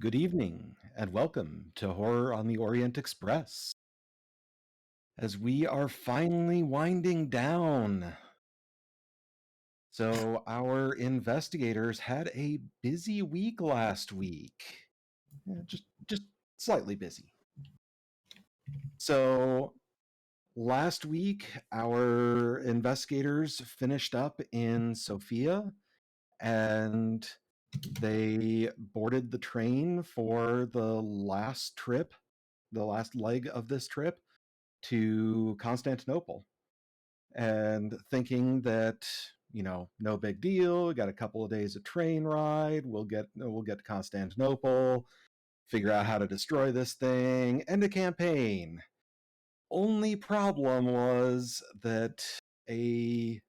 Good evening, and welcome to Horror on the Orient Express. As we are finally winding down. So, our investigators had a busy week last week. Just slightly busy. So, last week, our investigators finished up in Sofia and they boarded the train for the last leg of this trip to Constantinople, and thinking that, no big deal, we got a couple of days of train ride, we'll get to Constantinople, figure out how to destroy this thing, end a campaign. Only problem was that a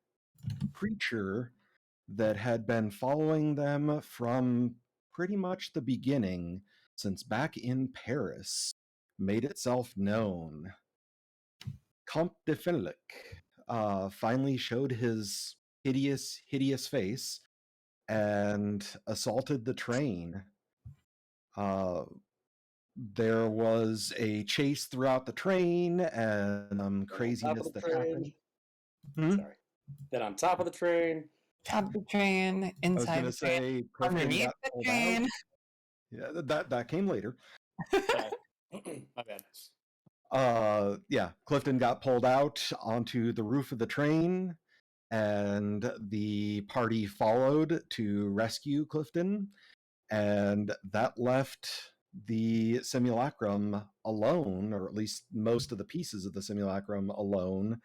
creature that had been following them from pretty much the beginning, since back in Paris, made itself known. Comte de Fenelick finally showed his hideous face and assaulted the train. There was a chase throughout the train and craziness that happened. Sorry. Then on top of the train. Top of the train, inside I was going to say, underneath the train. Yeah, that came later. My bad. Clifton got pulled out onto the roof of the train, and the party followed to rescue Clifton, and that left the simulacrum alone, or at least most of the pieces of the simulacrum alone,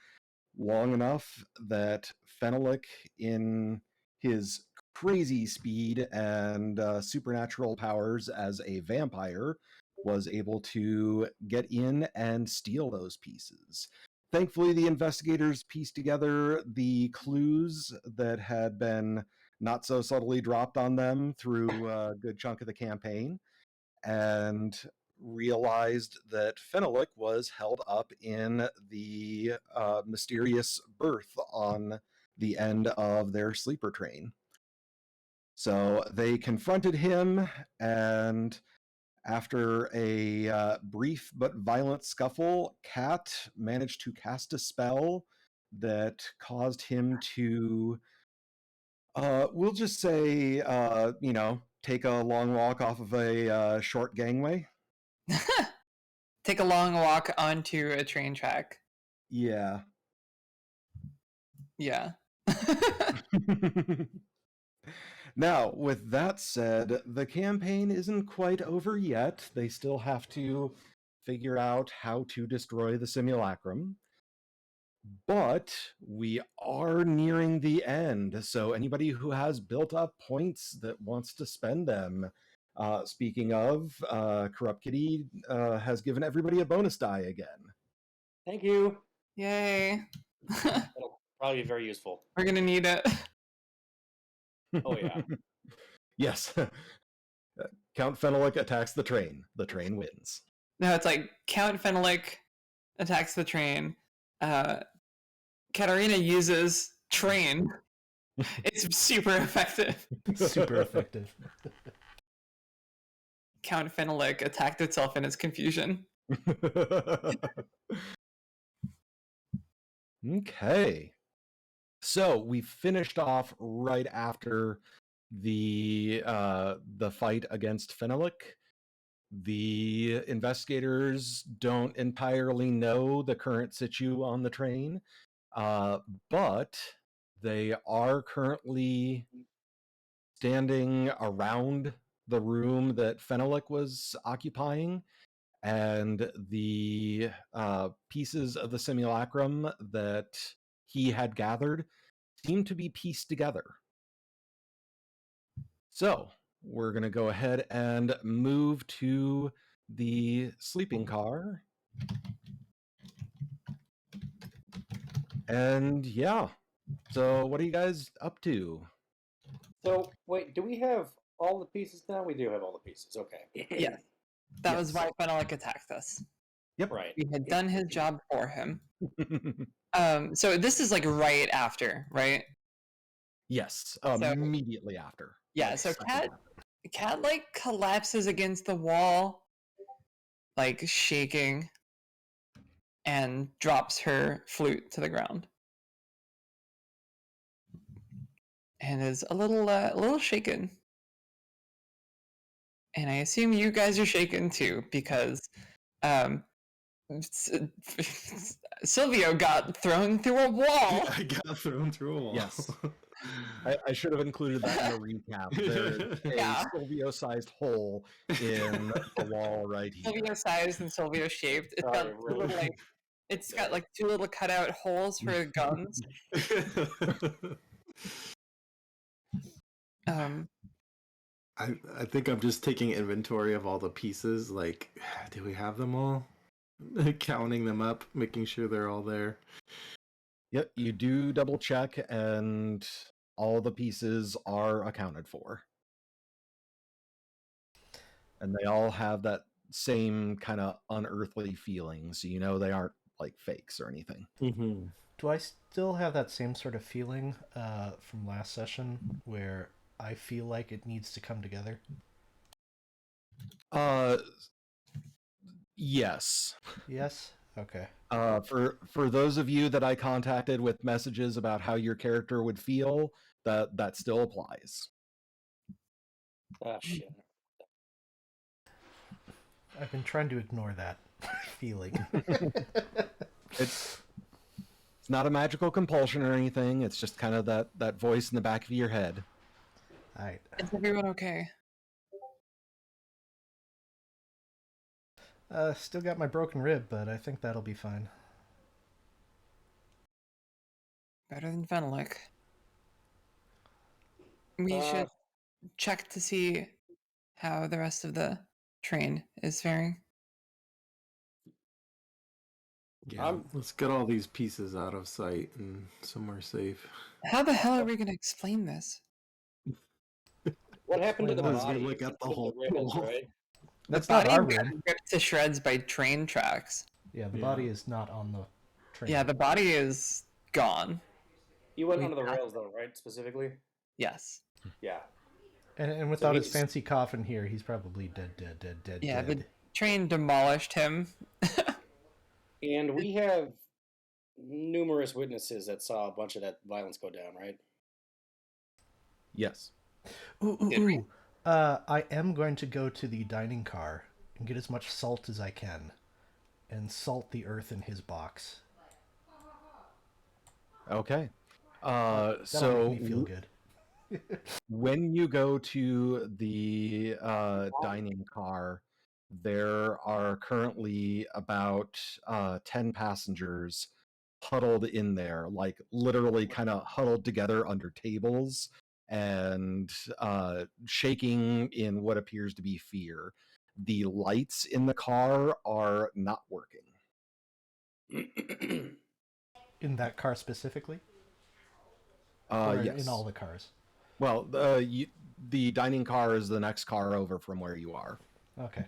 long enough that Fenelick, in his crazy speed and supernatural powers as a vampire, was able to get in and steal those pieces. Thankfully, the investigators pieced together the clues that had been not so subtly dropped on them through a good chunk of the campaign, and realized that Fenelick was held up in the mysterious berth on the end of their sleeper train. So they confronted him, and after a brief but violent scuffle, Kat managed to cast a spell that caused him to, we'll just say, take a long walk off of a short gangway. Take a long walk onto a train track. Yeah. Yeah. Now, with that said, the campaign isn't quite over yet. They still have to figure out how to destroy the simulacrum. But we are nearing the end, so anybody who has built up points that wants to spend them. Speaking of, Corrupt Kitty has given everybody a bonus die again. Thank you. Yay. That'll probably be very useful. We're going to need it. Oh, yeah. Yes. Count Fenelick attacks the train. The train wins. No, it's like Count Fenelick attacks the train. Katarina uses train. It's super effective. Super effective. Count Fenelick attacked itself in its confusion. Okay. So we finished off right after the fight against Fenelick. The investigators don't entirely know the current situ on the train, but they are currently standing around the room that Fenelick was occupying, and the pieces of the simulacrum that he had gathered seem to be pieced together. So we're going to go ahead and move to the sleeping car. And yeah, so what are you guys up to? So, wait, do we have all the pieces now? We do have all the pieces. Okay. Yes. That was why Fenelick attacked us. Yep. Right. We had done his job for him. So this is like right after, right? Yes, So- immediately after. Yeah, Like so second Cat like collapses against the wall, like shaking, and drops her flute to the ground, and is a little shaken. And I assume you guys are shaken too, because Silvio got thrown through a wall. I got thrown through a wall. Yes. I should have included that in the recap. There's a Yeah. Silvio-sized hole in the wall right here. Silvio sized and Silvio shaped. It's got Sorry, two really. little, like, it's got like two little cutout holes for guns. I think I'm just taking inventory of all the pieces. Like, do we have them all? Counting them up, making sure they're all there. Yep, you do double check, and all the pieces are accounted for. And they all have that same kind of unearthly feeling, so you know they aren't like fakes or anything. Mm-hmm. Do I still have that same sort of feeling from last session where I feel like it needs to come together? Yes. Yes? Okay. For those of you that I contacted with messages about how your character would feel, that still applies. Ah, shit. I've been trying to ignore that feeling. It's not a magical compulsion or anything. It's just kind of that voice in the back of your head. Alright. Is everyone okay? Still got my broken rib, but I think that'll be fine. Better than Fenelic. We should check to see how the rest of the train is faring. Yeah, let's get all these pieces out of sight and somewhere safe. How the hell are we going to explain this? What happened to the Because we body? look at the With whole ribbons, wall. right? That's the not body our got rib. ripped to shreds by train tracks. Yeah, the Yeah. body is not on the train. Yeah, the body is gone. He went under the rails, though, right? Specifically? Yes. Yeah. And without his he's- fancy coffin here, he's probably dead. Yeah, dead. the train demolished him. And we have numerous witnesses that saw a bunch of that violence go down, right? Yes. Did we? Ooh. I am going to go to the dining car and get as much salt as I can and salt the earth in his box. Okay. That'll So make me feel good. when you go to the dining car, there are currently about 10 passengers huddled in there, like literally kind of huddled together under tables and shaking in what appears to be fear. The lights in the car are not working. In that car specifically? Or Yes. in all the cars? Well, the dining car is the next car over from where you are. Okay.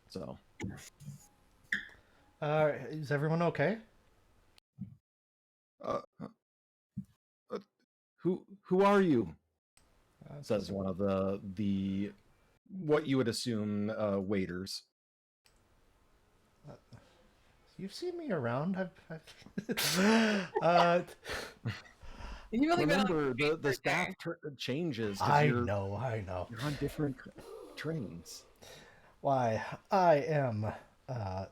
So, Is everyone okay? who are you? Says one of the what you would assume waiters. You've seen me around. I've... You've only been on Remember, the staff changes. 'Cause I you're know. You're on different trains. Why, I am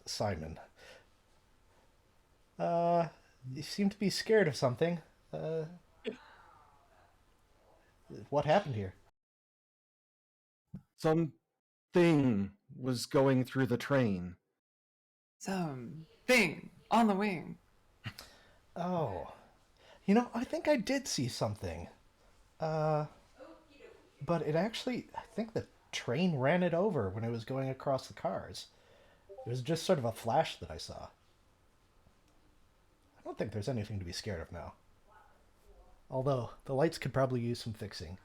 Simon. You seem to be scared of something. What happened here? Something was going through the train. something on the wing. Oh, I think I did see something. But it actually, I think the train ran it over when it was going across the cars. It was just sort of a flash that I saw. I don't think there's anything to be scared of now. Although, the lights could probably use some fixing.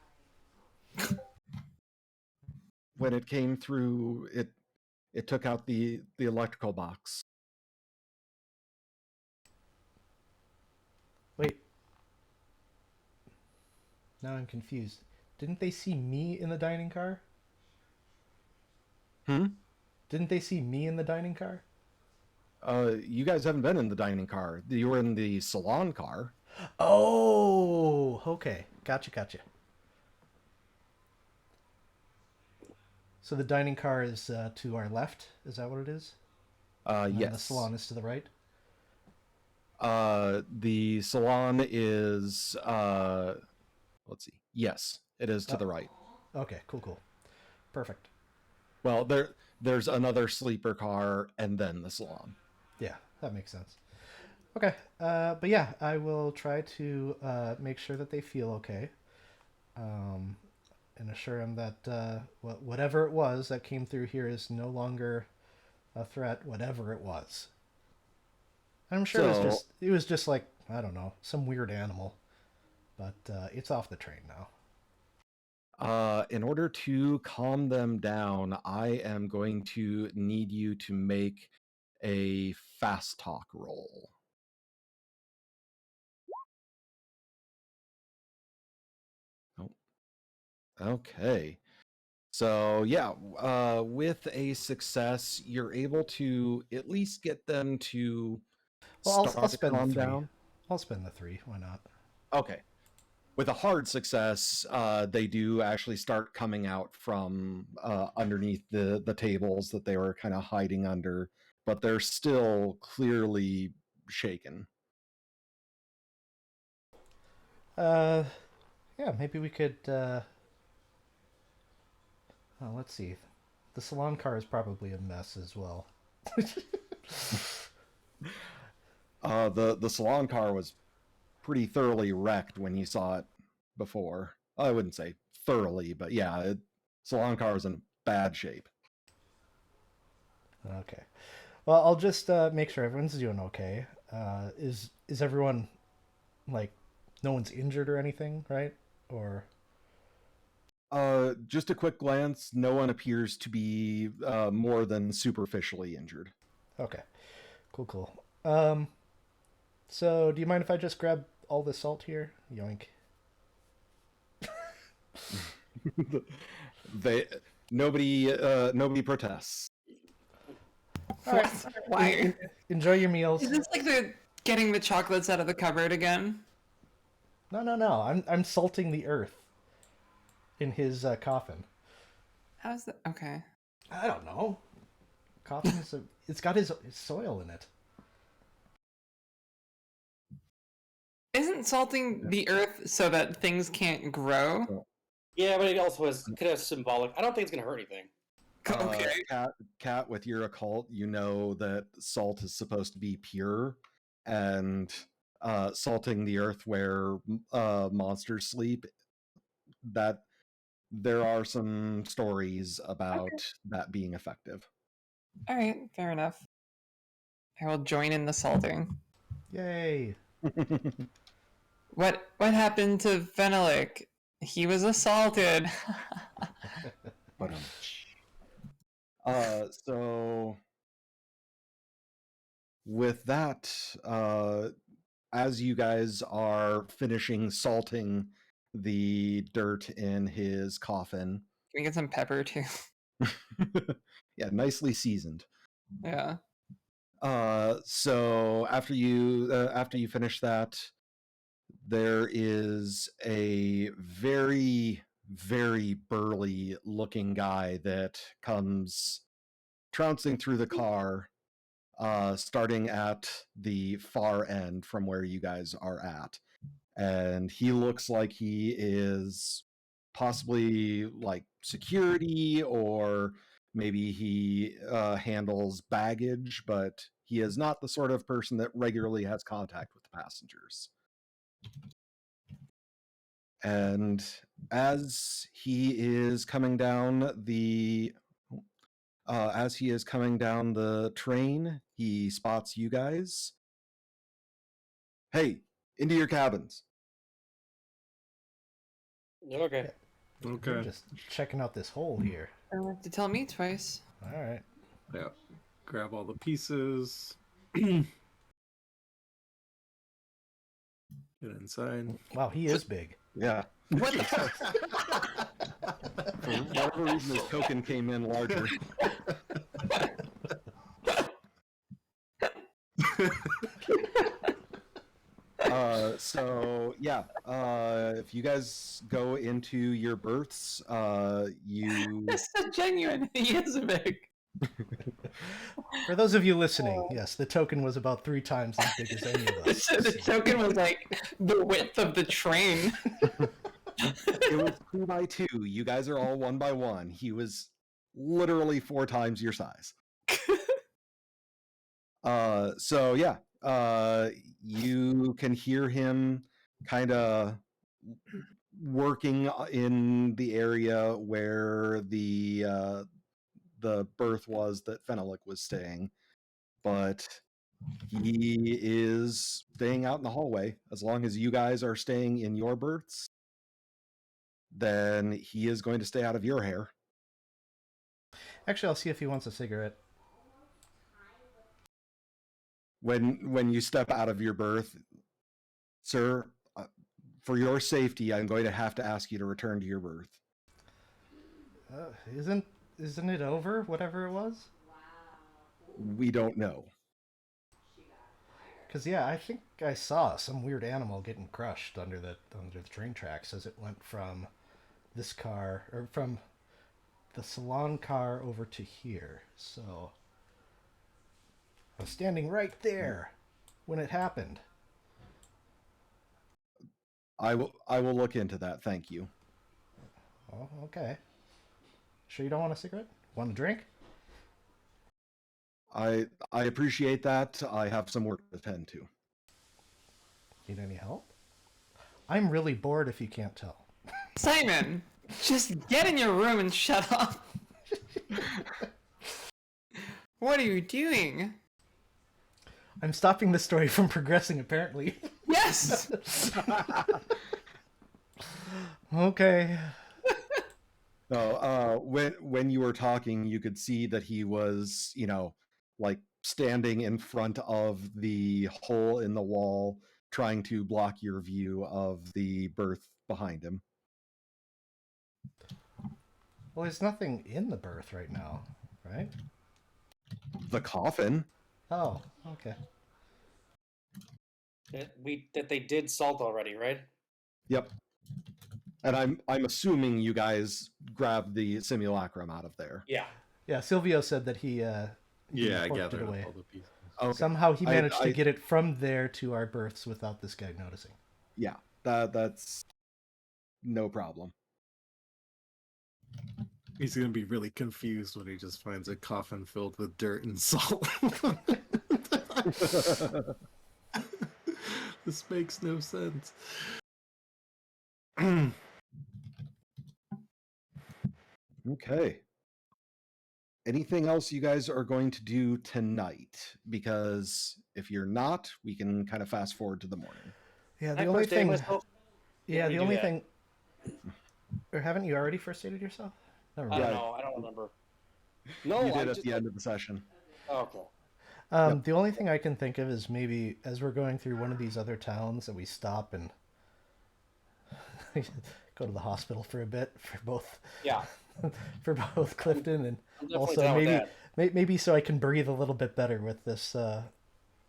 When it came through, it took out the electrical box. Wait. Now I'm confused. Didn't they see me in the dining car? Hmm? Didn't they see me in the dining car? You guys haven't been in the dining car. You were in the salon car. Oh, okay. Gotcha. So the dining car is to our left. Is that what it is? And then Yes. the salon is to the right. The salon is let's see. Yes, it is to the right. Okay, cool. Perfect. Well, there's another sleeper car and then the salon. Yeah, that makes sense. Okay, but yeah, I will try to make sure that they feel okay, and assure them that whatever it was that came through here is no longer a threat. Whatever it was, I'm sure it was just like, I don't know, some weird animal, but it's off the train now. In order to calm them down, I am going to need you to make a fast talk roll. Oh, okay. So yeah, with a success, you're able to at least get them to Well, I'll start to spend the calm 3. down. I'll spend the 3. Why not? Okay. With a hard success, they do actually start coming out from underneath the tables that they were kind of hiding under, but they're still clearly shaken. Yeah, maybe we could. Oh, let's see. The salon car is probably a mess as well. The salon car was pretty thoroughly wrecked when you saw it before. I wouldn't say thoroughly, but yeah, salon car was in bad shape. Okay. Well, I'll just make sure everyone's doing okay. Is everyone, like, no one's injured or anything, right? Or Just a quick glance, no one appears to be more than superficially injured. okay, cool. So do you mind if I just grab all the salt here? Yoink. Nobody protests. All right. Why? Enjoy your meals. Is this like the getting the chocolates out of the cupboard again? No. I'm salting the earth in his coffin. How's that? Okay. I don't know. Coffin is it's got his soil in it. Isn't salting the earth so that things can't grow? Yeah, but it also could have symbolic. I don't think it's gonna hurt anything. Okay. Cat, with your occult, you know that salt is supposed to be pure, and salting the earth where monsters sleep, that there are some stories about that being effective. All right, fair enough. I will join in the salting. Yay. What happened to Fenelic? He was assaulted. But so with that, as you guys are finishing salting the dirt in his coffin, Can we get some pepper too? yeah, nicely seasoned. Yeah. So after you finish that, there is a very, very burly looking guy that comes trouncing through the car, starting at the far end from where you guys are at. And he looks like he is possibly like security, or maybe he handles baggage, but he is not the sort of person that regularly has contact with the passengers. And as he is coming down the train, he spots you guys. Hey, into your cabins. Okay. We're Okay. just checking out this hole here. Don't have to tell me twice. All right. Yeah. Grab all the pieces. Get inside. Wow, he is big. Yeah. What the? For whatever reason, his token came in larger. So yeah, if you guys go into your berths, you That's so genuine. He is big. For those of you listening, yes, the token was about 3 times as big as any of us. So the token was like the width of the train. it was 2 by 2. You guys are all 1 by 1. He was literally 4 times your size. So yeah, you can hear him kind of working in the area where the berth was that Fenelek was staying, but he is staying out in the hallway. As long as you guys are staying in your berths, then he is going to stay out of your hair. Actually, I'll see if he wants a cigarette. When you step out of your berth, sir, for your safety, I'm going to have to ask you to return to your berth. Isn't it over? Whatever it was. We don't know. Because yeah, I think I saw some weird animal getting crushed under the train tracks as it went from this car or from the salon car over to here. So I was standing right there when it happened. I will look into that. Thank you. Oh, okay. Sure you don't want a cigarette? Want a drink? I appreciate that. I have some work to attend to. Need any help? I'm really bored if you can't tell. Simon, just get in your room and shut up. What are you doing? I'm stopping the story from progressing, apparently. Yes! Okay. No, when you were talking, you could see that he was, like standing in front of the hole in the wall, trying to block your view of the berth behind him. Well, there's nothing in the berth right now, right? The coffin. Oh, okay. That they did salt already, right? Yep. And I'm assuming you guys grabbed the simulacrum out of there. Yeah. Yeah, Silvio said that he I porked gathered it up away. all the pieces. Okay. Somehow he managed I- to get it from there to our berths without this guy noticing. Yeah, that's no problem. He's gonna be really confused when he just finds a coffin filled with dirt and salt. This makes no sense. Okay. Anything else you guys are going to do tonight? Because if you're not, we can kind of fast forward to the morning. Yeah, Can I the only first aid thing. myself? Yeah, we the do only that? thing. Or haven't you already first aided yourself? Never I mind. don't know. I don't remember. No, You did I at just, the end of the session. Okay. Yep. The only thing I can think of is maybe as we're going through one of these other towns that we stop and go to the hospital for a bit for both Yeah. for both Clifton and I'm definitely also down with maybe that. maybe so I can breathe a little bit better with this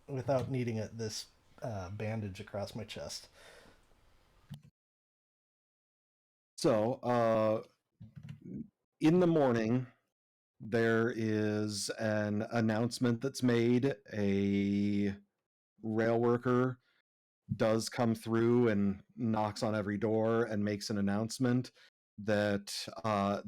without needing this bandage across my chest. So, in the morning, there is an announcement that's made. A rail worker does come through and knocks on every door and makes an announcement that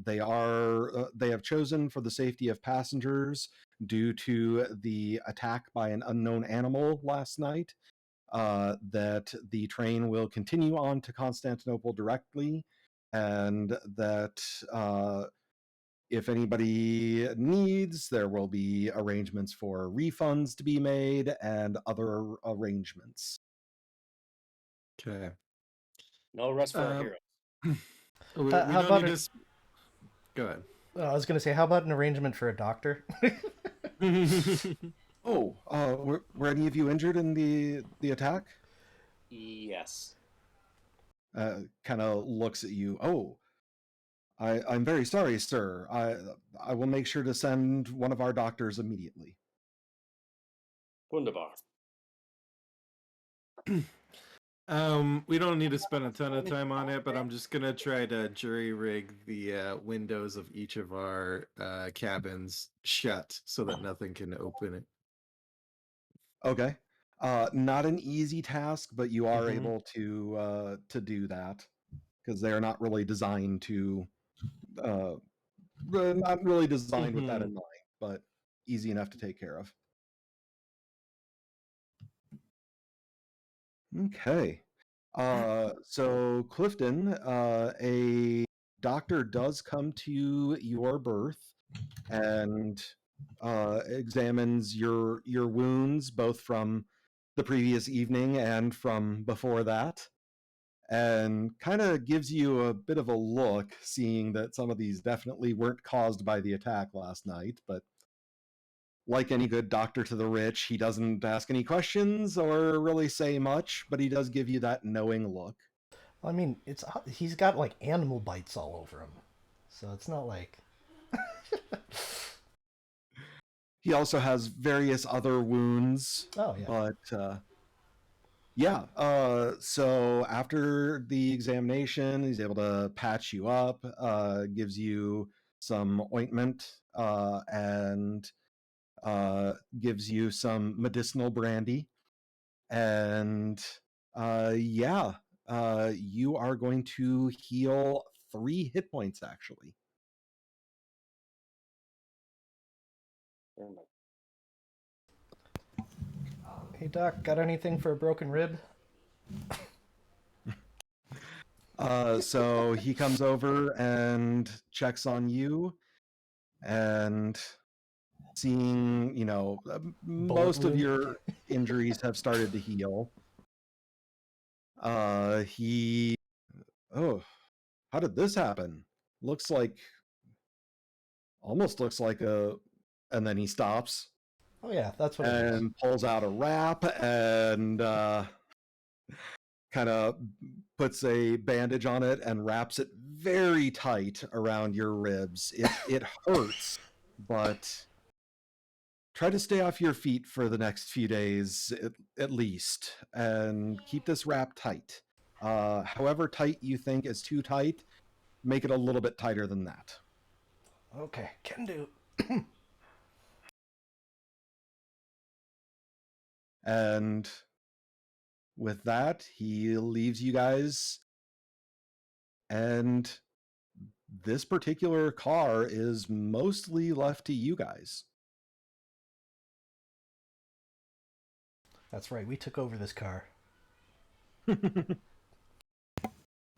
they have chosen for the safety of passengers due to the attack by an unknown animal last night, that the train will continue on to Constantinople directly, and that if anybody needs, there will be arrangements for refunds to be made and other arrangements. Okay. No rest for our Um, heroes. We How don't about need it- to. Go ahead. I was going to say, how about an arrangement for a doctor? Oh, were any of you injured in the attack? Yes. Kind of looks at you. Oh, I'm very sorry, sir. I will make sure to send one of our doctors immediately. Wunderbar. We don't need to spend a ton of time on it, but I'm just gonna try to jury rig the windows of each of our cabins shut so that nothing can open it. Okay. Not an easy task, but you are Mhm. able to do that because they are not really designed to, not really designed with that in mind, but easy enough to take care of. Okay. So Clifton, a doctor does come to your berth and examines your wounds, both from the previous evening and from before that, and kind of gives you a bit of a look, seeing that some of these definitely weren't caused by the attack last night. But like any good doctor to the rich, he doesn't ask any questions or really say much, but he does give you that knowing look. I mean, he's got like animal bites all over him, so it's not like. He also has various other wounds, Oh yeah. but yeah. So after the examination, he's able to patch you up, gives you some ointment, and gives you some medicinal brandy, and yeah, you are going to heal 3 hit points actually. Hey Doc, got anything for a broken rib? So he comes over and checks on you, and seeing, most of wound? your injuries have started to heal. He, oh, how did this happen? Looks like, almost looks like and then he stops Oh yeah, that's what it is. and pulls out a wrap and kind of puts a bandage on it and wraps it very tight around your ribs. It hurts, but try to stay off your feet for the next few days at least, and keep this wrap tight. However tight you think is too tight, make it a little bit tighter than that. Okay, can do. And with that, he leaves you guys, and this particular car is mostly left to you guys. That's right, we took over this car.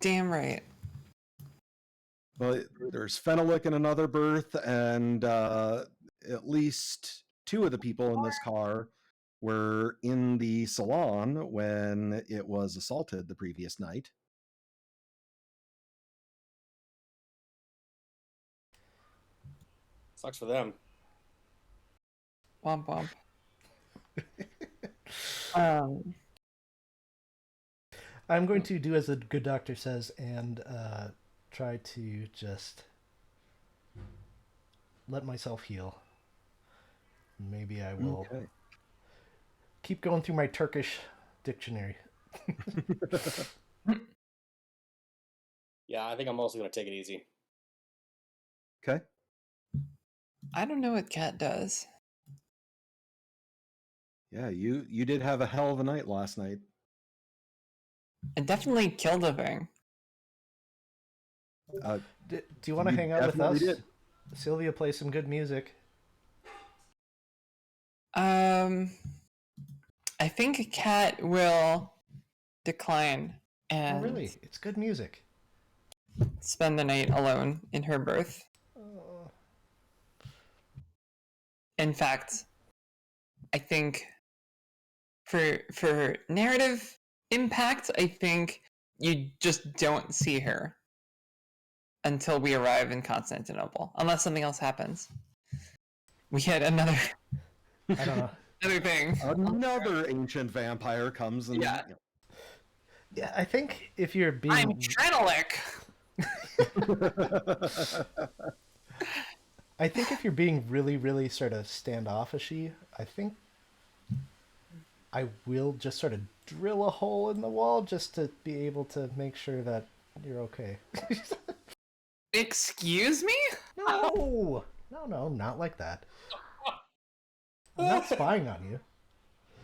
Damn right. But there's Fenelic in another berth, and at least 2 of the people in this car were in the salon when it was assaulted the previous night. Sucks for them. Womp womp. Um, I'm going to do as the good doctor says and try to just let myself heal. Maybe I will Okay. keep going through my Turkish dictionary. Yeah, I think I'm also going to take it easy. Okay. I don't know what Cat does. Yeah, you did have a hell of a night last night. It definitely killed a thing. Do you want to You hang out with definitely us? did. Sylvia plays some good music. I think Cat will decline Oh, and really? It's good music. spend the night alone in her berth. Oh. In fact, I think for narrative impact, I think you just don't see her until we arrive in Constantinople, unless something else happens. We had another I don't know. another thing. Another ancient vampire comes and Yeah. Yeah, I think if you're I'm being Shrenelic. I think if you're being really, really sort of standoffishy, I think I will just sort of drill a hole in the wall just to be able to make sure that you're okay. Excuse me? No! No, not like that. I'm not spying on you.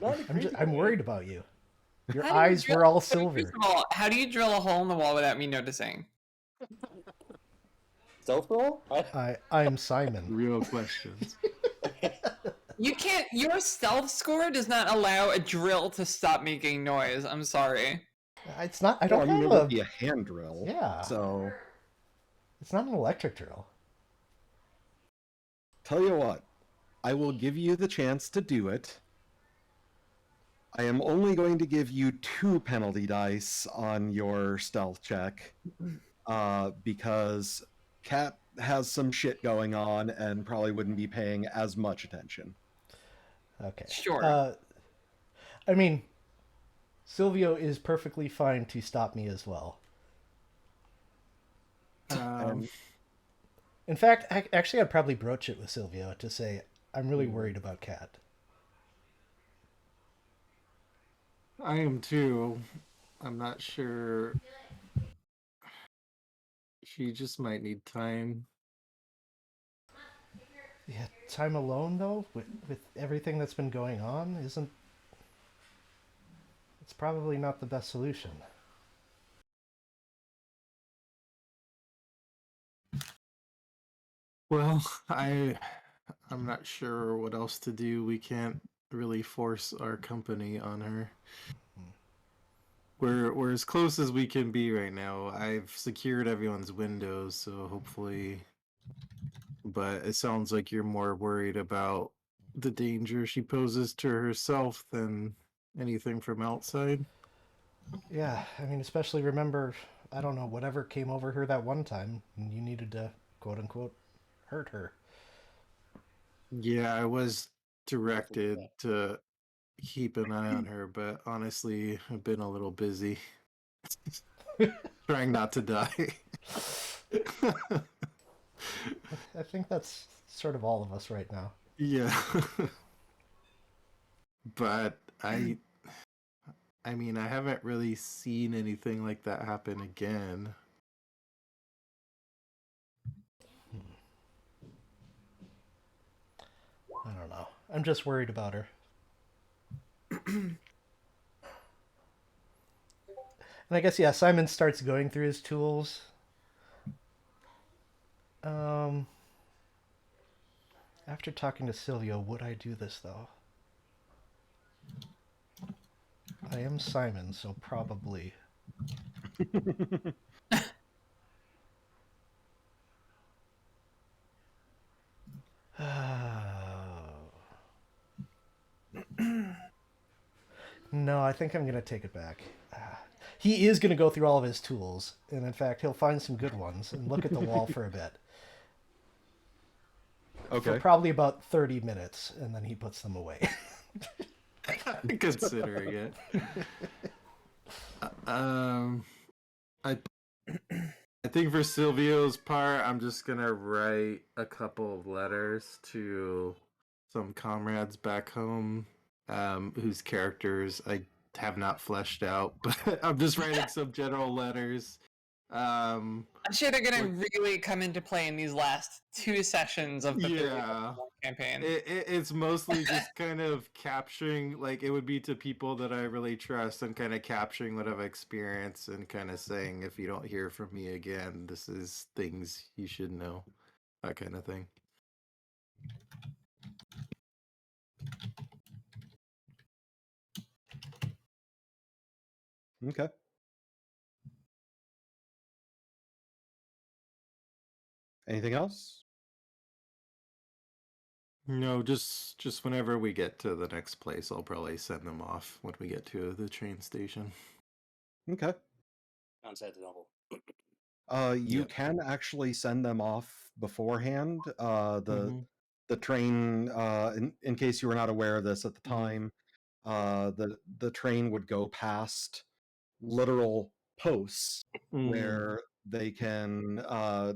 Not in a creepy I'm way. worried about you. Your How do you eyes drill- were all First silver. of all, how do you drill a hole in the wall without me noticing? Stealth roll? I'm Simon. Real questions. You can't. Your stealth score does not allow a drill to stop making noise. I'm sorry. It's not. I Well, don't I mean, have it a. would be a hand drill. Yeah. So, It's not an electric drill. tell you what, I will give you the chance to do it. I am only going to give you 2 penalty dice on your stealth check, because Cat has some shit going on and probably wouldn't be paying as much attention. Okay. Sure. I mean, Silvio is perfectly fine to stop me as well. In fact, actually, I'd probably broach it with Silvio to say, I'm really worried about Cat. I am too. I'm not sure. She just might need time. Yeah, time alone, though, with everything that's been going on, isn't... It's probably not the best solution. Well, I'm not sure what else to do. We can't really force our company on her. We're as close as we can be right now. I've secured everyone's windows, so hopefully. But it sounds like you're more worried about the danger she poses to herself than anything from outside. Yeah, I mean, especially remember, I don't know, whatever came over her that one time, and you needed to, quote-unquote, hurt her. Yeah, I was directed to keep an eye on her, but honestly, I've been a little busy. Trying not to die. I think that's sort of all of us right now. Yeah. But I mean, I haven't really seen anything like that happen again. I don't know. I'm just worried about her. And I guess, yeah, Simon starts going through his tools. After talking to Silvio, would I do this, though? I am Simon, so probably. No, I think I'm going to take it back. He is going to go through all of his tools, and in fact, he'll find some good ones and look at the wall for a bit. Okay. For probably about 30 minutes, and then he puts them away. Considering it. I think for Silvio's part, I'm just gonna write a couple of letters to some comrades back home, whose characters I have not fleshed out, but I'm just writing some general letters. I'm sure they're gonna really come into play in these last 2 sessions of the campaign. It's mostly just kind of capturing, like, it would be to people that I really trust and kind of capturing what I've experienced and kind of saying, if you don't hear from me again, this is things you should know, that kind of thing. Okay. Anything else? No, just whenever we get to the next place, I'll probably send them off when we get to the train station. Okay. Constantinople. You Yep. can actually send them off beforehand. Mhm. The train, in case you were not aware of this at the Mhm. time, the train would go past literal posts where they can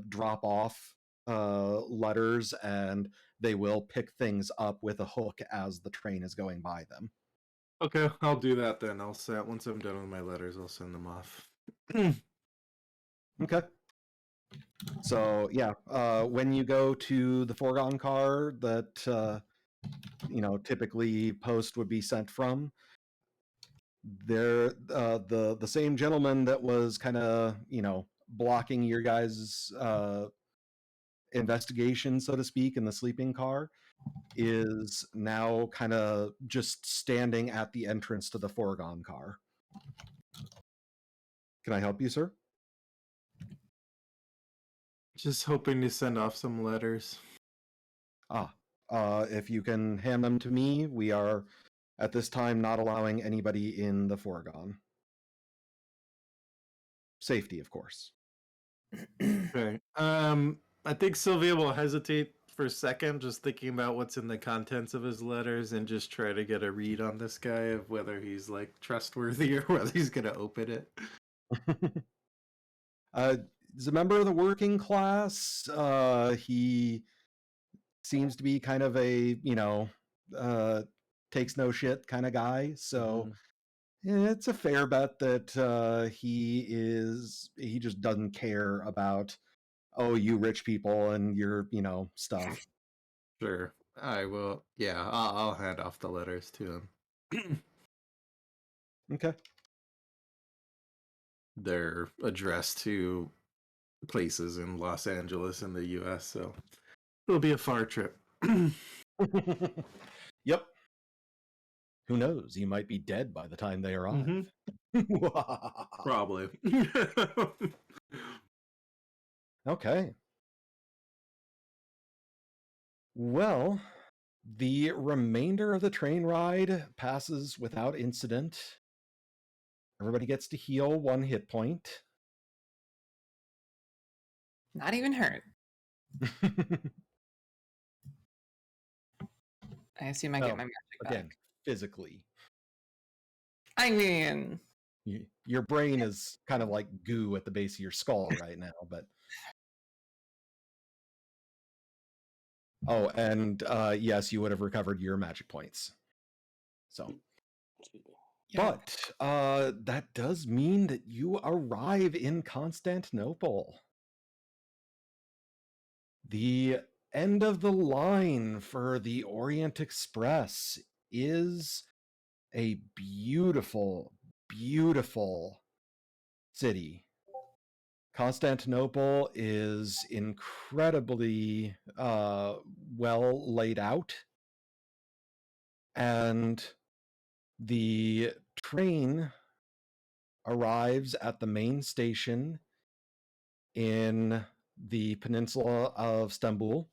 drop off letters, and they will pick things up with a hook as the train is going by them. Okay, I'll do that then. Once I'm done with my letters, I'll send them off. Okay. So yeah, when you go to the foregone car that typically post would be sent from, there the same gentleman that was kind of blocking your guys' investigation, so to speak, in the sleeping car, is now kind of just standing at the entrance to the foregone car. Can I help you, sir? Just hoping to send off some letters. If you can hand them to me, we are at this time not allowing anybody in the foregone. Safety, of course. Okay. I think Sylvia will hesitate for a second, just thinking about what's in the contents of his letters, and just try to get a read on this guy of whether he's like trustworthy or whether he's gonna open it. He's a member of the working class. He seems to be kind of a takes no shit kind of guy. So it's a fair bet that he just doesn't care about, oh, you rich people and your stuff. Sure. I will. Yeah, I'll hand off the letters to him. Okay. They're addressed to places in Los Angeles in the U.S., so it'll be a far trip. Yep. Who knows? He might be dead by the time they arrive. Probably. Okay. Well, the remainder of the train ride passes without incident. Everybody gets to heal 1 hit point. Not even hurt. I assume I get my magic back. Again, physically. I mean, Your brain is kind of like goo at the base of your skull right now, but... Oh, and yes, you would have recovered your magic points. So... But that does mean that you arrive in Constantinople. The end of the line for the Orient Express is a beautiful, beautiful city. Constantinople is incredibly well laid out, and the train arrives at the main station in the peninsula of Istanbul,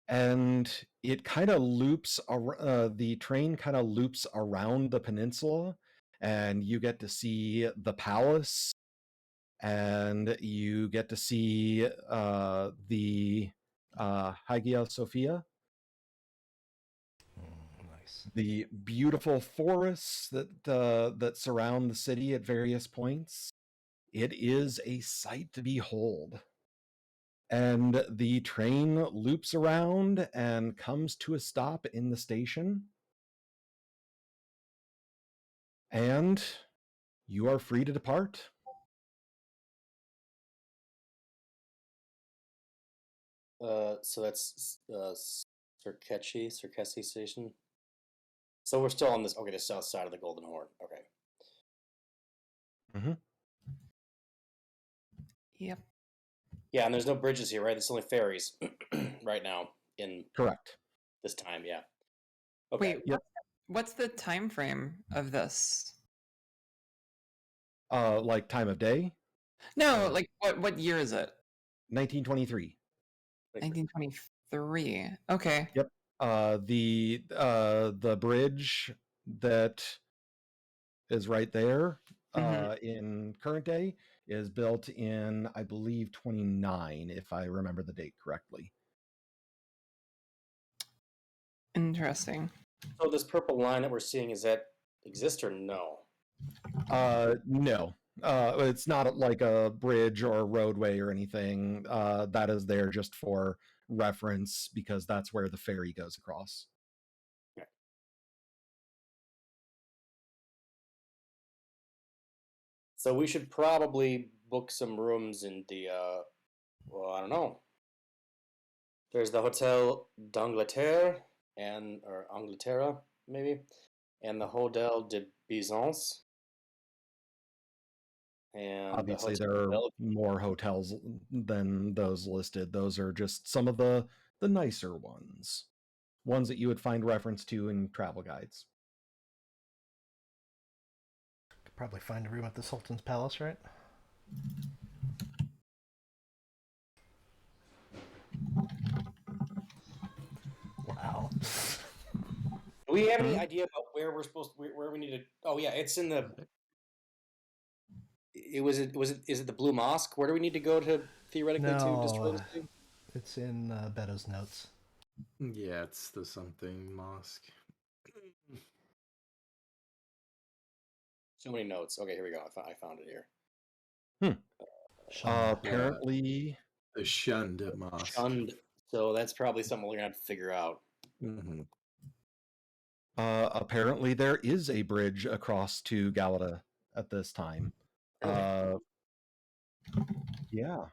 and it kind of loops the train kind of loops around the peninsula, and you get to see the palace, and you get to see the Hagia Sophia, the beautiful forests that surround the city at various points. It is a sight to behold. And the train loops around and comes to a stop in the station. And you are free to depart. So that's Circassi Station. So we're still on this. Okay, the south side of the Golden Horn. Okay. Mm-hmm. Yep. Yeah, and there's no bridges here, right? There's only ferries right now in Correct. this time. Yeah. Okay. Wait, what's the time frame of this? Like time of day? No, like what year is it? 1923. 1923. Okay. Yep. The bridge that is right there in current day is built in, I believe, 29, if I remember the date correctly. Interesting. So this purple line that we're seeing, is that exist or no? No. It's not like a bridge or a roadway or anything. That is there just for reference because that's where the ferry goes across. Okay. So we should probably book some rooms in the, well, I don't know. There's the Hotel d'Angleterre or Angleterre, maybe, and the Hotel de Byzance. And Obviously, the there are Hotel more hotels than those listed. Those are just some of the nicer ones that you would find reference to in travel guides. Could probably find a room at the Sultan's Palace, right? Wow. Do we have any idea about where we're supposed to, where we need to? Oh yeah, it's in the. Is it the Blue Mosque? Where do we need to go to theoretically to destroy No, this thing? it's in Beto's notes. Yeah, it's the something mosque. So many notes. Okay, here we go. I found it here. Shonda. Apparently, The Shonda Mosque. Shunned. So that's probably something we're gonna have to figure out. Mm-hmm. apparently there is a bridge across to Galata at this time. Really? Yeah.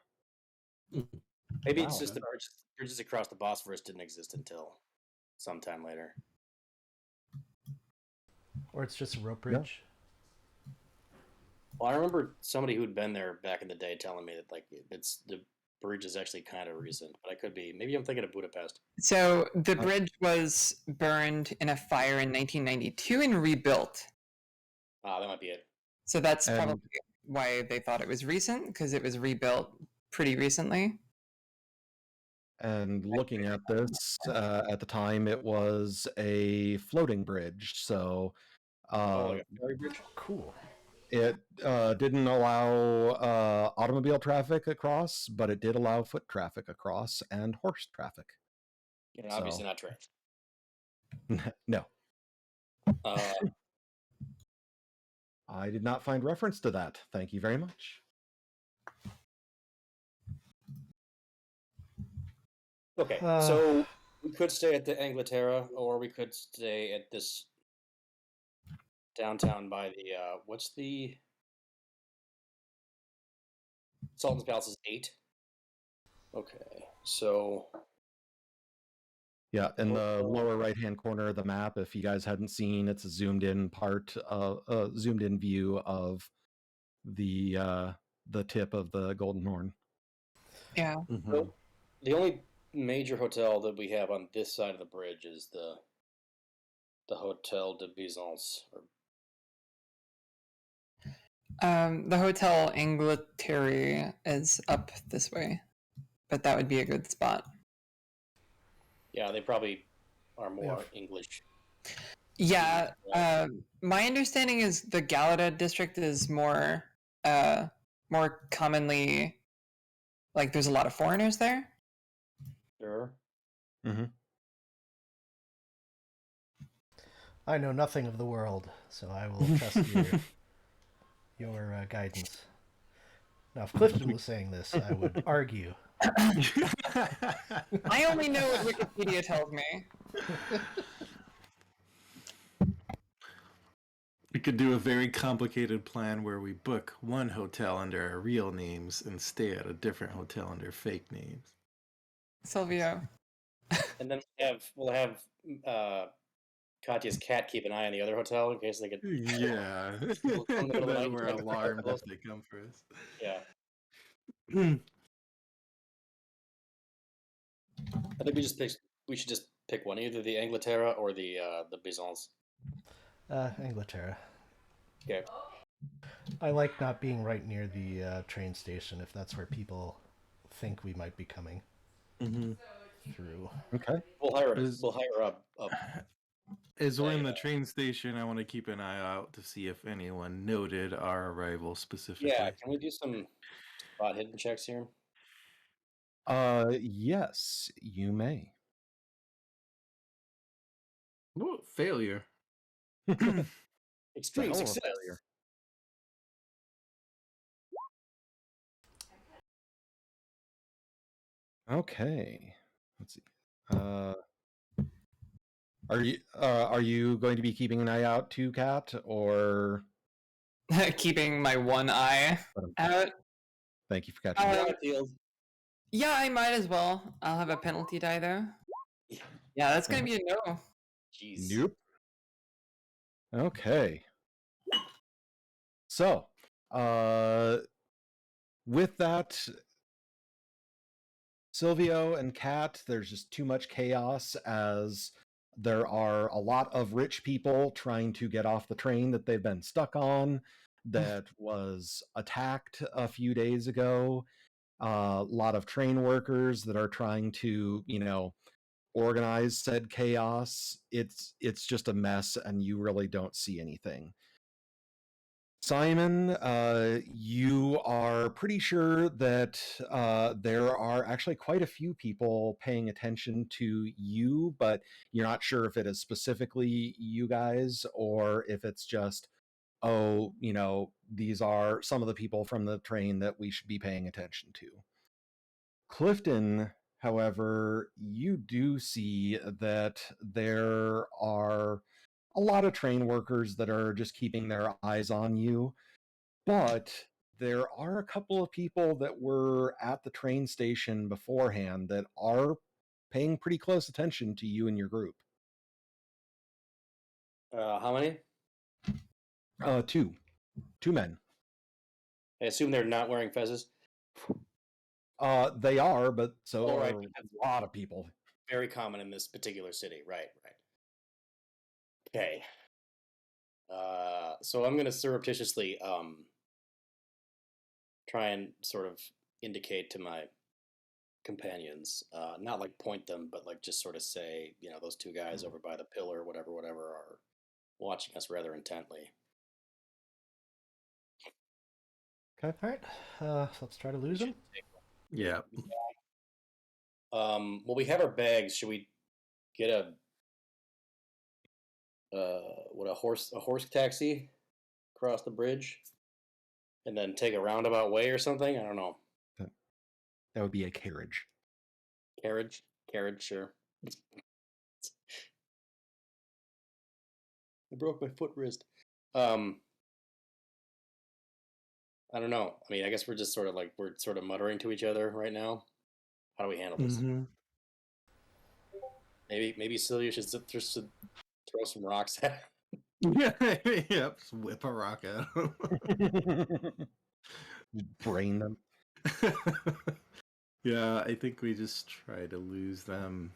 Maybe Wow. it's just the bridges across the Bosphorus didn't exist until sometime later. Or it's just a rope bridge. Well, I remember somebody who'd been there back in the day telling me that like it's the bridge is actually kind of recent, but I could be. Maybe I'm thinking of Budapest. So the bridge was burned in a fire in 1992 and rebuilt. Ah, that might be it. So that's And- probably why they thought it was recent, because it was rebuilt pretty recently. And looking at this, at the time, it was a floating bridge. So Like a ferry bridge. Cool. it didn't allow automobile traffic across, but it did allow foot traffic across and horse traffic. And obviously So- not trains. No, Uh, I did not find reference to that. Thank you very much. okay, so we could stay at the Angleterra, or we could stay at this downtown by the what's the Sultan's Palace is 8. Okay, so Yeah, in the lower right-hand corner of the map, if you guys hadn't seen, it's a zoomed-in zoomed-in view of the tip of the Golden Horn. Yeah. Mm-hmm. so the only major hotel that we have on this side of the bridge is the Hotel de Byzance. The Hotel Angleterre is up this way, but that would be a good spot. Yeah, they probably are more English. Yeah. My understanding is the Galata district is more commonly, like, there's a lot of foreigners there. Sure. I know nothing of the world, so I will trust your guidance. Now, if Clifton was saying this, I would argue. I only know what Wikipedia tells me. We could do a very complicated plan where we book one hotel under our real names and stay at a different hotel under fake names. Silvio. And then we'll have Katya's cat keep an eye on the other hotel in case they get. Yeah. We'll come in the middle of the Then night, we're like, alarmed if they come for us. Yeah. I think we should just pick one, either the Angleterra or the Byzance. Angleterra. Okay. I like not being right near the train station if that's where people think we might be coming through. Okay. We'll hire a As we're in the train station, I want to keep an eye out to see if anyone noted our arrival specifically. Yeah, can we do some spot hidden checks here? Yes, you may. Ooh, failure. Extreme hell of a success. failure. Okay. Let's see. Are you going to be keeping an eye out too, Kat, or Keeping my one eye out. thank you for catching me. Yeah, I might as well. I'll have a penalty die though. Yeah, that's gonna be a no. Jeez. Nope. Okay. So, with that, Silvio and Kat, there's just too much chaos as there are a lot of rich people trying to get off the train that they've been stuck on that was attacked a few days ago. A lot of train workers that are trying to, organize said chaos. It's just a mess, and you really don't see anything. Simon, you are pretty sure that there are actually quite a few people paying attention to you, but you're not sure if it is specifically you guys or if it's just, oh, these are some of the people from the train that we should be paying attention to. Clifton, however, you do see that there are a lot of train workers that are just keeping their eyes on you, but there are a couple of people that were at the train station beforehand that are paying pretty close attention to you and your group. How many? Two men. I assume they're not wearing fezzes. They are, but so All right, are that's a lot of people. very common in this particular city. Right. Okay. So I'm gonna surreptitiously try and sort of indicate to my companions, not like point them, but like just sort of say, those two guys over by the pillar, whatever, are watching us rather intently. Okay, all right. So let's try to lose him. Yeah. Well, we have our bags. Should we get a horse taxi across the bridge, and then take a roundabout way or something? I don't know. That would be a carriage. Carriage, sure. I broke my foot wrist. I don't know. I mean, I guess we're just sort of muttering to each other right now. How do we handle this? Mm-hmm. Maybe Celia should just throw some rocks at Yeah. Yep. Just whip a rock at 'em. Brain them. Yeah, I think we just try to lose them.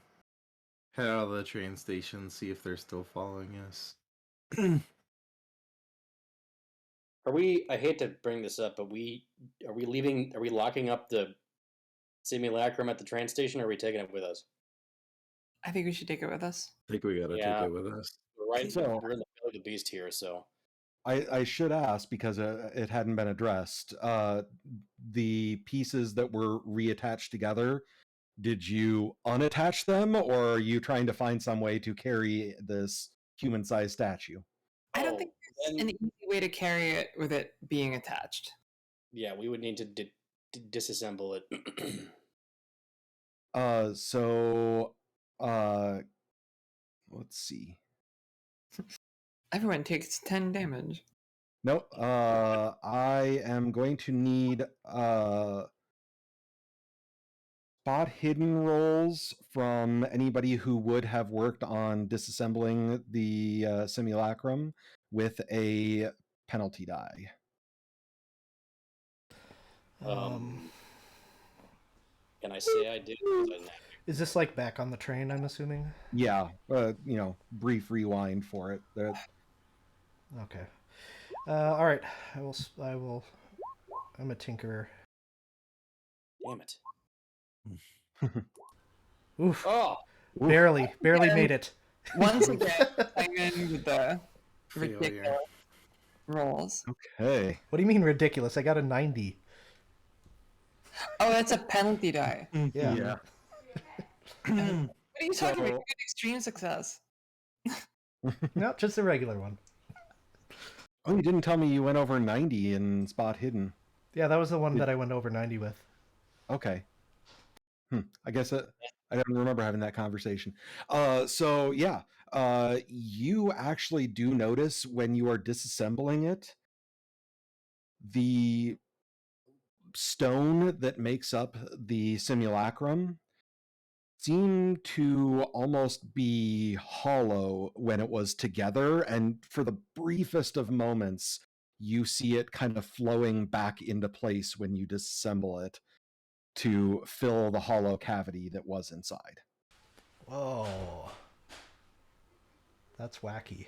Head out of the train station, see if they're still following us. Are we? I hate to bring this up, but are we leaving? Are we locking up the simulacrum at the train station, or are we taking it with us? I think we should take it with us. I think we gotta take Yeah. it with us. We're So- we're in the belly of the beast here, so I should ask because it hadn't been addressed. The pieces that were reattached together, did you unattach them, or are you trying to find some way to carry this human-sized statue? I don't think there's then- an easy way to carry it with it being attached. yeah, we would need to disassemble it. Let's see. Everyone takes 10 damage. No, I am going to need spot hidden rolls from anybody who would have worked on disassembling the simulacrum with a penalty die. Can I say I did? 'Cause I didn't have Is this like back on the train, I'm assuming? Yeah, brief rewind for it. Okay. All right. I will. I'm a tinkerer. Damn it. Oof. Oh, Barely Yeah. made it. Once again, Simon with the Failure. ridiculous rolls. Okay. What do you mean ridiculous? I got a 90. Oh, that's a penalty die. Yeah. What are you talking about? You So- got extreme success. No, just a regular one. Oh, you didn't tell me you went over 90 in spot hidden. Yeah, that was the one that I went over 90 with. Okay. I guess I don't remember having that conversation. So yeah, you actually do notice when you are disassembling it, the stone that makes up the simulacrum seemed to almost be hollow when it was together, and for the briefest of moments, you see it kind of flowing back into place when you disassemble it to fill the hollow cavity that was inside. Whoa. That's wacky.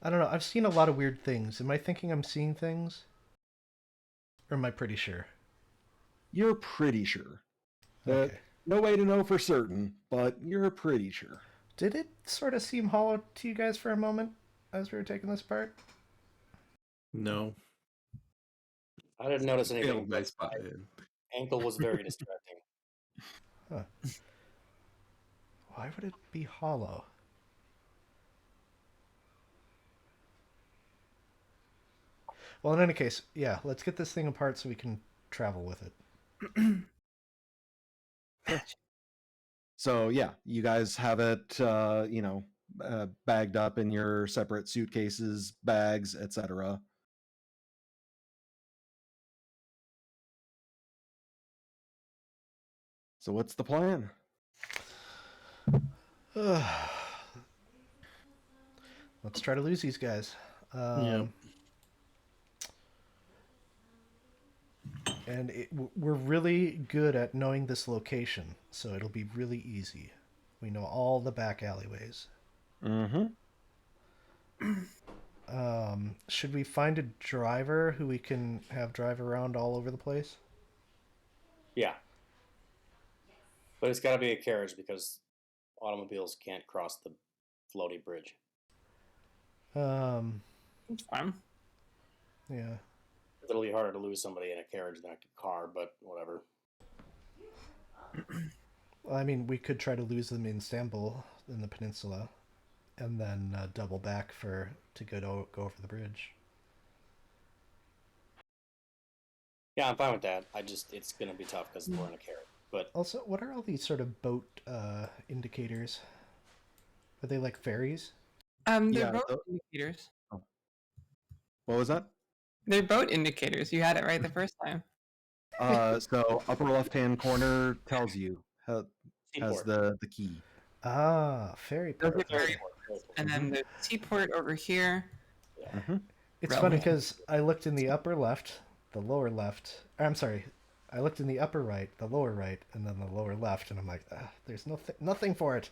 I don't know. I've seen a lot of weird things. Am I thinking I'm seeing things? Or am I pretty sure? You're pretty sure. Okay. No way to know for certain, but you're pretty sure. Did it sort of seem hollow to you guys for a moment as we were taking this apart? No. I didn't notice anything, Failed my but spot my in. ankle was very distracting. Huh. Why would it be hollow? Well, in any case, yeah, let's get this thing apart so we can travel with it. So yeah, you guys have it, bagged up in your separate suitcases, bags, etc. So what's the plan? Let's try to lose these guys. Yep. And we're really good at knowing this location, so it'll be really easy. We know all the back alleyways. Mm-hmm. Should we find a driver who we can have drive around all over the place? Yeah. But it's got to be a carriage because automobiles can't cross the floaty bridge. It's fine. Yeah. It's literally harder to lose somebody in a carriage than a car, but whatever. Well, I mean, we could try to lose them in Istanbul, in the peninsula, and then double back to go over the bridge. Yeah, I'm fine with that. It's going to be tough because we're in a carriage. But Also, what are all these sort of boat indicators? Are they like ferries? They're Yeah, boat indicators. What was that? They're boat indicators. You had it right the first time. So upper left-hand corner tells you, has seaport. the key. Ah, ferry Those port. are ferry Okay. ports. And then the seaport over here. Mm-hmm. It's Railway. funny because I looked in the upper left, the lower left. I'm sorry, I looked in the upper right, the lower right, and then the lower left, and I'm like, there's nothing for it.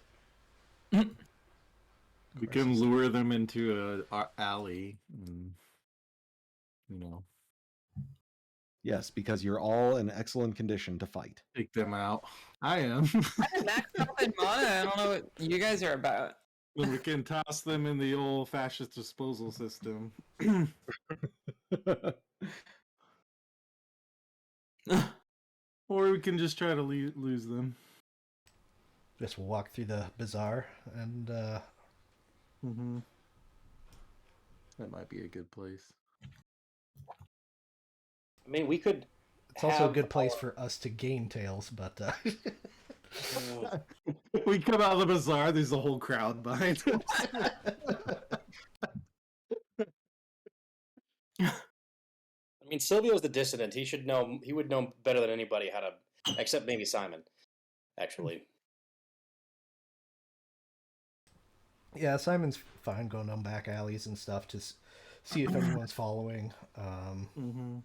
We can lure them into a alley and, Yes, because you're all in excellent condition to fight. take them out. I am. I'm maxed out in mana. I don't know what you guys are about. Then we can toss them in the old fascist disposal system. Or we can just try to lose them. Just walk through the bazaar and Mm-hmm. That might be a good place. I mean, we could. it's also a good place for us to gain tails, but We come out of the bazaar, there's a whole crowd behind us. I mean, Silvio's the dissident. He should know. He would know better than anybody how to, except maybe Simon, actually. yeah, Simon's fine going down back alleys and stuff to see if anyone's following. Mm-hmm.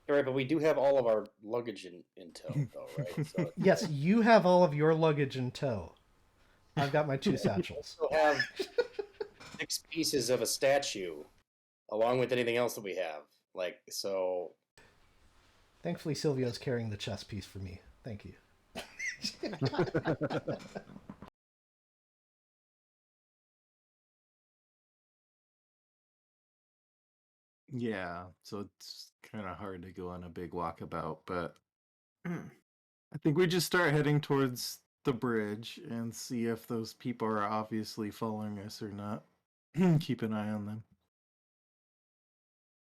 All right, but we do have all of our luggage in tow, though, right? So Yes, you have all of your luggage in tow. I've got my 2 satchels. we'll have 6 pieces of a statue, along with anything else that we have. Like, so. Thankfully, Silvio's carrying the chess piece for me. Thank you. Yeah, so it's kind of hard to go on a big walkabout, but I think we just start heading towards the bridge and see if those people are obviously following us or not. Keep an eye on them.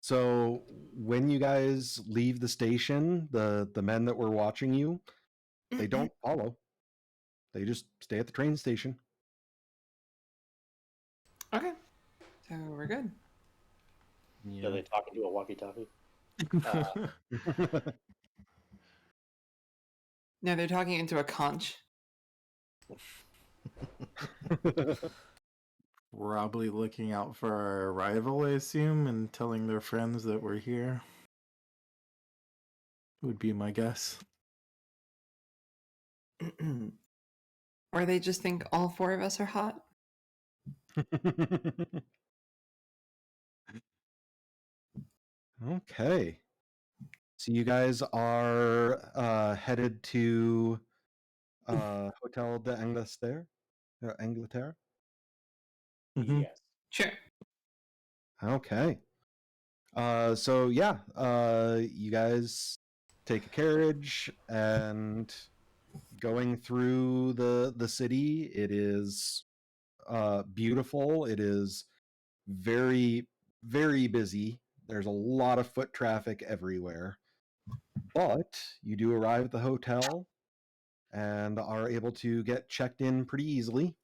So when you guys leave the station, the men that were watching you, they don't follow. They just stay at the train station. Okay, so we're good. Are they talking to a walkie-talkie? No, they're talking into a conch. Probably looking out for our arrival, I assume, and telling their friends that we're here. Would be my guess. Or they just think all four of us are hot. Okay. So you guys are headed to Hotel d'Angleterre? Angleterre? Mhm. Yes. Sure. Okay. So yeah, you guys take a carriage and going through the city. It is beautiful. It is very, very busy. There's a lot of foot traffic everywhere. But you do arrive at the hotel and are able to get checked in pretty easily.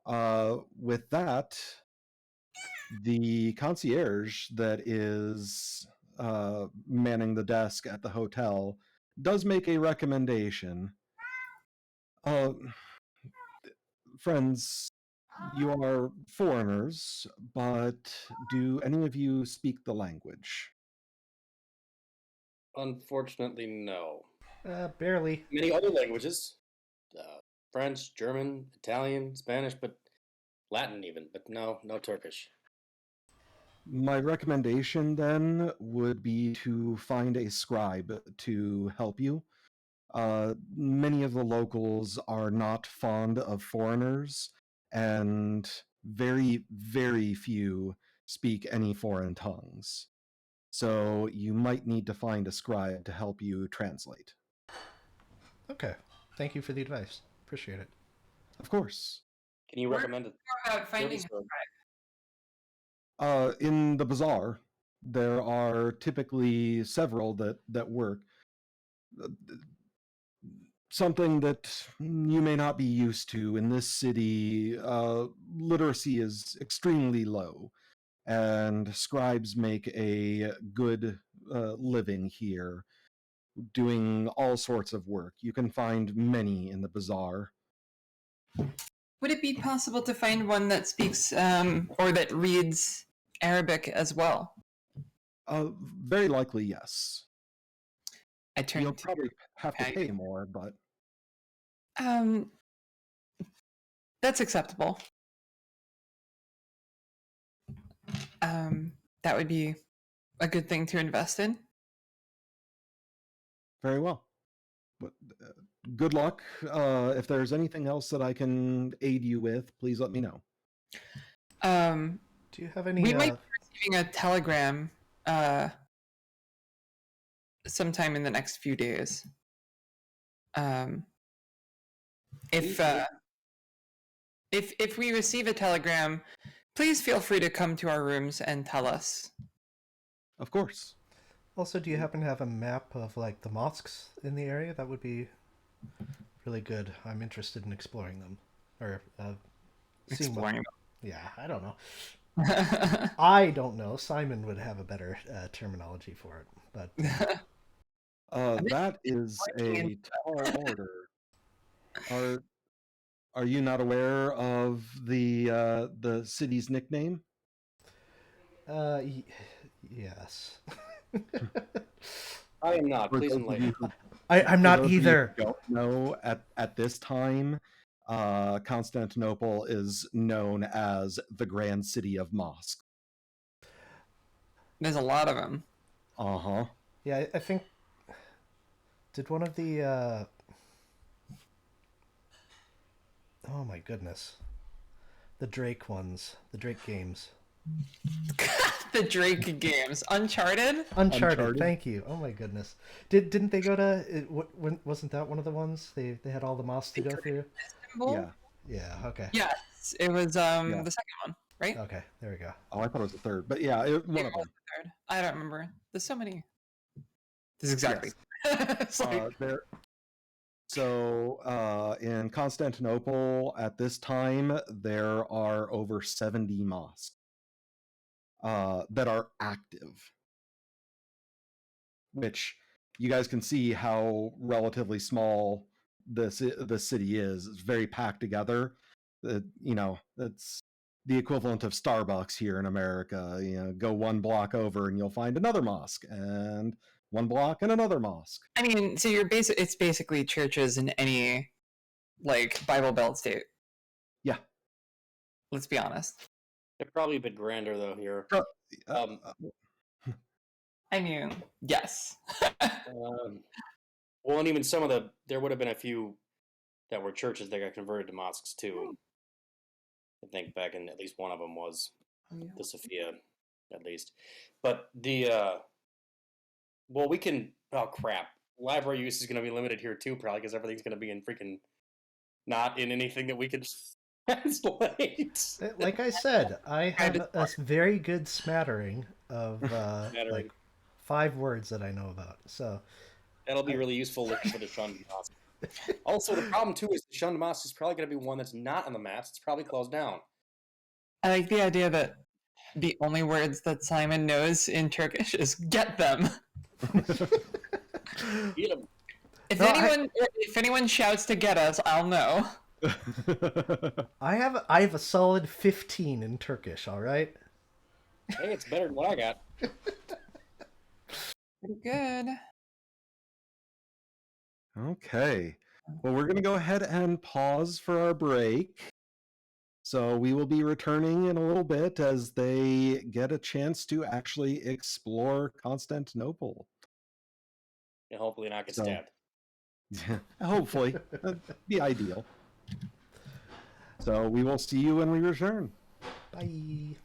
With that, the concierge that is manning the desk at the hotel does make a recommendation. Uh, Friends, you are foreigners, but do any of you speak the language? Unfortunately, no. Barely. Many other languages, French, German, Italian, Spanish, but Latin even, but no Turkish. My recommendation then would be to find a scribe to help you. Many of the locals are not fond of foreigners, and very, very few speak any foreign tongues. So you might need to find a scribe to help you translate. Okay. Thank you for the advice. Appreciate it. Of course. Can you recommend it? More about finding Service or- In the bazaar, there are typically several that work. Something that you may not be used to in this city, literacy is extremely low, and scribes make a good living here, doing all sorts of work. You can find many in the bazaar. Would it be possible to find one that speaks or that reads Arabic as well? Very likely, yes. I turn You'll to probably have to Patty. pay more, but That's acceptable. That would be a good thing to invest in. very well. But good luck. If there's anything else that I can aid you with, please let me know. Do you have any? We might be receiving a telegram sometime in the next few days. If we receive a telegram, please feel free to come to our rooms and tell us. Of course. Also, do you happen to have a map of like the mosques in the area? That would be really good. I'm interested in exploring them, or seeing what- Exploring. Yeah, I don't know. I don't know. Simon would have a better terminology for it, but That is a tall order. Are you not aware of the city's nickname? Yes. I am not. For Please those of enlighten you me. who I'm For not those of you who either. don't know, at this time, Constantinople is known as the Grand City of Mosque. There's a lot of them. Uh-huh. Yeah, I think. Did one of the? Oh my goodness. The Drake ones, the Drake games. The Drake games. Uncharted? Uncharted. Thank you. Oh my goodness. Didn't they go to? Wasn't that one of the ones they had all the mosques to go through? Istanbul? Yeah. Yeah. Okay. Yes, it was Yeah. the second one, right? Okay. There we go. Oh, I thought it was the third, but yeah, one of them. Third. I don't remember. There's so many. This is exactly. It's like, In Constantinople at this time, there are over 70 mosques that are active, which you guys can see how relatively small the city is. It's very packed together. It's the equivalent of Starbucks here in America. Go one block over and you'll find another mosque, and one block and another mosque. I mean, so it's basically churches in any like Bible Belt state. Yeah. Let's be honest. They're probably a bit grander though here. I mean, yes. Well, and even there would have been a few that were churches that got converted to mosques too. I think back in at least one of them was the Sophia, at least. But well, we can. Oh crap! Library use is going to be limited here too, probably because everything's going to be in freaking not in anything that we can translate. Like I said, I have a very good smattering of like 5 words that I know about. So that'll be really useful looking for the Shonda Mosque. Also, the problem too is the Shonda Mosque is probably going to be one that's not on the maps. It's probably closed down. I like the idea that the only words that Simon knows in Turkish is "get them." Get 'em. If anyone shouts to get us, I'll know. I have a solid 15 in Turkish. All right. Hey, it's better than what I got. Pretty good. Okay. Well, we're going to go ahead and pause for our break. So we will be returning in a little bit as they get a chance to actually explore Constantinople. And hopefully not get stabbed. Hopefully. That'd be ideal. So we will see you when we return. Bye.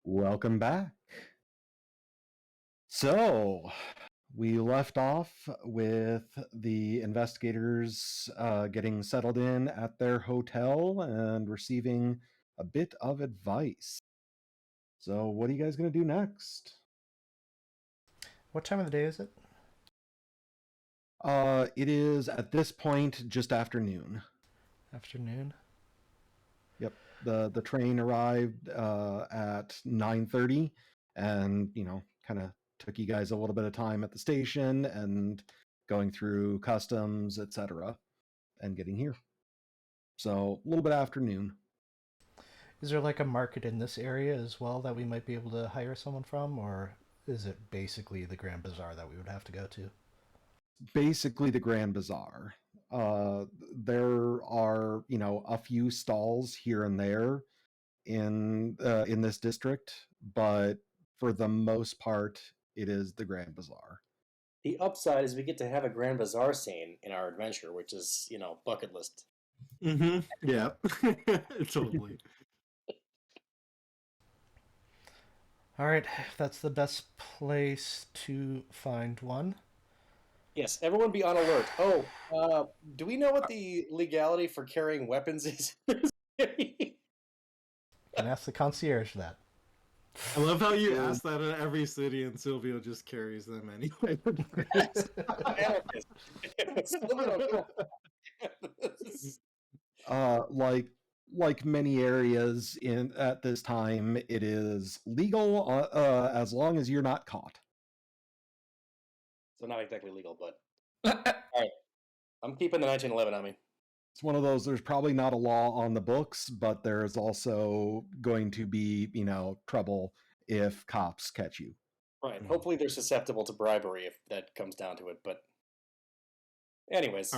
Welcome back. So, we left off with the investigators getting settled in at their hotel and receiving a bit of advice. So, what are you guys going to do next? What time of the day is it? It is at this point just afternoon. Afternoon. Yep. The train arrived at 9:30, and kind of took you guys a little bit of time at the station and going through customs, etc., and getting here. So a little bit afternoon. Is there like a market in this area as well that we might be able to hire someone from, or is it basically the Grand Bazaar that we would have to go to? Basically, the Grand Bazaar. There are a few stalls here and there in this district, but for the most part, it is the Grand Bazaar. The upside is we get to have a Grand Bazaar scene in our adventure, which is, bucket list. Mm-hmm. Yeah. Totally. All right, if that's the best place to find one. Yes, everyone be on alert. Oh, do we know what the legality for carrying weapons is? Can ask the concierge that. I love how you ask that in every city, and Silvio just carries them anyway. Like many areas at this time, it is legal as long as you're not caught. So not exactly legal, but all right. I'm keeping the 1911 on me. It's one of those, there's probably not a law on the books, but there's also going to be, trouble if cops catch you. Right. Hopefully they're susceptible to bribery if that comes down to it. But anyways.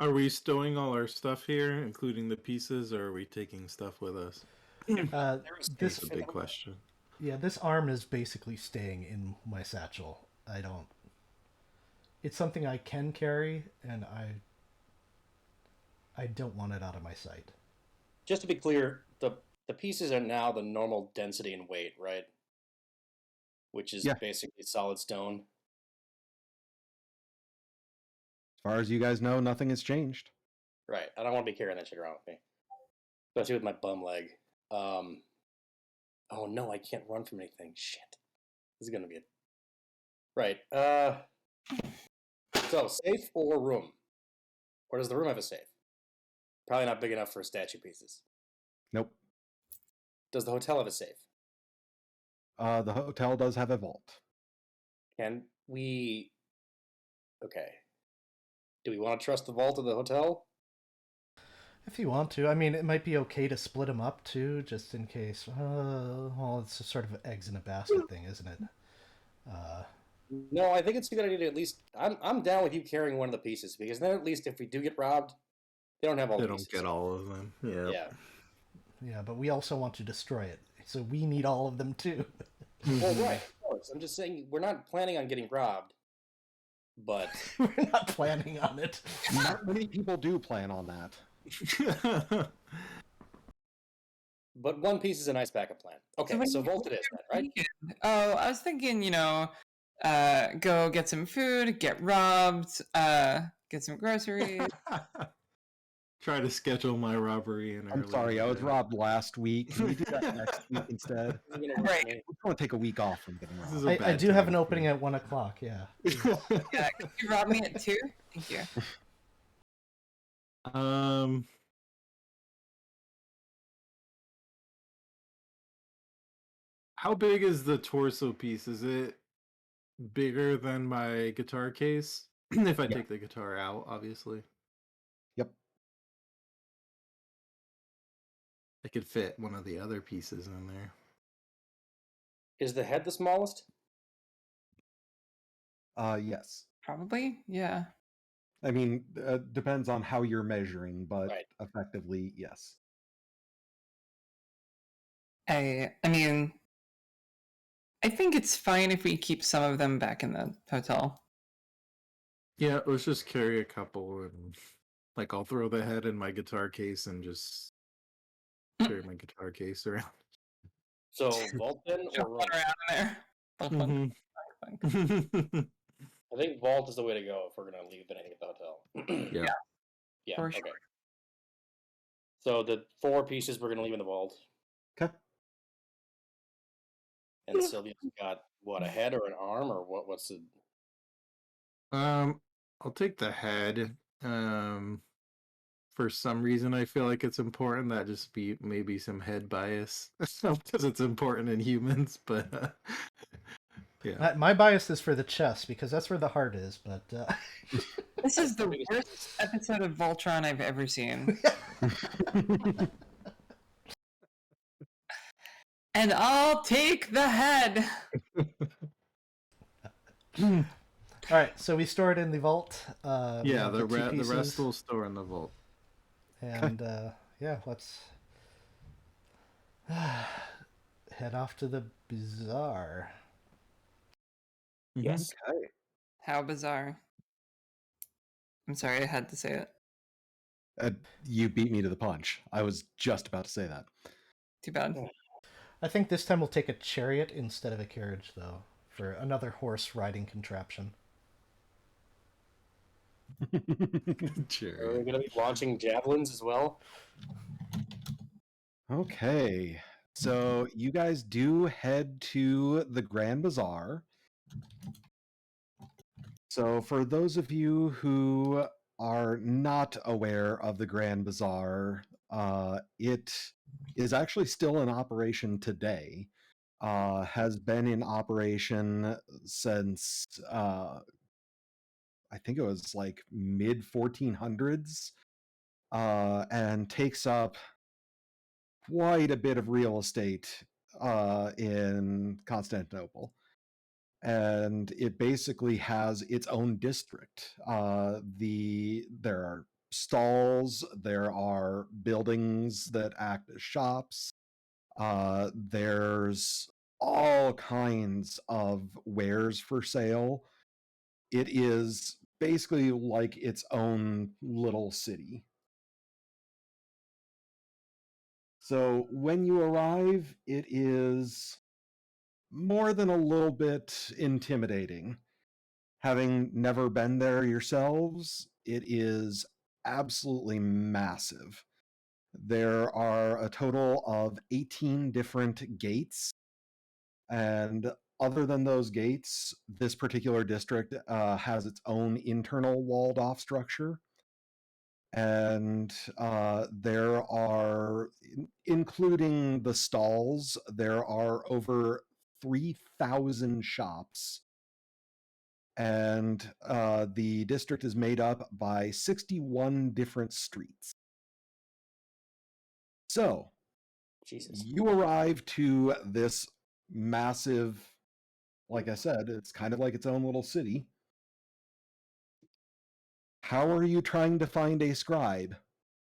Are we stowing all our stuff here, including the pieces, or are we taking stuff with us? This is a big question. Yeah, this arm is basically staying in my satchel. It's something I can carry, and I don't want it out of my sight. Just to be clear, the pieces are now the normal density and weight, right? Which is basically solid stone. As far as you guys know, nothing has changed. Right. I don't want to be carrying that shit around with me. Especially with my bum leg. Oh no, I can't run from anything. Shit. This is gonna be Right. So, safe or room? Or does the room have a safe? Probably not big enough for statue pieces. Nope. Does the hotel have a safe? The hotel does have a vault. Can we... Okay. Do we want to trust the vault of the hotel? If you want to. I mean, it might be okay to split them up, too, just in case. Well, it's a sort of eggs in a basket thing, isn't it? No, I think it's a good idea to at least... I'm down with you carrying one of the pieces, because then at least if we do get robbed, they don't have all the pieces. They don't get all of them. Yeah. Yeah, but we also want to destroy it, so we need all of them, too. Well, right, of course. I'm just saying, we're not planning on getting robbed, but... We're not planning on it. Not many people do plan on that. But one piece is a nice backup plan. Okay, so vault it is then, right? Oh, I was thinking, go get some food, get robbed, get some groceries. Try to schedule my robbery in. I'm sorry, I was robbed last week. Can we do that next week instead? Right. I'm going to take a week off from getting robbed. I do have an opening at 1 o'clock, yeah. Yeah, could you rob me at 2? Thank you. How big is the torso piece? Is it bigger than my guitar case? If I take the guitar out, obviously. Yep. I could fit one of the other pieces in there. Is the head the smallest? Yes. Probably, yeah. I mean, depends on how you're measuring, but effectively, yes. I mean, I think it's fine if we keep some of them back in the hotel. Yeah, let's just carry a couple and like I'll throw the head in my guitar case and just carry my guitar case around. So vault then or Jump room? around in there. Both fun. Mhm. I think vault is the way to go if we're gonna leave anything at the hotel. Yeah. Yeah. For Okay. sure. So the 4 pieces we're gonna leave in the vault, Okay. and Sylvia's got what, a head or an arm or what? What's the? I'll take the head. For some reason, I feel like it's important. That just be maybe some head bias because it's important in humans. But yeah, My bias is for the chest because that's where the heart is. But This is the biggest- worst episode of Voltron I've ever seen. And I'll take the head. all right, so we store it in the vault. We yeah. have The two the rest pieces, will store in the vault. and yeah, let's head off to the bazaar. Yes. Okay. How bizarre. I'm sorry, I had to say it. You beat me to the punch. I was just about to say that. Too bad. I think this time we'll take a chariot instead of a carriage, though, for another horse riding contraption. Are we gonna be launching javelins as well? Okay. So you guys do head to the Grand Bazaar. So for those of you who are not aware of the Grand Bazaar, it is actually still in operation today. Has been in operation since I think it was like mid 1400s, and takes up quite a bit of real estate in Constantinople. And it basically has its own district. There are stalls, there are buildings that act as shops. There's all kinds of wares for sale. It is basically like its own little city. So when you arrive, it is more than a little bit intimidating. Having never been there yourselves, it is absolutely massive. There are a total of 18 different gates, and other than those gates, this particular district has its own internal walled off structure. And there are, including the stalls, there are over 3,000 shops. And the district is made up by 61 different streets. So Jesus. you arrive to this massive, like I said, it's kind of like its own little city. How are you trying to find a scribe,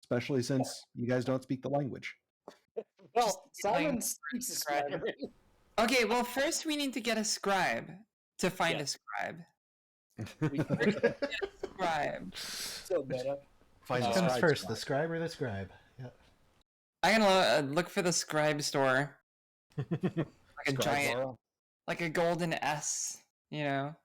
especially since you guys don't speak the language? Well, Simon Just speaks a scribe. Mandarin. Okay, well, first we need to get a scribe to find Yeah. a scribe. We Scribe. so meta. Find Which a comes scribe first, scribe. the scribe or the scribe? Yeah. I'm gonna look for the scribe store. Like a Scribe giant, Zara? like a golden S, you know?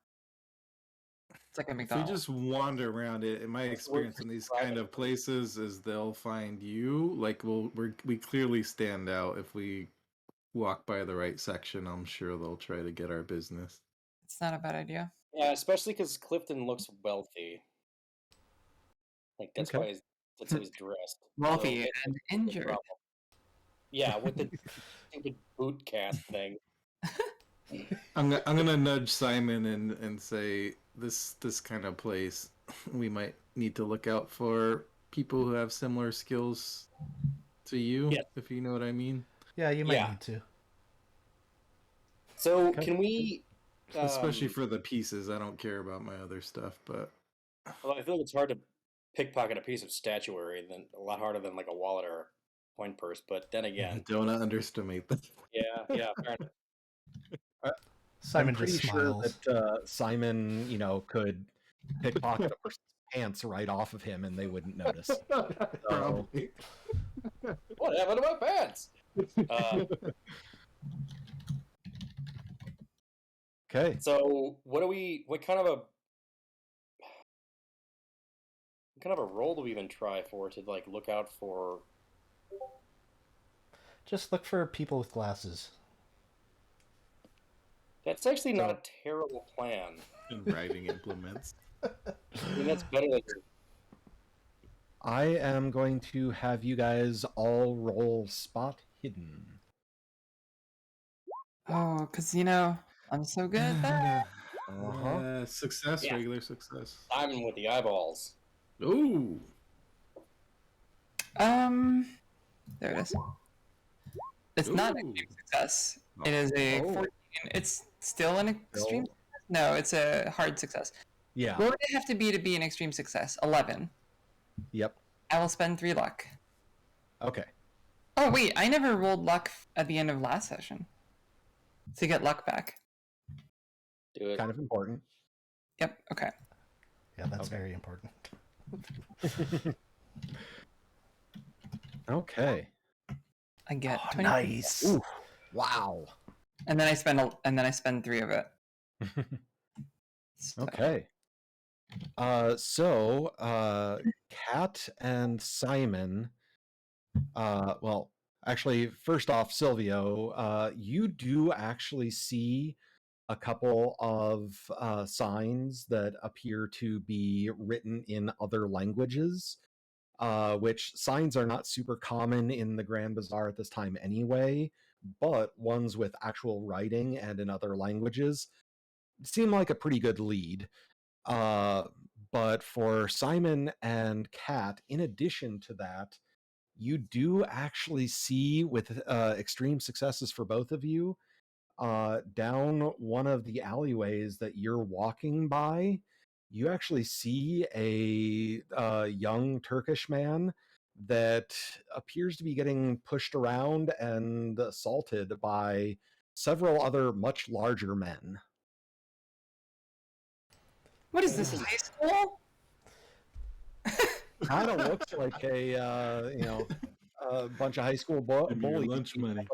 It's like a If we McDonald's. just wander around it, in my experience in these kind of places, is they'll find you. Like we clearly stand out if we walk by the right section. I'm sure they'll try to get our business. It's not a bad idea. Yeah, especially because Clifton looks wealthy. Like that's Okay. why he's dressed. Wealthy So, and the injured. problem. Yeah, with the stupid boot cast thing. I'm gonna nudge Simon and say this kind of place we might need to look out for people who have similar skills to you, Yes. if you know what I mean. Yeah, you might Yeah. need to. So Okay. can we? Especially for the pieces. I don't care about my other stuff, but Well, I feel like it's hard to pickpocket a piece of statuary, than a lot harder than like a wallet or a coin purse. But then again, don't underestimate that. yeah, fair enough. Simon I'm pretty just sure smiles. that Simon, could pickpocket a person's pants right off of him and they wouldn't notice. Probably. What happened to my pants? Okay. So what kind of a role do we even try for to like look out for? Just look for people with glasses. That's actually not a terrible plan. And writing implements. I mean, that's better than I am going to have you guys all roll spot hidden. Oh, because I'm so good at that. Success, Yeah. regular success. Simon with the eyeballs. Ooh. There it is. It's not an Ooh. extreme success. It is a 14. It's still an extreme success? No, it's a hard success. Yeah. What would it have to be an extreme success? 11. Yep. I will spend 3 luck. Okay. Oh, wait, I never rolled luck at the end of last session. To get luck back. Do it. Kind of important. Yep, okay. Yeah, that's Okay. very important. Okay. I get 20. Nice. Ooh. Wow. And then I spend 3 of it. So- Okay. Kat and Simon. Well, actually, first off, Silvio, you do actually see a couple of signs that appear to be written in other languages, which signs are not super common in the Grand Bazaar at this time anyway, but ones with actual writing and in other languages seem like a pretty good lead. But for Simon and Kat, in addition to that, you do actually see, with extreme successes for both of you, down one of the alleyways that you're walking by, you actually see a young Turkish man that appears to be getting pushed around and assaulted by several other much larger men. What is this, high school? Kind of looks like a bunch of high school Give me your bullies, lunch money.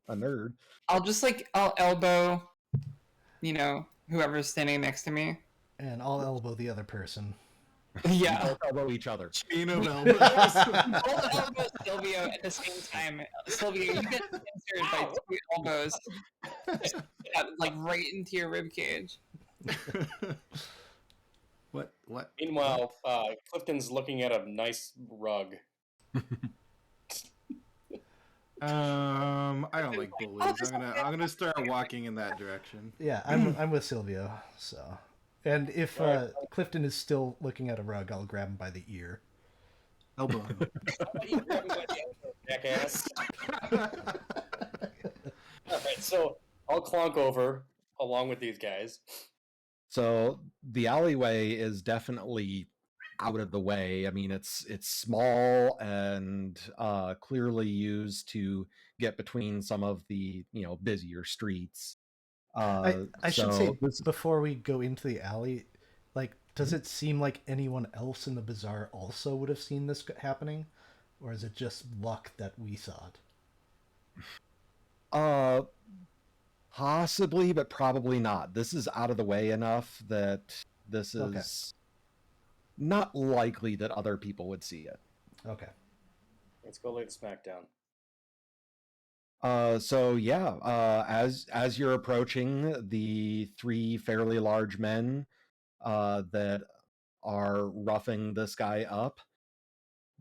a nerd. I'll elbow, whoever's standing next to me. And I'll elbow the other person. Yeah. Both elbow each other. Chain of elbows. I'll elbow Silvio at the same time. Silvio, you get censored by 2 elbows. Like right into your ribcage. What? Meanwhile, Clifton's looking at a nice rug. I don't like bullies. I'm gonna start walking in that direction. Yeah, I'm with Silvio. So, and if Clifton is still looking at a rug, I'll grab him by the ear. Elbow him. Jackass. Alright, so I'll clunk over along with these guys. So the alleyway is definitely out of the way. I mean, it's small and clearly used to get between some of the busier streets. I should say this, before we go into the alley, like, does it seem like anyone else in the bazaar also would have seen this happening, or is it just luck that we saw it? Possibly, but probably not. This is out of the way enough that this is Okay. not likely that other people would see it. Okay. Let's go lay the smack down. As you're approaching the 3 fairly large men that are roughing this guy up,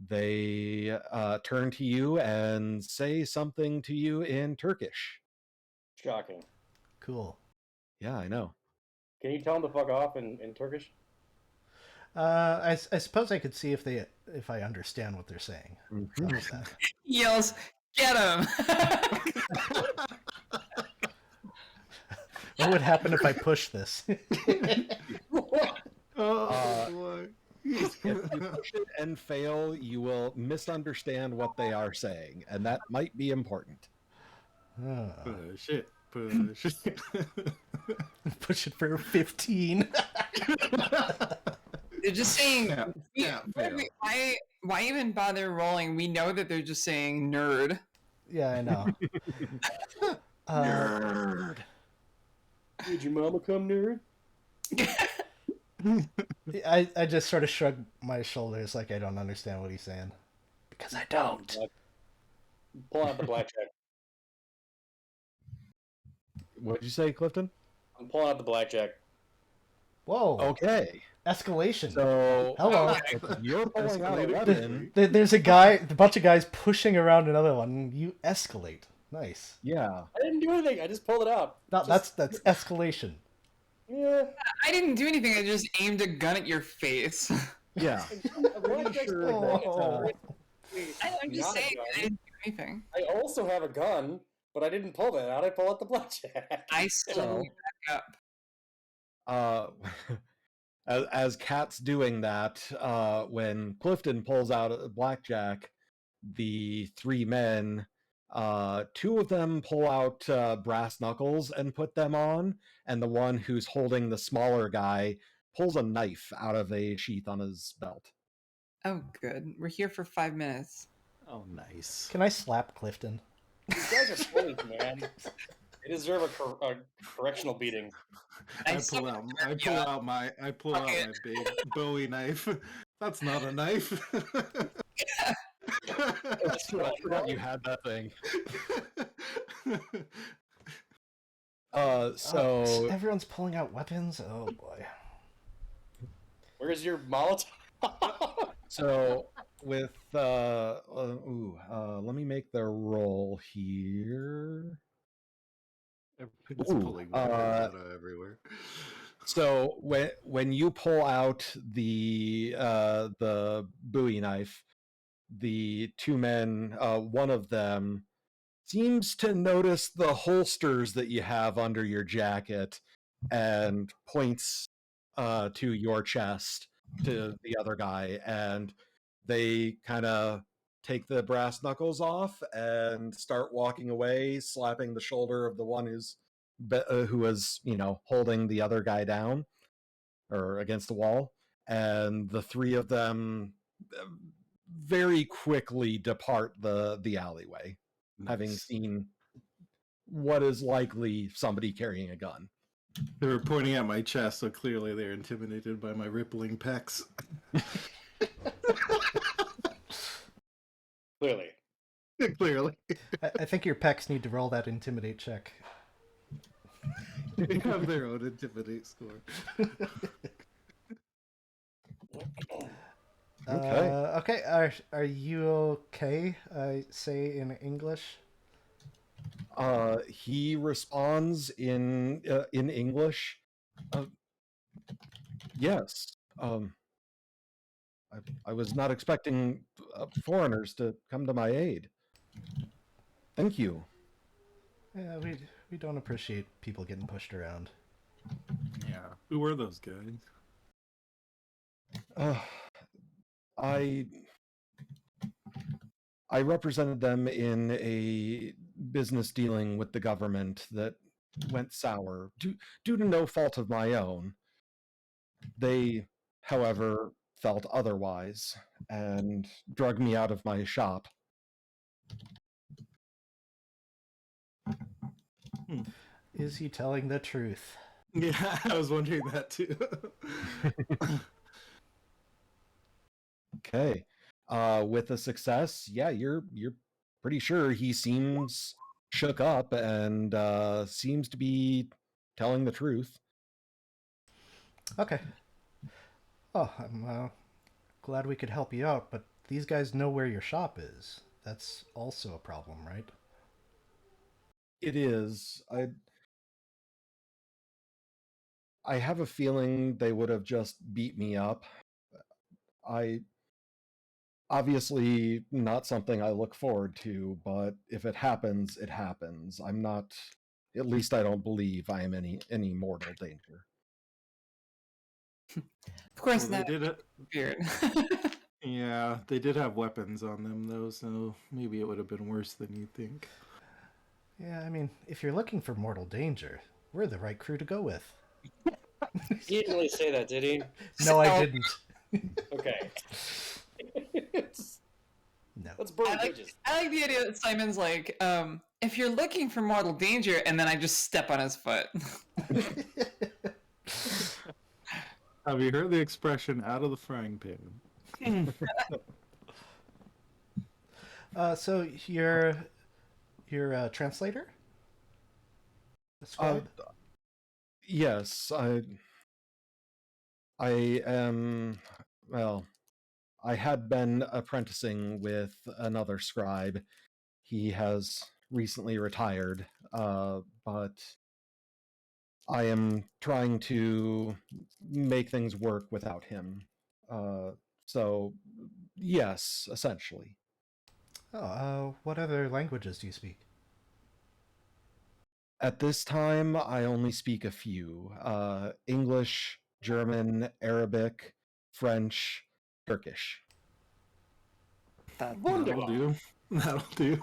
they turn to you and say something to you in Turkish. Shocking. Cool. Yeah, I know. Can you tell them to fuck off in Turkish? I suppose I could see if I understand what they're saying. Mhm. How about that? He yells, "Get him!" What would happen if I push this? Boy. If you push it and fail, you will misunderstand what they are saying, and that might be important. Oh. Push it. Push it for 15. They're just saying. Yeah, fail. Why even bother rolling? We know that they're just saying nerd. Yeah, I know. Nerd. Did your mama come, nerd? I just sort of shrug my shoulders like I don't understand what he's saying. Because I don't. Pull out the blackjack. What'd you say, Clifton? I'm pulling out the blackjack. Whoa. Okay. Escalation. So Hello. if you're pulling out a Escalated weapon. There's a bunch of guys pushing around another one. You escalate. Nice. Yeah. I didn't do anything. I just pulled it out. No, that's escalation. Yeah. I didn't do anything. I just aimed a gun at your face. Yeah. Blackjack's sure pretty that, good. I'm just Not a saying gun. I didn't do anything. I also have a gun, but I didn't pull that out. I pulled out the blackjack. I slowly back up. As Kat's doing that, when Clifton pulls out a blackjack, the three men, two of them pull out brass knuckles and put them on, and the one who's holding the smaller guy pulls a knife out of a sheath on his belt. Oh, good. We're here for 5 minutes. Oh, nice. Can I slap Clifton? These guys are bullies, man. They deserve a correctional beating. I I pull out my big Bowie knife. That's not a knife. I forgot you had that thing. So everyone's pulling out weapons. Oh boy. Where's your Molotov? So with let me make the roll here. Everybody's Ooh, pulling weapons out of everywhere. So when you pull out the Bowie knife, the two men, one of them seems to notice the holsters that you have under your jacket and points to your chest to the other guy, and they kind of take the brass knuckles off and start walking away, slapping the shoulder of the one who was, holding the other guy down or against the wall, and the three of them very quickly depart the alleyway, having seen what is likely somebody carrying a gun. They were pointing at my chest, so clearly they're intimidated by my rippling pecs. Clearly. Clearly. I think your pecs need to roll that intimidate check. They have their own intimidate score. Okay. Okay. Are you okay? I say in English. He responds in English. Yes. I was not expecting foreigners to come to my aid. Thank you. Yeah, we don't appreciate people getting pushed around. Yeah. Who were those guys? I represented them in a business dealing with the government that went sour due to no fault of my own. They, however, felt otherwise and drug me out of my shop. Is he telling the truth? Yeah, I was wondering that too. Okay. With a success, yeah, you're pretty sure he seems shook up and seems to be telling the truth. Okay. Oh, I'm glad we could help you out, but these guys know where your shop is. That's also a problem, right? It is. I have a feeling they would have just beat me up. Obviously not something I look forward to, but if it happens, it happens. I'm not, at least I don't believe I am any mortal danger. Of course Well, not. they did Weird. Yeah, they did have weapons on them though, so maybe it would have been worse than you think. Yeah, I mean, if you're looking for mortal danger, We're the right crew to go with. He didn't really say that, did he? No, I So- didn't. Okay. No. Let's burn I like, bridges. I like the idea that Simon's like, if you're looking for mortal danger, and then I just step on his foot. Have you heard the expression "out of the frying pan"? So you're a translator? A scribe? Yes, I am. Well, I had been apprenticing with another scribe. He has recently retired, but I am trying to make things work without him. So, yes, essentially. What other languages do you speak? At this time, I only speak a few: English, German, Arabic, French, Turkish. That, Wonderful. That'll do. That'll do.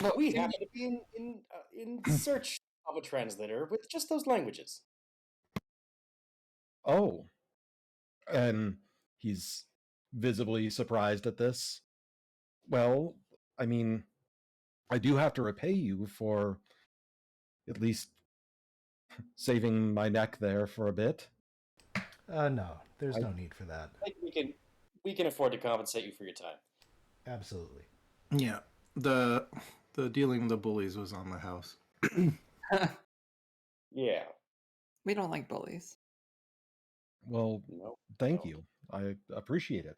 well, We happen to be in search of a translator with just those languages. Oh, and he's visibly surprised at this. Well, I mean, I do have to repay you for at least saving my neck there for a bit. No, there's no need for that. I think we can afford to compensate you for your time. Absolutely. Yeah, the dealing with the bullies was on the house. Yeah. we don't like bullies. Well, No. thank don't. you. I appreciate it.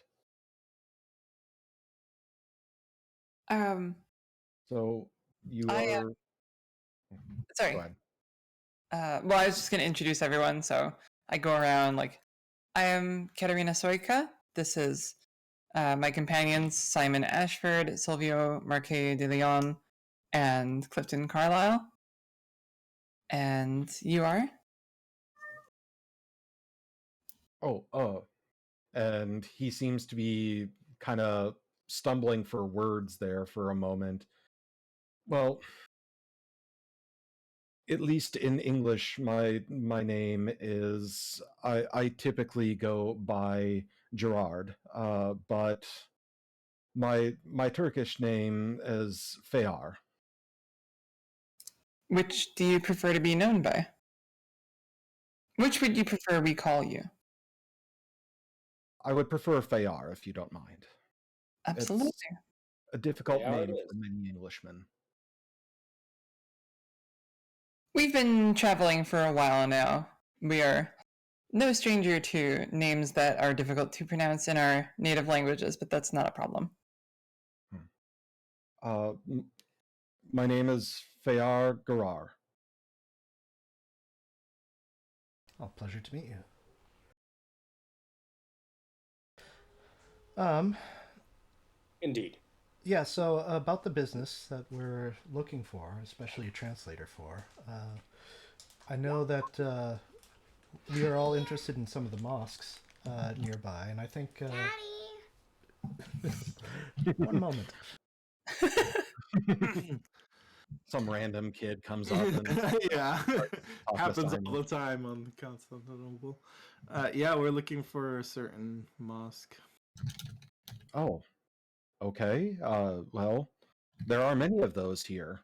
So you I, are. sorry. Go ahead. Well, I was just going to introduce everyone. So I go around like, I am Katerina Soika. This is my companions, Simon Ashford, Silvio Marque de Leon, and Clifton Carlisle. And you are? Oh, and he seems to be kind of stumbling for words there for a moment. Well, at least in English, my name is I typically go by Gerard, but my Turkish name is Fayar. Which do you prefer to be known by? Which would you prefer we call you? I would prefer Fayar if you don't mind. Absolutely. It's a difficult Fayar it name is. for many Englishmen. We've been traveling for a while now. We are no stranger to names that are difficult to pronounce in our native languages, but that's not a problem. My name is Fayar Garar. Oh, pleasure to meet you. Indeed. Yeah, so about the business that we're looking for, especially a translator for, I know that we are all interested in some of the mosques nearby, and I think... One moment. Some random kid comes up and Yeah, talk to happens Simon. all the time on Constantinople. Yeah, we're looking for a certain mosque. Oh, okay. Well, there are many of those here.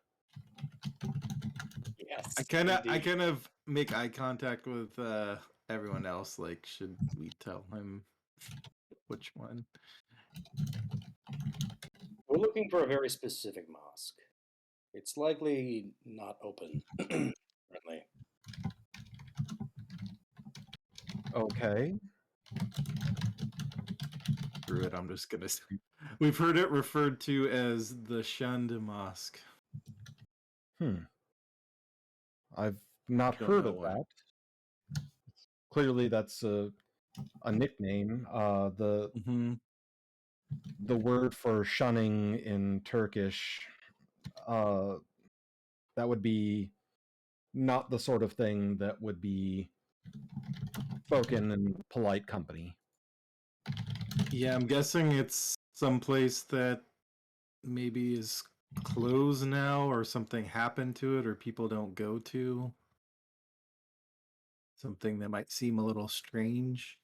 Yes. I indeed. kind of make eye contact with everyone else. Like, should we tell him which one? We're looking for a very specific mosque. It's likely not open currently. Okay. Screw it. I'm just gonna. We've heard it referred to as the Shonda Mosque. I've not Don't heard know of why. that. Clearly, that's a nickname. Mm-hmm. The word for shunning in Turkish, that would be not the sort of thing that would be spoken in polite company. Yeah, I'm guessing it's someplace that maybe is closed now, or something happened to it, or people don't go to. Something that might seem a little strange.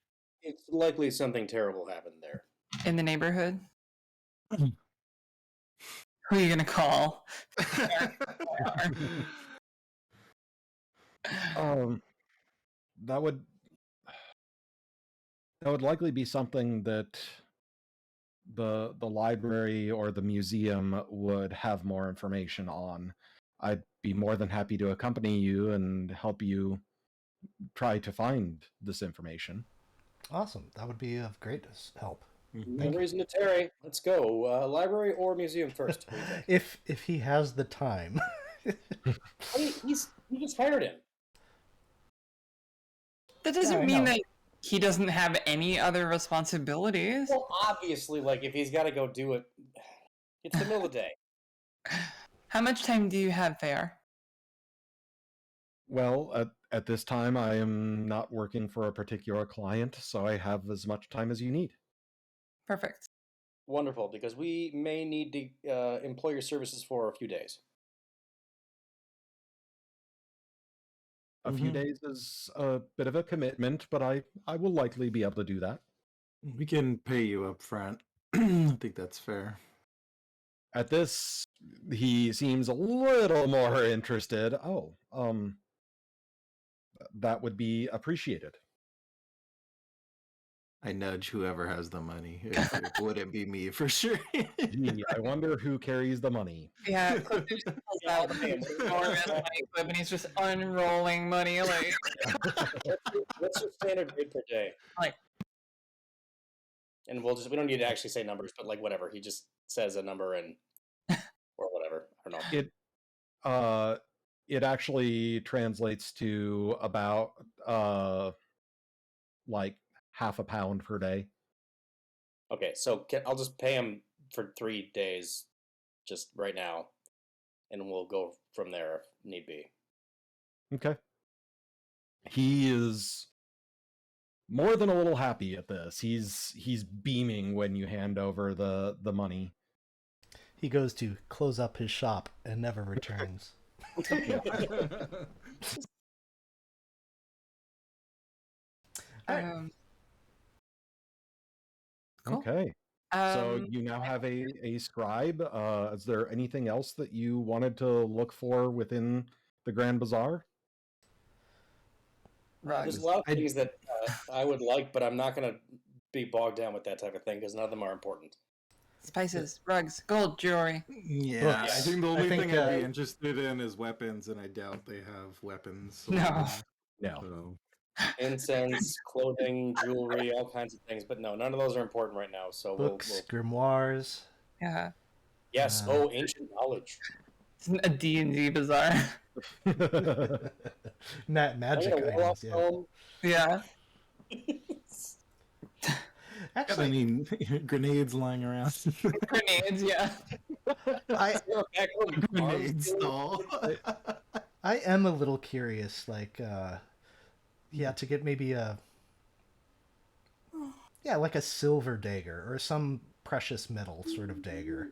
It's likely something terrible happened there. In the neighborhood? Who are you gonna call? That would likely be something that the library or the museum would have more information on. I'd be more than happy to accompany you and help you try to find this information. Awesome. That would be of great help. No reason to tarry. Let's go. Library or museum first? What do you think? If he has the time. You just hired him. That doesn't I mean know. that he doesn't have any other responsibilities. Well, obviously, like if he's got to go do it, it's the middle of the day. How much time do you have, Fair? Well, at this time, I am not working for a particular client, so I have as much time as you need. Perfect. Wonderful, because we may need to employ your services for a few days. A few days is a bit of a commitment, but I will likely be able to do that. We can pay you up front. I think that's fair. At this, he seems a little more interested. Oh, that would be appreciated. I nudge whoever has the money. It wouldn't be me for sure. Gee, I wonder who carries the money. Yeah, Cliff just pulls out his enormous money clip and he's just unrolling money like What's your standard rate per day? Like- and we don't need to actually say numbers, but like whatever. He just says a number and or whatever. I don't know. It actually translates to about like half a pound per day. Okay, so I'll just pay him for 3 days, just right now, and we'll go from there if need be. Okay. He is more than a little happy at this. He's beaming when you hand over the money. He goes to close up his shop and never returns. Cool. Okay. So you now have a scribe. Is there anything else that you wanted to look for within the Grand Bazaar? There's a lot of things that I would like, but I'm not going to be bogged down with that type of thing because none of them are important. Spices, rugs, gold, jewelry. Yeah, Books. I think the only thing think, I'd be interested in is weapons, and I doubt they have weapons. No. No. So. Incense, clothing, jewelry, all kinds of things, but no, none of those are important right now. So Books, we'll... grimoires. Yeah. Yes. Ancient knowledge. It's a D&D bazaar. Magic items, yeah. Yeah. Actually, I mean, grenades lying around. Grenades, yeah. Grenade stall. I am a little curious, like, to get maybe like a silver dagger or some precious metal sort of dagger.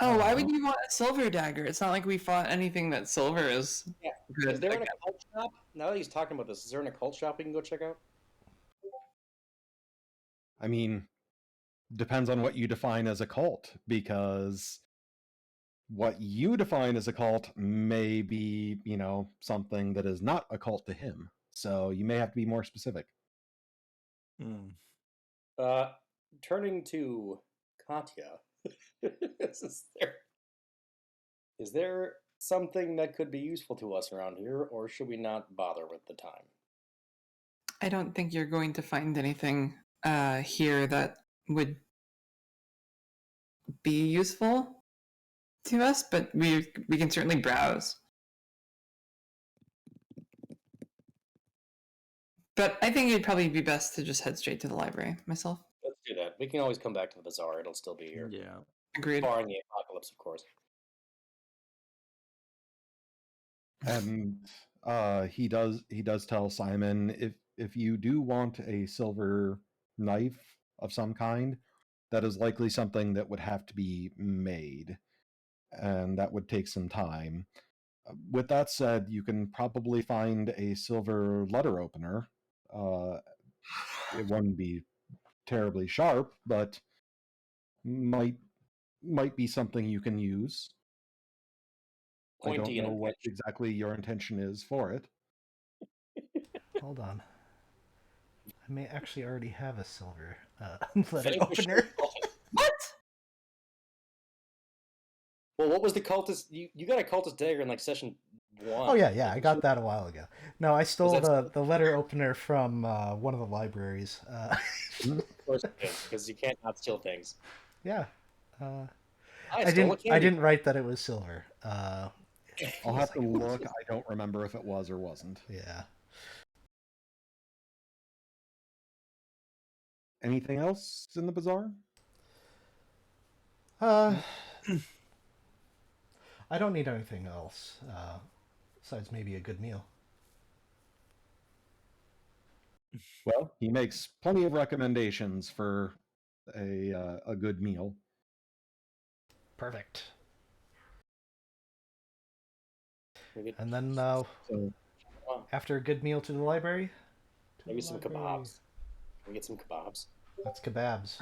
Oh, why would you want a silver dagger? It's not like we fought anything that silver is good. Is there an occult shop? Now that he's talking about this, is there an occult shop we can go check out? I mean, depends on what you define as a cult, because what you define as a cult may be, something that is not a cult to him. So you may have to be more specific. Turning to Katya, is there something that could be useful to us around here, or should we not bother with the time? I don't think you're going to find anything here that would be useful to us, but we can certainly browse. But I think it'd probably be best to just head straight to the library myself. Let's do that. We can always come back to the bazaar. It'll still be here. Yeah. Agreed. Barring the apocalypse, of course. And he does tell Simon, if you do want a silver knife of some kind, that is likely something that would have to be made, and that would take some time. with that said, you can probably find a silver letter opener. It wouldn't be terribly sharp, but might be something you can use. I don't Pointy and know what intentional. exactly your intention is for it. Hold on. I may actually already have a silver letter Vanquishing opener. cultist. What? Well, what was the cultist? You got a cultist dagger in like session 1. Oh yeah, I got that a while ago. No, I stole that the letter opener from one of the libraries. Hmm? Of course it is, because you can't not steal things. Yeah. Uh, I I stole a didn't. I candy. didn't write that it was silver. It I'll feels have to like it was. look. I don't remember if it was or wasn't. Yeah. Anything else in the bazaar? Uh, I don't need anything else besides maybe a good meal. Well, he makes plenty of recommendations for a good meal. Perfect. We get- And then So after a good meal to the library. To Maybe the some library. kebabs. We get some kebabs. That's kebabs.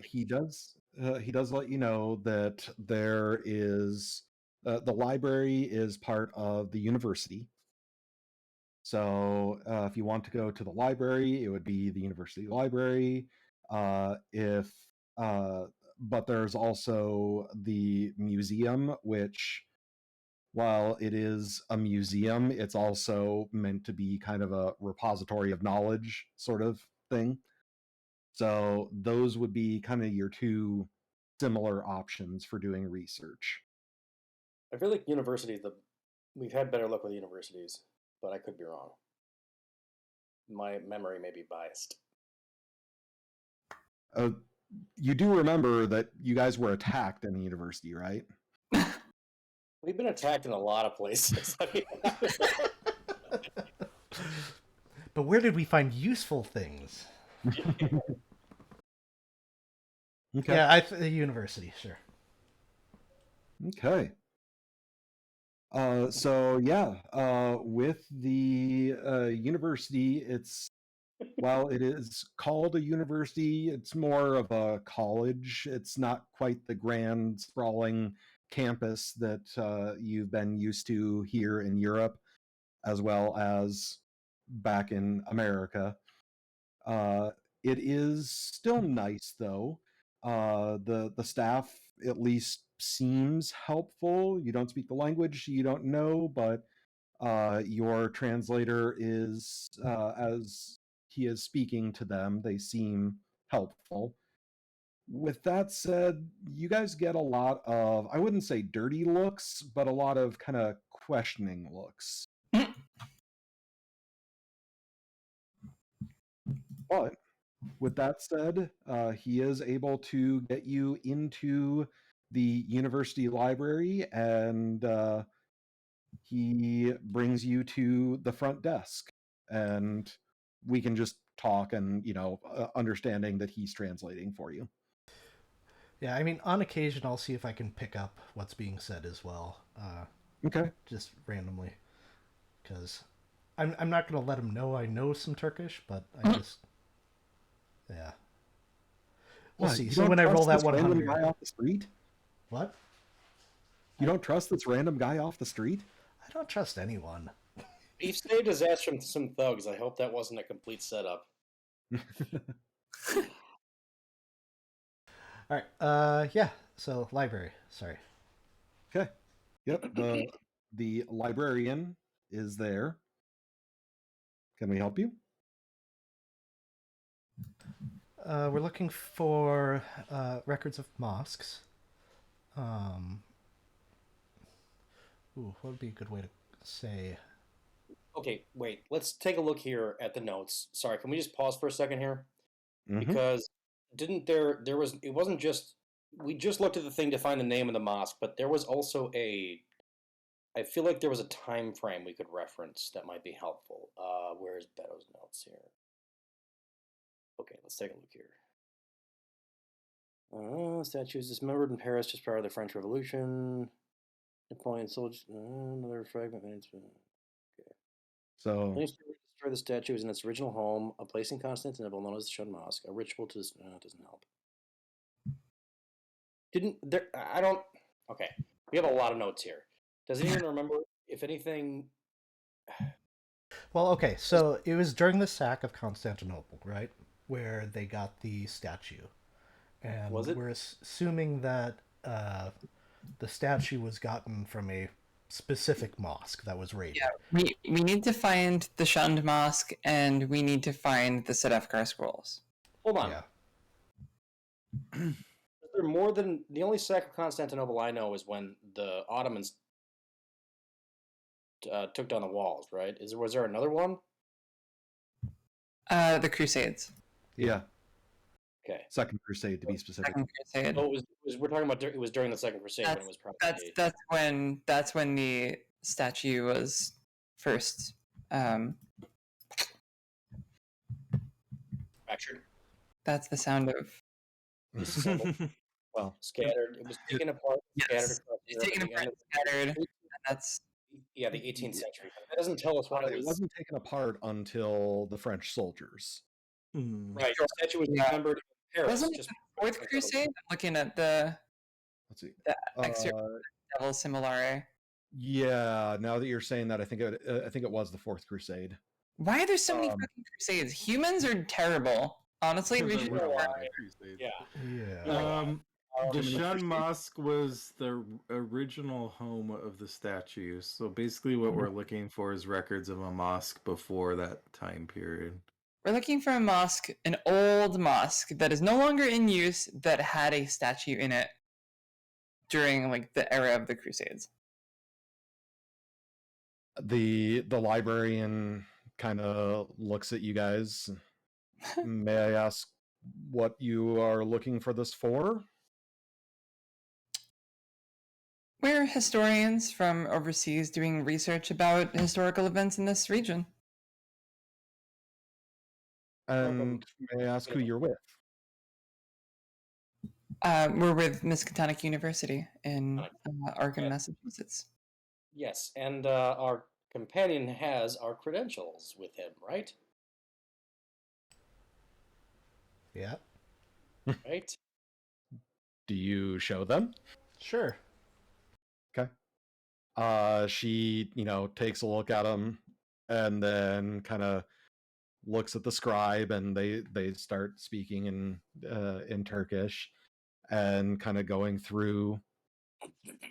he does let you know that there is the library is part of the university. So if you want to go to the library, it would be the university library. If But there's also the museum, which, while it is a museum, it's also meant to be kind of a repository of knowledge sort of thing. So those would be kind of your two similar options for doing research. I feel like we've had better luck with universities, but I could be wrong. My memory may be biased. You do remember that you guys were attacked in the university, right? We've been attacked in a lot of places. I mean, But where did we find useful things? Okay. Yeah, the university, sure. Okay. With the university, while it is called a university, it's more of a college. It's not quite the grand sprawling campus that you've been used to here in Europe, as well as back in America. Uh, it is still nice, though. The staff at least seems helpful. You don't speak the language, you don't know, but your translator is, as he is speaking to them, they seem helpful. With that said, you guys get a lot of, I wouldn't say dirty looks, but a lot of kind of questioning looks. But with that said, he is able to get you into the university library, and he brings you to the front desk, and we can just talk and understanding that he's translating for you. Yeah, I mean, on occasion, I'll see if I can pick up what's being said as well. Okay. Just randomly. Because I'm not going to let him know I know some Turkish, but I just... Yeah. We'll see. You So don't when I roll trust that this random 100... guy off the street? What? You don't trust this random guy off the street? I don't trust anyone. He saved his ass from some thugs. I hope that wasn't a complete setup. All right. Yeah. So library. Sorry. Okay. Yep. The librarian is there. Can we help you? We're looking for records of mosques. What would be a good way to say? Okay, wait. Let's take a look here at the notes. Sorry, can we just pause for a second here? Mhm. Because there was it wasn't just we just looked at the thing to find the name of the mosque, but there was also I feel like there was a time frame we could reference that might be helpful. Where's Beto's notes here? Okay, let's take a look here. Statue is dismembered in Paris just prior to the French Revolution. Napoleon soldiers. Another fragment. So Police destroy the statue is in its original home, a place in Constantinople known as the Shonda Mosque. A ritual to doesn't help. Didn't there? I don't. Okay, we have a lot of notes here. Does anyone remember if anything? Well, okay, so it was during the sack of Constantinople, right, where they got the statue, and Was it? we're assuming that the statue was gotten from a specific mosque that was raided. Yeah, we need to find the Shonda Mosque, and we need to find the Sedefkar scrolls. Hold on. Yeah. Is there more than the only sack of Constantinople I know is when the Ottomans took down the walls, right? Was there another one? The Crusades. yeah, Okay. Second Crusade to be specific. Second Crusade. So we're talking about it was during the Second Crusade when it was probably That's when the statue was first fractured, that's the sound of disassembled, Well, scattered. It was taken apart, scattered yes. across It's Europe taken at the apart end and of scattered, and that's the 18th century. That doesn't tell us what it it was. wasn't taken apart until the French soldiers. Right, the statue was Yeah. dismembered in Paris. wasn't it Just the Fourth Crusade? I'm looking at the Let's see. excerpt of Devil Similare. Yeah, now that you're saying that, I think it was the Fourth Crusade. Why are there so many fucking crusades? Humans are terrible. Honestly, we should. yeah. Yeah. The Shun Mosque was the original home of the statue. So basically what we're looking for is records of a mosque before that time period. We're looking for a mosque, an old mosque that is no longer in use that had a statue in it during like the era of the Crusades. The librarian kind of looks at you guys. May I ask what you are looking for this for? We're historians from overseas doing research about historical events in this region. And may I ask who you're with? We're with Miskatonic University in Arkham, Massachusetts. Yes, and our companion has our credentials with him, right? Yeah. Right? Do you show them? Sure. Okay. She, takes a look at them and then kind of looks at the scribe, and they start speaking in Turkish and kind of going through,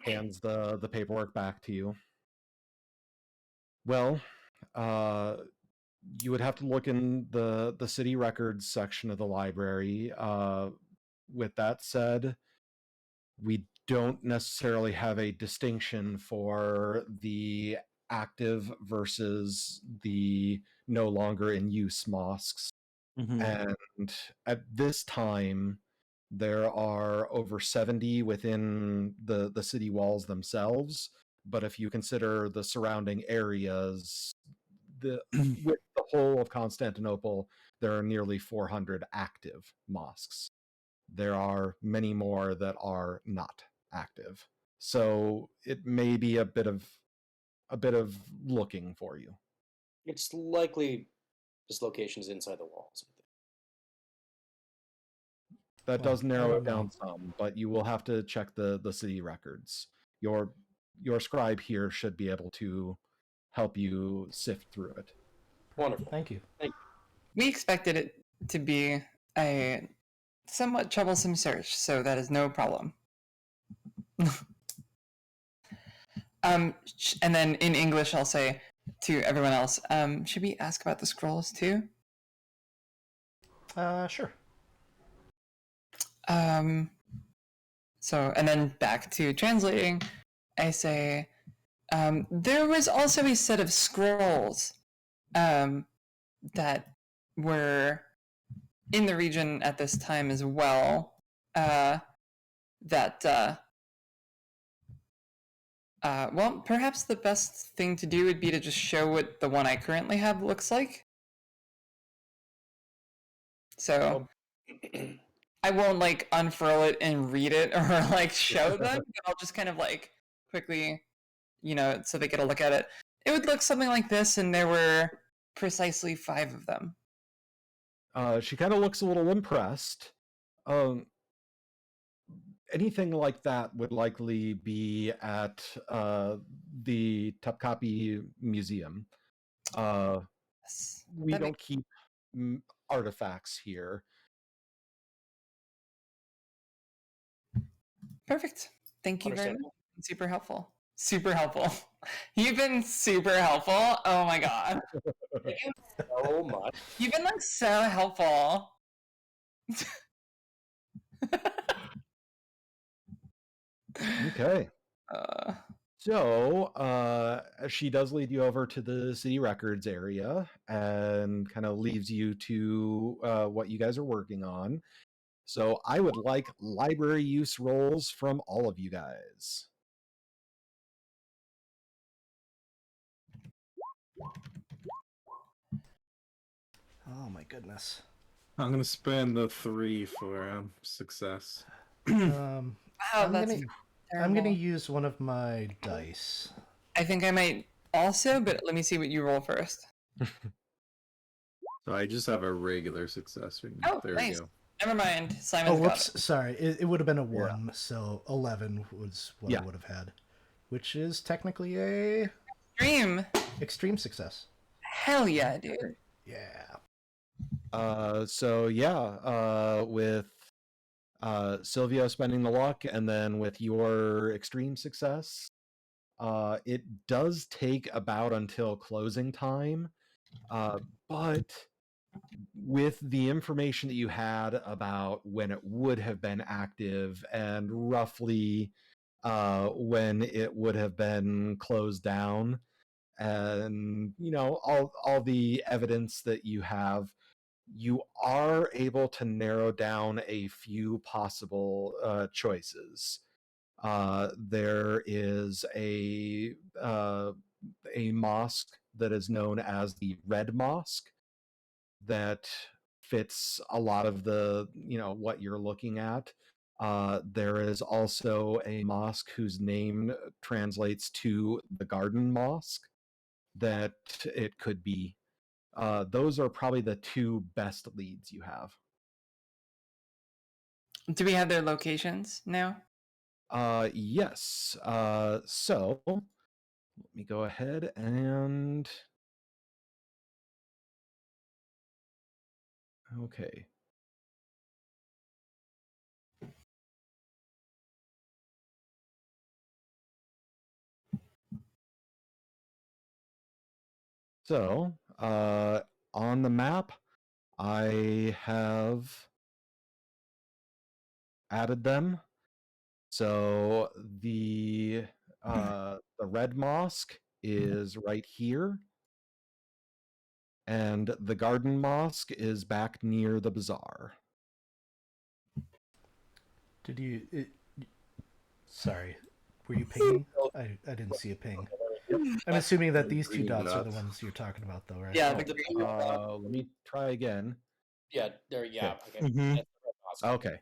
hands the paperwork back to you. Well, you would have to look in the city records section of the library. With that said, we don't necessarily have a distinction for the active versus the no longer in use mosques. And at this time, there are over 70 within the city walls themselves. But if you consider the surrounding areas, with the whole of Constantinople, there are nearly 400 active mosques. There are many more that are not active. So it may be a bit of looking for you. It's likely this location is inside the walls. That Well, does I narrow don't it down know. some, but you will have to check the city records. Your scribe here should be able to help you sift through it. Wonderful. Thank you. We expected it to be a somewhat troublesome search, so that is no problem. And then in English, I'll say to everyone else, should we ask about the scrolls too? Sure. So, and then back to translating, I say, there was also a set of scrolls that were in the region at this time as well. Well, perhaps the best thing to do would be to just show what the one I currently have looks like. So, I won't like unfurl it and read it or like show them. But I'll just kind of like quickly, so they get a look at it. It would look something like this, and there were precisely 5 of them. She kind of looks a little impressed. Anything like that would likely be at the Topkapi Museum. Yes. We That don't keep artifacts here. Perfect. Thank you very much. Understandable. Super helpful. Super helpful. You've been super helpful. Oh my god. Thank you so much. You've been like so helpful. Okay. Uh, So she does lead you over to the city records area and kind of leaves you to what you guys are working on. So I would like library use rolls from all of you guys. Oh my goodness. I'm gonna spend the 3 for success. Um, wow, I'm that's gonna terrible. use one of my dice. I think I might also, but let me see what you roll first. So I just have a regular success. Oh, There nice. we go. Never mind. Oh, Simon's got it. whoops! Sorry, it would have been a 1, so 11 was what Yeah. I would have had, which is technically a Dream. extreme success. Hell yeah, dude. Yeah. With Silvio spending the luck and then with your extreme success, it does take about until closing time. But with the information that you had about when it would have been active and roughly when it would have been closed down, and all the evidence that you have, you are able to narrow down a few possible choices. There is a mosque that is known as the Red Mosque that fits a lot of the what you're looking at. There is also a mosque whose name translates to the Garden Mosque that it could be. Those are probably the 2 best leads you have. Do we have their locations now? Yes. So let me go ahead and okay. So, on the map, I have added them. So the Red Mosque is right here, and the Garden Mosque is back near the bazaar. Did you? Sorry, were you pinging? I didn't see a ping. I'm assuming that these 2 Green dots are the dots. ones you're talking about, though, right? Yeah, Let me try again. Yeah, there. Yeah. Okay. Mhm. That's the Red Mosque. Okay.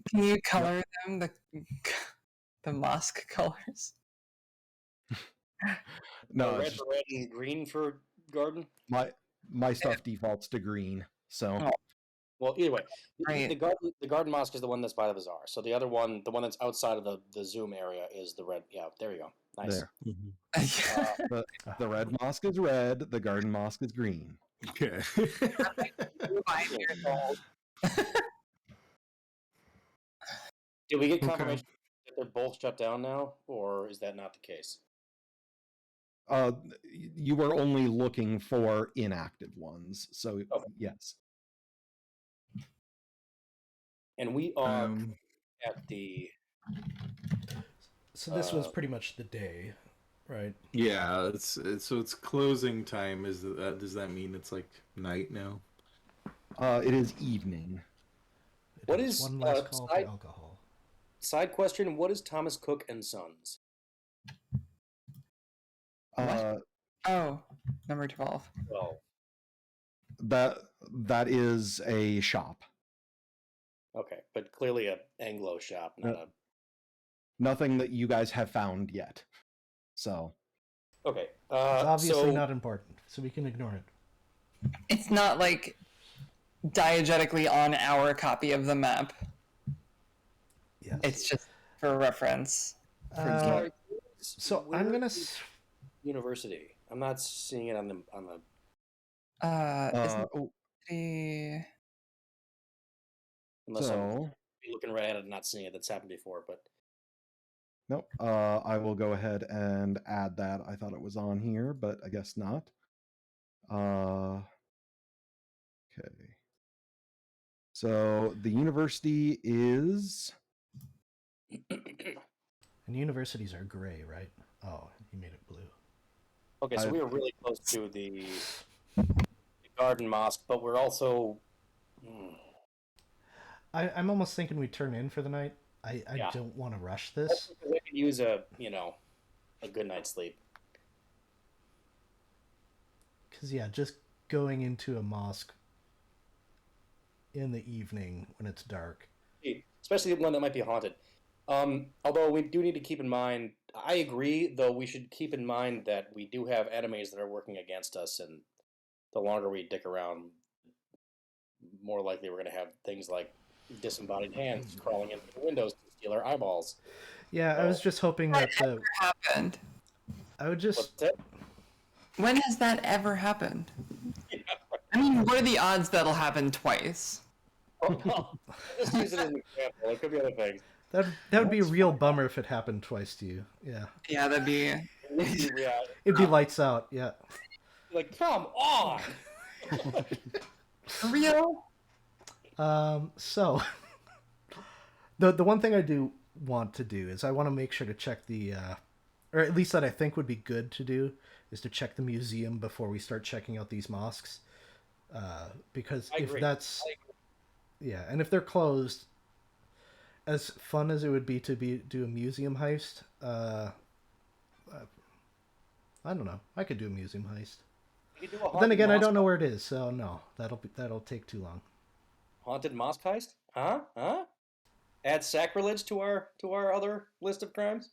can you color them the mosque colors? No, red, red, and green for garden. my stuff defaults to green. So Oh. Well, either way, Right. the garden mosque is the one that's by the bazaar. So the other one, the one that's outside of the Zoom area, is the red. Yeah, there you go. Nice. there. The Red Mosque is red. The Garden Mosque is green. Okay. 5 years old. Did we get Okay. confirmation that they're both shut down now, or is that not the case? You were only looking for inactive ones, so Okay. yes. And we are Um, at the. So this was pretty much the day, right? yeah, so it's closing time. Does that mean it's like night now? It is evening. What is, one last call for side- alcohol? Side question: what is Thomas Cook and Sons? Oh, number 12. Well, That is a shop. Okay, but clearly a Anglo shop, not a. Nothing that you guys have found yet. So. Okay. It's obviously so not important, so we can ignore it. It's not like diegetically on our copy of the map. Yes. It's just for reference. Uh, so I'm gonna. University. I'm not seeing it on the. Isn't the Unless I'm So. looking right at it and not seeing it. That's happened before, but. Nope. I will go ahead and add that. I thought it was on here, but I guess not. Okay. So the university is. And universities are gray, right? Oh, you made it blue. Okay, so we were really close to the Garden Mosque, but we're also. I'm almost thinking we turn in for the night. I don't want to rush this. I could use a good night's sleep. Because, yeah, just going into a mosque in the evening when it's dark. Especially one that might be haunted. Although we do need to keep in mind, I agree, though we should keep in mind that we do have enemies that are working against us, and the longer we dick around, more likely we're going to have things like disembodied hands crawling into the windows to steal our eyeballs. Yeah, I was just hoping that ever happened. I would just. When has that ever happened? I mean, what are the odds that'll happen twice? Oh, well, just use it as an example. It could be other things. That would be a real bummer if it happened twice to you. Yeah. Yeah, that'd be. It'd be lights out. Yeah. Like, come on. For real? So the one thing I do want to do is I want to make sure to check the or at least that I think would be good to do is to check the museum before we start checking out these mosques. Because if that's and if they're closed, as fun as it would be to do a museum heist, I don't know. I could do a museum heist. But then again, I don't know where it is, so no, that'll take too long. Haunted mosque heist? Huh? Add sacrilege to our other list of crimes?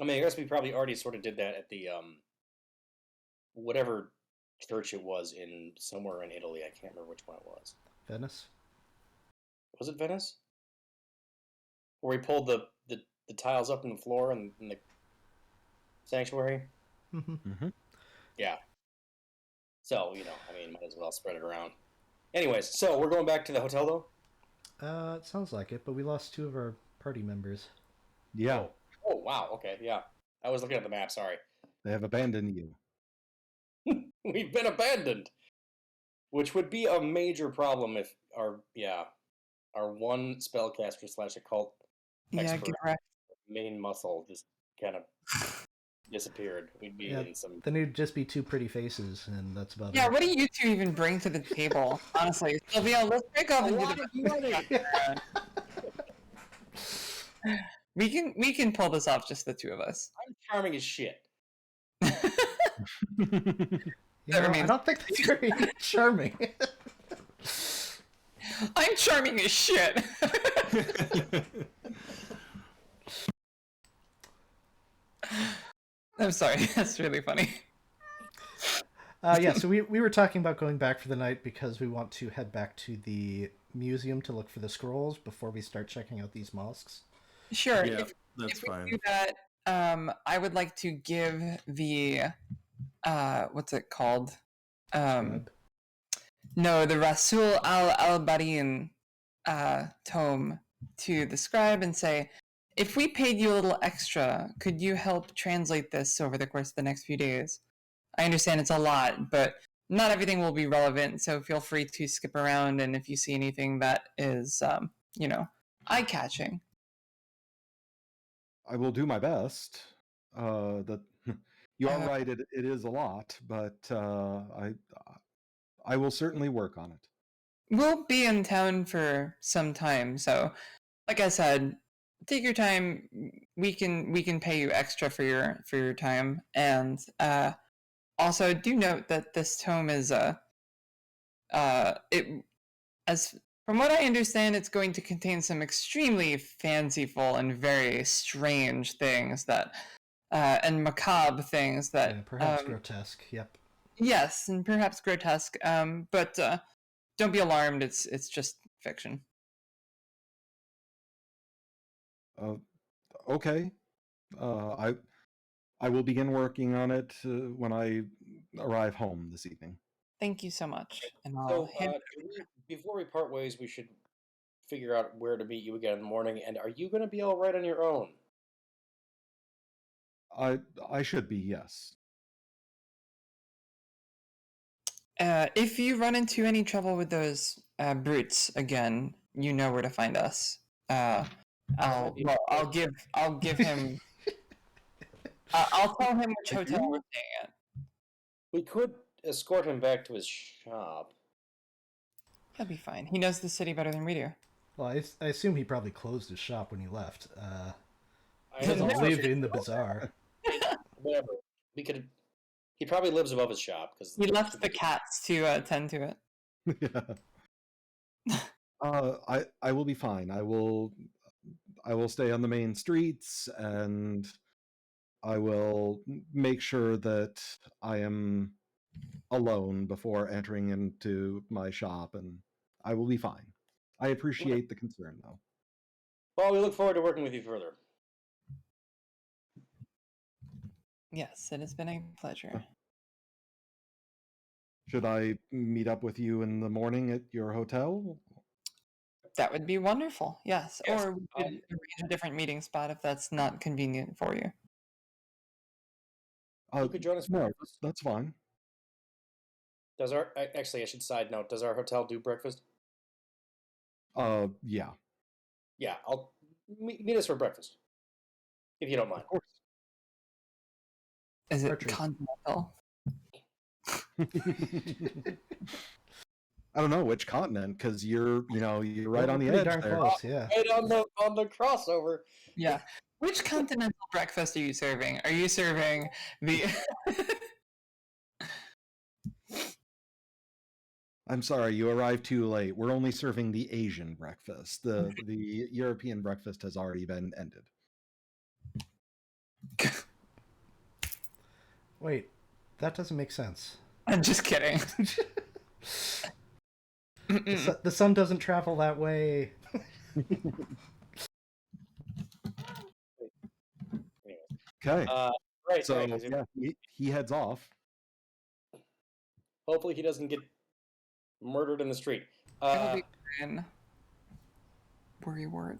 I mean, I guess we probably already sort of did that at the whatever church it was in somewhere in Italy. I can't remember which one it was. Venice? Was it Venice? Where we pulled the tiles up in the floor in the sanctuary? Mm-hmm. Yeah. So, I mean, might as well spread it around. Anyways, so we're going back to the hotel, though? It sounds like it, but we lost 2 of our party members. Yeah. Oh, wow. Okay, yeah. I was looking at the map, sorry. They have abandoned you. We've been abandoned. Which would be a major problem if our one spellcaster / occult expert main muscle just kind of disappeared. We'd be in some. Then it'd just be 2 pretty faces, and that's about it. Yeah, what do you 2 even bring to the table? Honestly, Sylvia, let's break off and do the. We can pull this off, just the 2 of us. I'm charming as shit. I don't think that's very charming. I'm charming as shit. I'm sorry, that's really funny. So we were talking about going back for the night because we want to head back to the museum to look for the scrolls before we start checking out these mosques. Sure. Yeah, that's if we fine. do that, I would like to give the what's it called? No, the Rasul al-Barin tome to the scribe and say, if we paid you a little extra, could you help translate this over the course of the next few days? I understand it's a lot, but not everything will be relevant, so feel free to skip around, and if you see anything that is, eye-catching. I will do my best. You are right, it is a lot, but I will certainly work on it. We'll be in town for some time, so like I said, take your time. We can pay you extra for your time, and also do note that this tome is as from what I understand, it's going to contain some extremely fanciful and very strange things that, and macabre things that, Yeah, perhaps grotesque. Yep. yes, and perhaps grotesque. But don't be alarmed. It's just fiction. Okay. I will begin working on it when I arrive home this evening. Thank you so much. And So, before we part ways, we should figure out where to meet you again in the morning. And are you going to be all right on your own? I should be, yes. If you run into any trouble with those brutes again, you know where to find us. I'll give him. I'll tell him which hotel we're staying at. We could escort him back to his shop. He'll be fine. He knows the city better than we do. Well, I assume he probably closed his shop when he left. I He doesn't don't know. live in the bazaar. Whatever. We could. He probably lives above his shop because He left the cats to tend to it. I will be fine. I will stay on the main streets, and I will make sure that I am alone before entering into my shop, and I will be fine. I appreciate the concern, though. Well, we look forward to working with you further. Yes, it has been a pleasure. Should I meet up with you in the morning at your hotel? That would be wonderful. Yes, Yes, or we could arrange a different meeting spot if that's not convenient for you. You could join us for No, breakfast. that's fine. Does our actually? I should side note. Does our hotel do breakfast? Yeah, Yeah, I'll meet us for breakfast, if you don't mind. of course. Is it Archery. continental? I don't know which continent, because you're right on the Pretty edge darn there. close, yeah. Right on the crossover. Yeah. Which continental breakfast are you serving? Are you serving the? I'm sorry, you arrived too late. We're only serving the Asian breakfast. The European breakfast has already been ended. Wait, that doesn't make sense. I'm just kidding. The sun doesn't travel that way. Okay, Right. so right, 'cause yeah, he heads off. hopefully he doesn't get murdered in the street. It'll be fine. Worry word.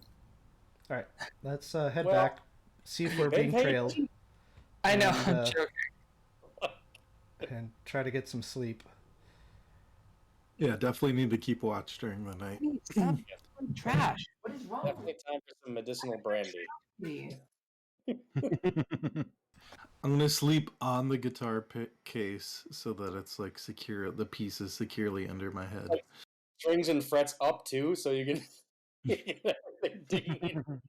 All right, let's head Well, back, see if we're being hey, trailed, I know. And, I'm joking. and try to get some sleep. Yeah, definitely need to keep watch during the night. Stop trash. What is wrong definitely time for some medicinal brandy. with me? I'm gonna sleep on the guitar case so that it's like secure. The piece is securely under my head. Like, strings and frets up too, so you can. digging in.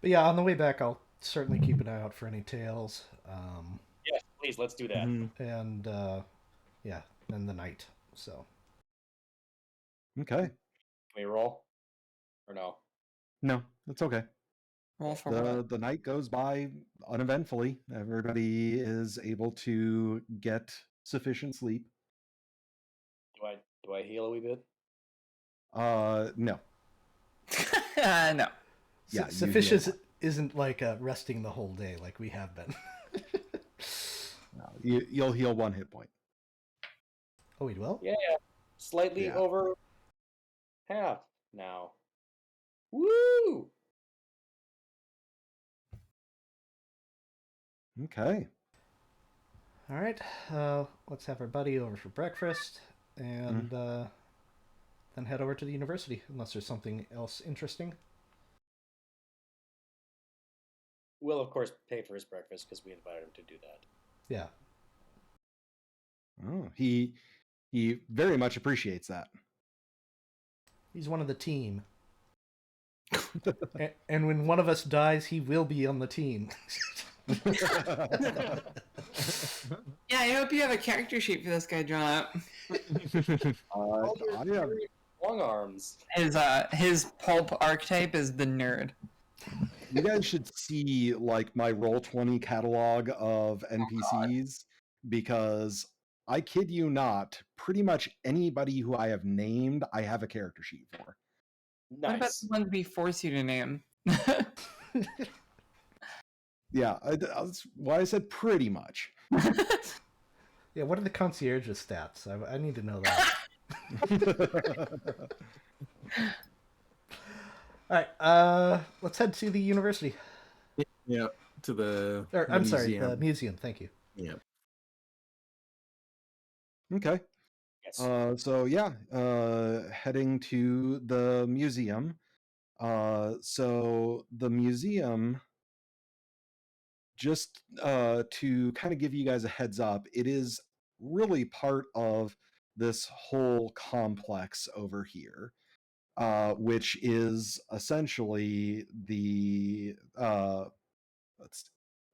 But yeah, on the way back, I'll certainly keep an eye out for any tails. Yes, please, let's do that. Mhm. And yeah, then the night. So Okay, Can we roll? Or no? no, that's okay. Roll for what? The night goes by uneventfully. Everybody is able to get sufficient sleep. Do I heal a wee bit? No. No. Yeah, you sufficient heal. isn't like resting the whole day like we have been. No, you'll heal 1 hit point. Oh, we will? Yeah, slightly Yeah. over half now. Woo! Okay. All right. Let's have our buddy over for breakfast, and then head over to the university, unless there's something else interesting. We'll, of course, pay for his breakfast because we invited him to do that. Yeah. Oh, he very much appreciates that. He's one of the team. And when one of us dies, he will be on the team. Yeah, I hope you have a character sheet for this guy drawn up. Oh, I you're have very long arms. His pulp archetype is the nerd. You guys should see like my Roll20 catalog of NPCs because I kid you not, pretty much anybody who I have named, I have a character sheet for. What about the Nice. ones we force you to name? Yeah, that's why I said pretty much. Yeah, what are the concierge's stats? I need to know that. All right, let's head to the university. Yeah, to the. Or, the I'm sorry, museum. the museum. Thank you. Yeah. Okay. Yes. So yeah, heading to the museum. So the museum, just to kind of give you guys a heads up, it is really part of this whole complex over here, which is essentially the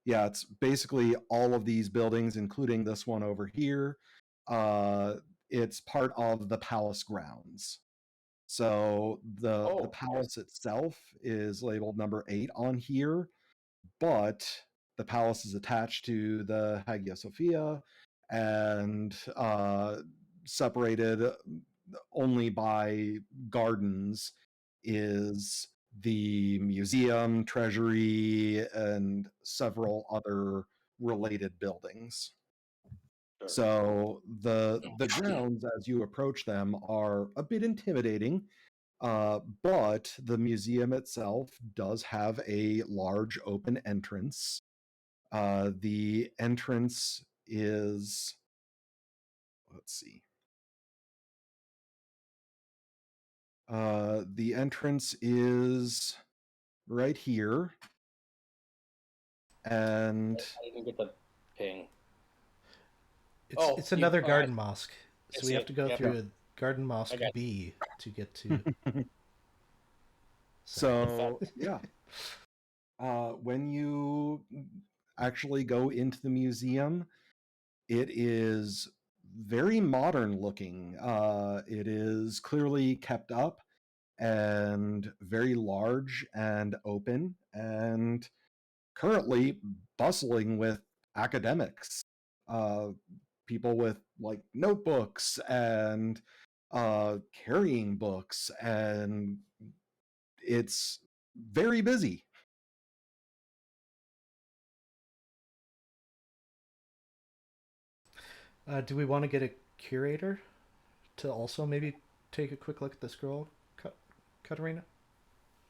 it's basically all of these buildings, including this one over here. It's part of the palace grounds. So the Oh, palace itself is labeled number 8 on here, but the palace is attached to the Hagia Sophia and separated only by gardens is the museum, treasury, and several other related buildings. sure. So the grounds as you approach them are a bit intimidating, but the museum itself does have a large open entrance. The entrance is, let's see. The entrance is right here, and I didn't get the ping. It's another garden mosque, I so we see have it. to go Yep. through a garden mosque I got B to get to. so yeah. When you actually go into the museum, it is very modern looking. It is clearly kept up and very large and open, and currently bustling with academics, uh, people with like notebooks and carrying books, and it's very busy. Do we want to get a curator to also maybe take a quick look at the scroll, Katarina?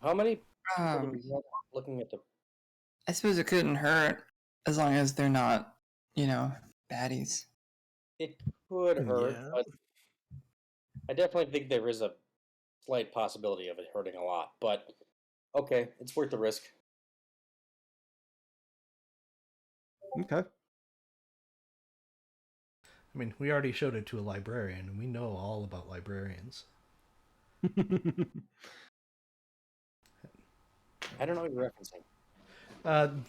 How many people do Um, we have looking at the? I suppose it couldn't hurt as long as they're not, baddies. It could hurt, Yeah. but I definitely think there is a slight possibility of it hurting a lot. But okay, it's worth the risk. Okay. I mean, we already showed it to a librarian, and we know all about librarians. I don't know what you're referencing.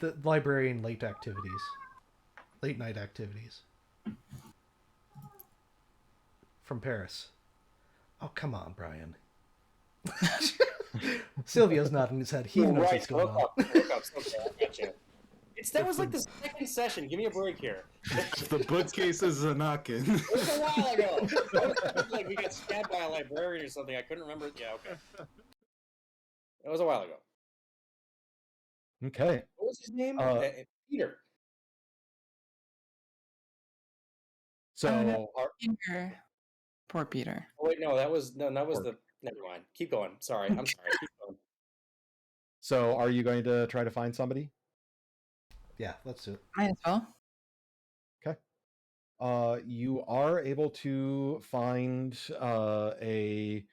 The librarian late night activities from Paris. Oh, come on, Brian. Silvio's nodding his head. He knows what's going on. Hookups. Okay, I got you. That was like the second session. Give me a break here. The bookcases are knocking. It was a while ago. Like we got stabbed by a librarian or something. I couldn't remember. Yeah, okay. It was a while ago. Okay. What was his name? Peter. So Oh, no. Peter. Poor Peter. Oh wait, no, that was the. Never mind. Keep going. Sorry, I'm sorry. Keep going. So are you going to try to find somebody? Yeah, let's do it. Might as well. Okay. You are able to find a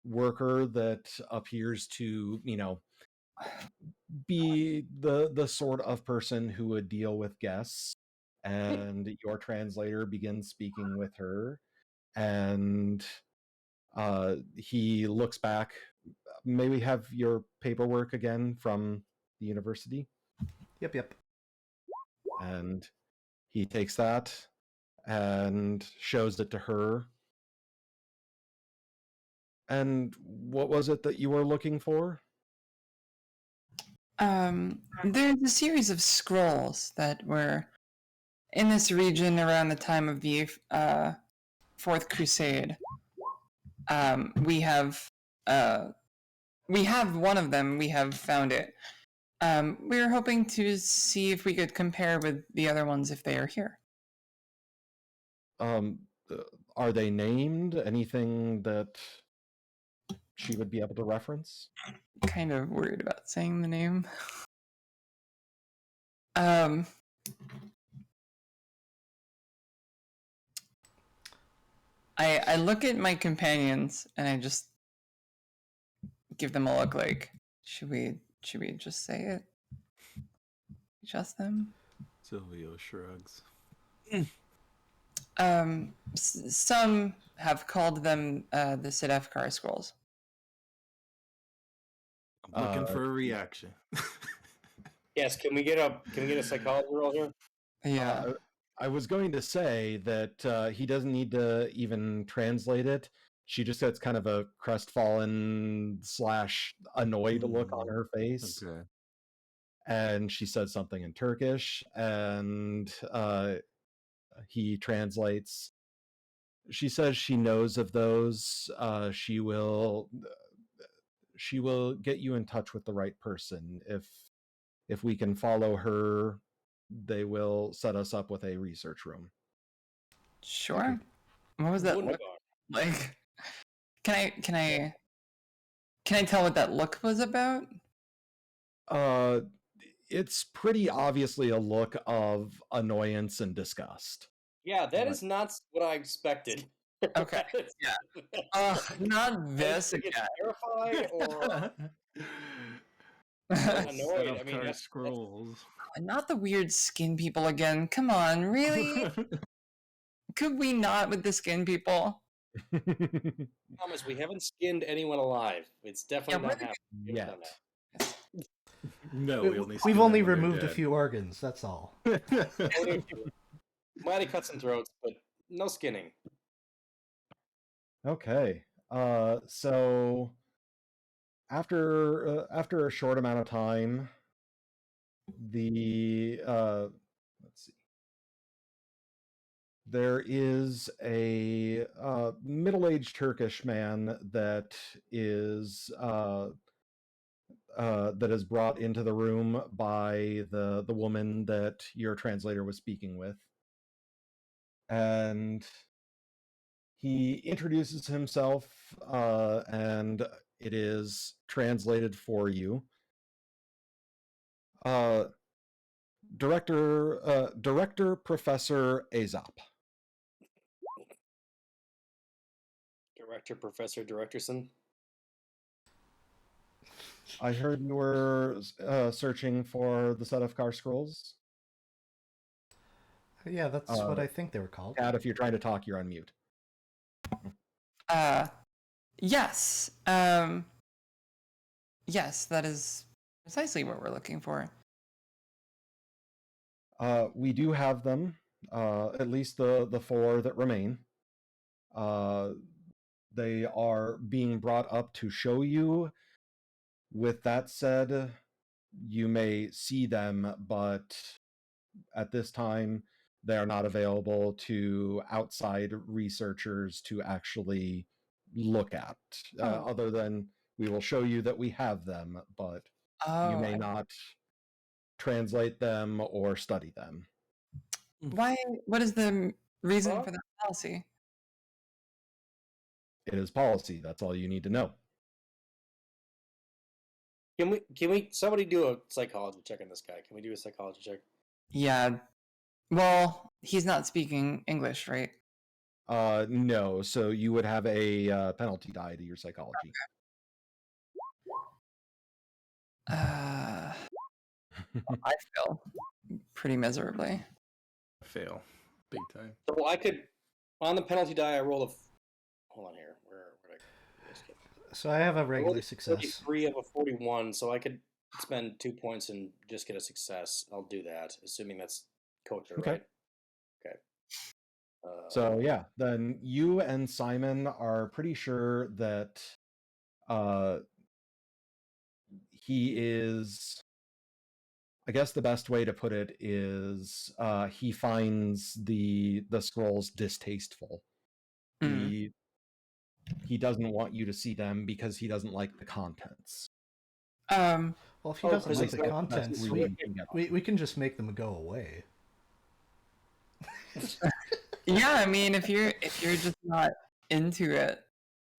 worker that appears to, be the sort of person who would deal with guests, and your translator begins speaking with her, and he looks back. May we have your paperwork again from the university? Yep. And He takes that and shows it to her. And what was it that you were looking for? There's a series of scrolls that were in this region around the time of the Fourth Crusade. We have one of them. We have found it. We were hoping to see if we could compare with the other ones if they are here. Are they named? Anything that she would be able to reference? Kind of worried about saying the name. I look at my companions and I just give them a look like, should we just say it? Just them? Silvio shrugs. Some have called them the Sedefkar scrolls. I'm looking for a reaction. Yes, can we get a psychology roll here? Yeah. I was going to say that he doesn't need to even translate it. She just gets kind of a crestfallen / annoyed look on her face. Okay. And she says something in Turkish, and he translates. She says she knows of those. She will get you in touch with the right person. If we can follow her, they will set us up with a research room. Sure. What was that look Wunderbar. like? Can I tell what that look was about? It's pretty obviously a look of annoyance and disgust. Yeah, that is not what I expected. Okay. Yeah. Not this I think it's again. terrified or annoyed. I mean, that's scrolls. Not the weird skin people again. Come on, really? Could we not with the skin people? Thomas, we haven't skinned anyone alive. It's definitely not happening. We haven't done Yet. that. No, We've only removed a few organs, that's all. Might have cut some throats, but no skinning. Okay. So after a short amount of time, the let's see. There is a middle-aged Turkish man that is brought into the room by the woman that your translator was speaking with, and he introduces himself, and it is translated for you. Director Professor Aesop. Director, Professor Directorson. I heard you were searching for the set of car scrolls. Yeah, that's what I think they were called. Cat, if you're trying to talk, you're on mute. Yes. Yes, that is precisely what we're looking for. We do have them, at least the 4 that remain. They are being brought up to show you. With that said, you may see them, but at this time, they are not available to outside researchers to actually look at, other than we will show you that we have them, but you may not translate them or study them. Why? What is the reason for that policy? It is policy. That's all you need to know. Can we somebody do a psychology check on this guy? Can we do a psychology check? Yeah. Well, he's not speaking English, right? No. So you would have a penalty die to your psychology. I fail pretty miserably. Fail. Big time. So I could, on the penalty die, I roll a. Hold on here. Where did I skip? So I have a regular success. 33 of a 41, so I could spend 2 points and just get a success. I'll do that, assuming that's kosher, Okay. right? So yeah, then you and Simon are pretty sure that he is. I guess the best way to put it is he finds the scrolls distasteful. Mm. He doesn't want you to see them because he doesn't like the contents. Um, Well, if he Oh, doesn't because like it's the not- contents, That's we, reading you can get we can just make them go away. yeah, I mean, if you're just not into it,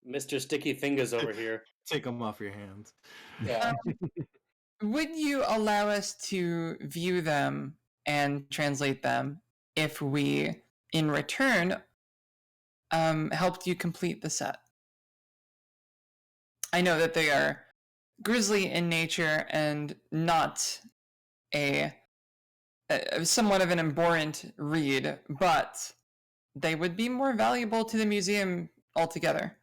Mr. Sticky Fingers over here. Take them off your hands. Yeah. would you allow us to view them and translate them if we, in return, helped you complete the set? I know that they are grisly in nature and not a somewhat of an abhorrent read, but they would be more valuable to the museum altogether.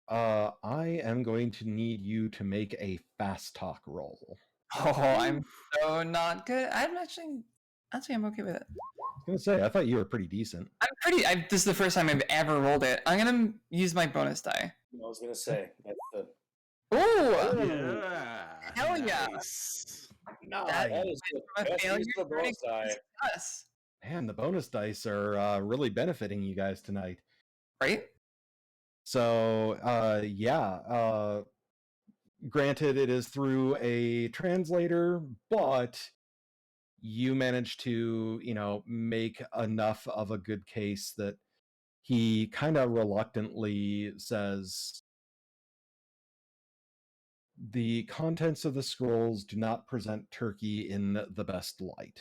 I am going to need you to make a fast talk roll. Oh, I'm so not good. Actually, I'm okay with it. I was gonna say, I thought you were pretty decent. This is the first time I've ever rolled it. I'm gonna use my bonus die. I was gonna say that's the. Oh, Yeah. Hell yeah. Nice. That is the from a best failure use of the bonus die. us, Man, the bonus dice are really benefiting you guys tonight. right? So, granted, it is through a translator, but you managed to, make enough of a good case that he kind of reluctantly says, the contents of the scrolls do not present Turkey in the best light.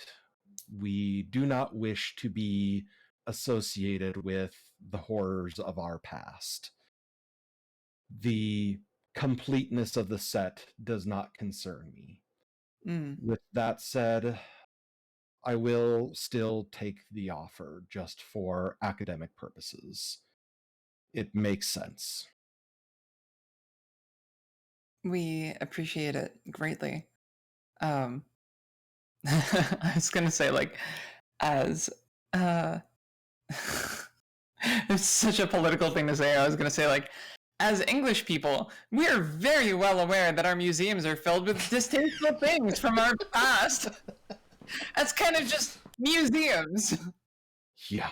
We do not wish to be associated with the horrors of our past. The completeness of the set does not concern me. Mm. With that said, I will still take the offer just for academic purposes. It makes sense. We appreciate it greatly. I was gonna say, like, as it's such a political thing to say. I was gonna say, like, as English people, we are very well aware that our museums are filled with distasteful things from our past. That's kind of just museums. Yeah.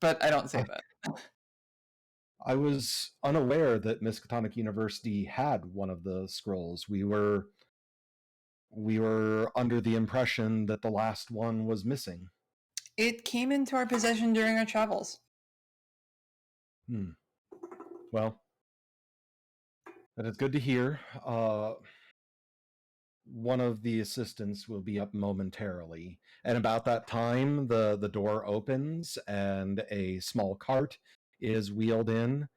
But I don't say that. I was unaware that Miskatonic University had one of the scrolls. We were under the impression that the last one was missing. It came into our possession during our travels. Well, that is good to hear. One of the assistants will be up momentarily. And about that time, the door opens and a small cart is wheeled in.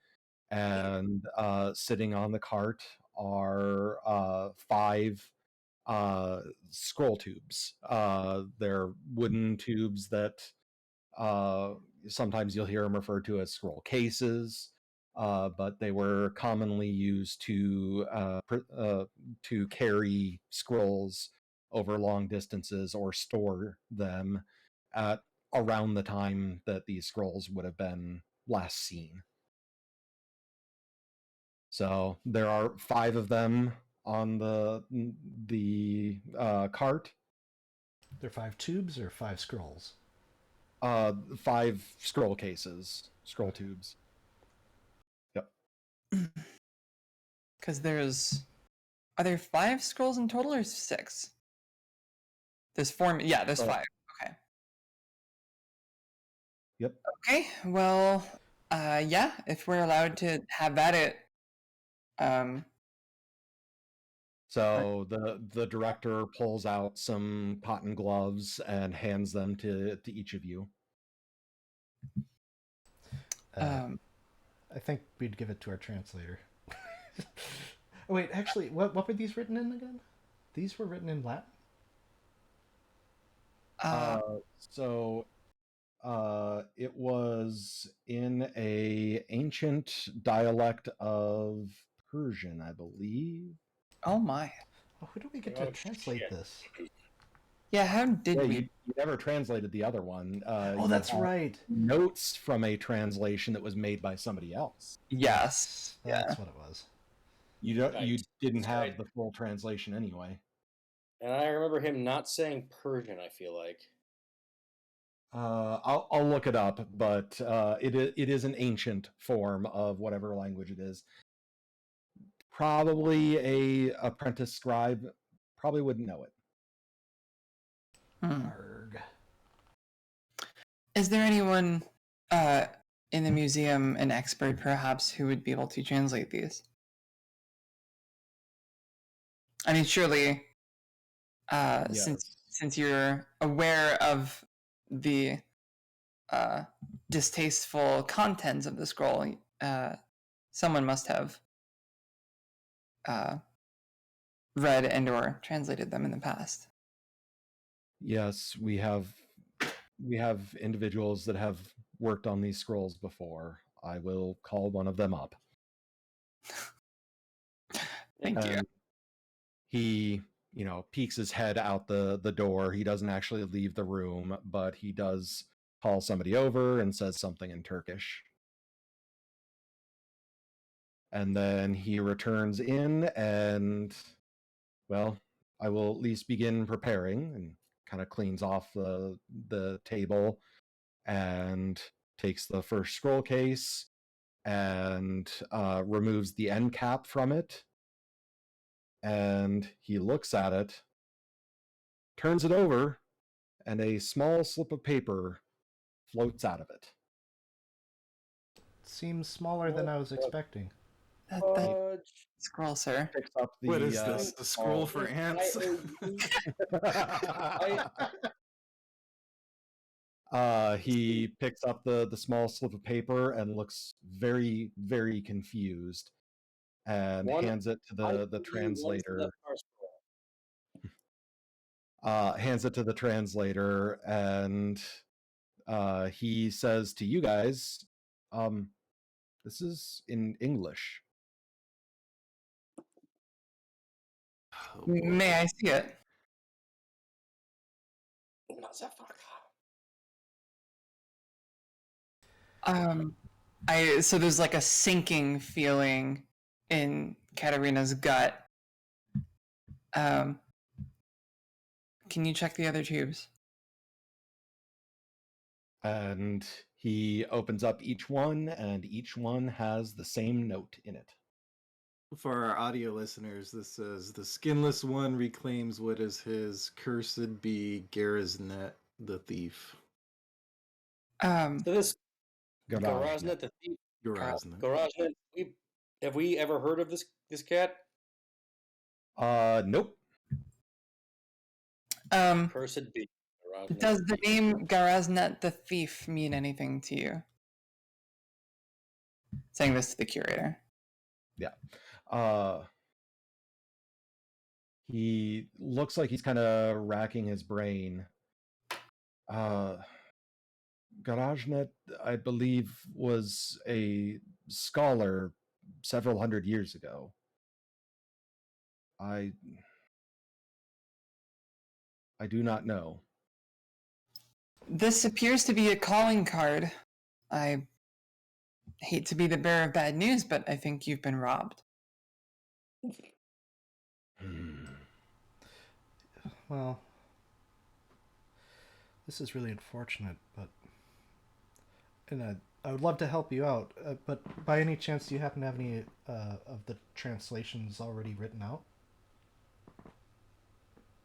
And sitting on the cart are 5 scroll tubes. They're wooden tubes that sometimes you'll hear them referred to as scroll cases, but they were commonly used to carry scrolls over long distances or store them at around the time that these scrolls would have been last seen. So there are 5 of them on the cart. They're 5 tubes or 5 scrolls? 5 scroll cases, scroll tubes. Yep. Because are there 5 scrolls in total or 6? There's 4. Yeah, there's 5. Okay. Yep. Okay. Well, yeah. If we're allowed to have at it, So the director pulls out some cotton gloves and hands them to each of you. I think we'd give it to our translator. Oh, wait, actually, what were these written in again? These were written in Latin? It was in a ancient dialect of Persian, I believe. oh my. Oh, who do we get to translate this? Yeah, how did Yeah, we? you never translated the other one. Oh, You that's have right. notes from a translation that was made by somebody else. Yes. That's Yeah. what it was. You Right. didn't That's have right. the full translation anyway. And I remember him not saying Persian, I feel like. I'll look it up, but it is an ancient form of whatever language it is. Probably a apprentice scribe probably wouldn't know it. Arg. Is there anyone in the museum, an expert perhaps, who would be able to translate these? I mean, surely, Yes. since you're aware of the distasteful contents of the scroll, someone must have read and/or translated them in the past. Yes, we have individuals that have worked on these scrolls before. I will call one of them up. Thank you. And he, peeks his head out the door. He doesn't actually leave the room, but he does call somebody over and says something in Turkish. And then he returns in and, well, I will at least begin preparing, and kind of cleans off the table and takes the first scroll case and removes the end cap from it. And he looks at it, turns it over, and a small slip of paper floats out of it. Seems smaller than I was expecting. That Fudge. scroll, sir. Picks up the What is this? A scroll for ants? He picks up the small slip of paper and looks very, very confused, and hands it to the translator. Hands it to the translator, and he says to you guys, this is in English. Oh, May I see it? So there's like a sinking feeling in Katarina's gut. Can you check the other tubes? And he opens up each one, and each one has the same note in it. For our audio listeners, this says the skinless one reclaims what is his. Cursed be Garaznet the thief. So this Garage. Garaznet the thief. Garaznet. Garaznet. Have we ever heard of this cat? Nope. Cursed be. Garaznet Does the the thief. name Garaznet the thief mean anything to you? Saying this to the curator. Yeah. He looks like he's kind of racking his brain. Garajnet, I believe, was a scholar several hundred years ago. I do not know. This appears to be a calling card. I hate to be the bearer of bad news, but I think you've been robbed. Well, this is really unfortunate, but I would love to help you out. But by any chance, do you happen to have any of the translations already written out?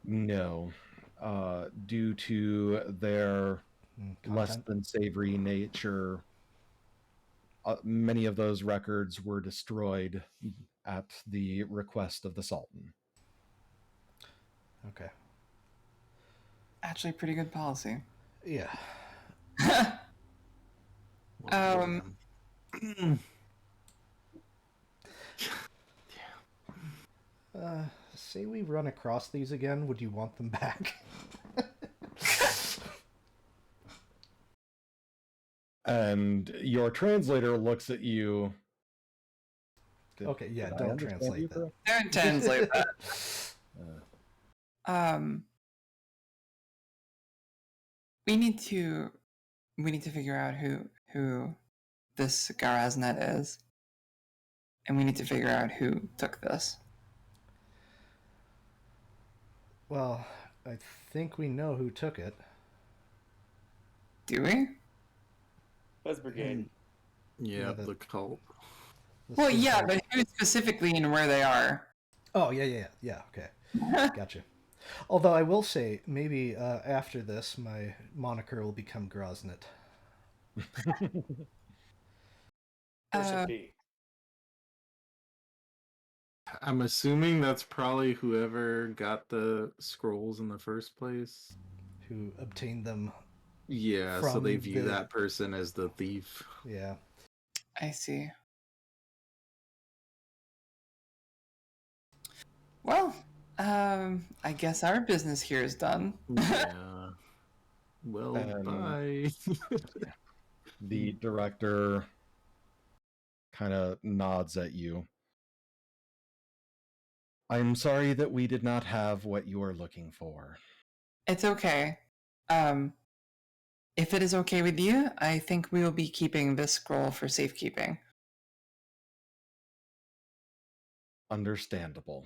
No. Due to their less Content? than savory nature, many of those records were destroyed at the request of the Sultan. Okay. Actually, pretty good policy. Yeah. Say we run across these again, would you want them back? And your translator looks at you. Okay, yeah, Did I don't understand translate you that. correctly? Don't translate that. we need to figure out who this Garaznet is, and we need to figure out who took this. Well, I think we know who took it. Do we? Fez Brigade. Yeah, the- the cult. Well, yeah, but who specifically and where they are? Oh, yeah. Okay, gotcha. Although I will say, maybe after this, my moniker will become Groznet. Who should it be? I'm assuming that's probably whoever got the scrolls in the first place. Who obtained them? Yeah, so From they view the- that person as the thief. Yeah. I see. Well, I guess our business here is done. Yeah. Well, bye. The director kind of nods at you. I'm sorry that we did not have what you are looking for. It's okay. If it is okay with you, I think we will be keeping this scroll for safekeeping. Understandable.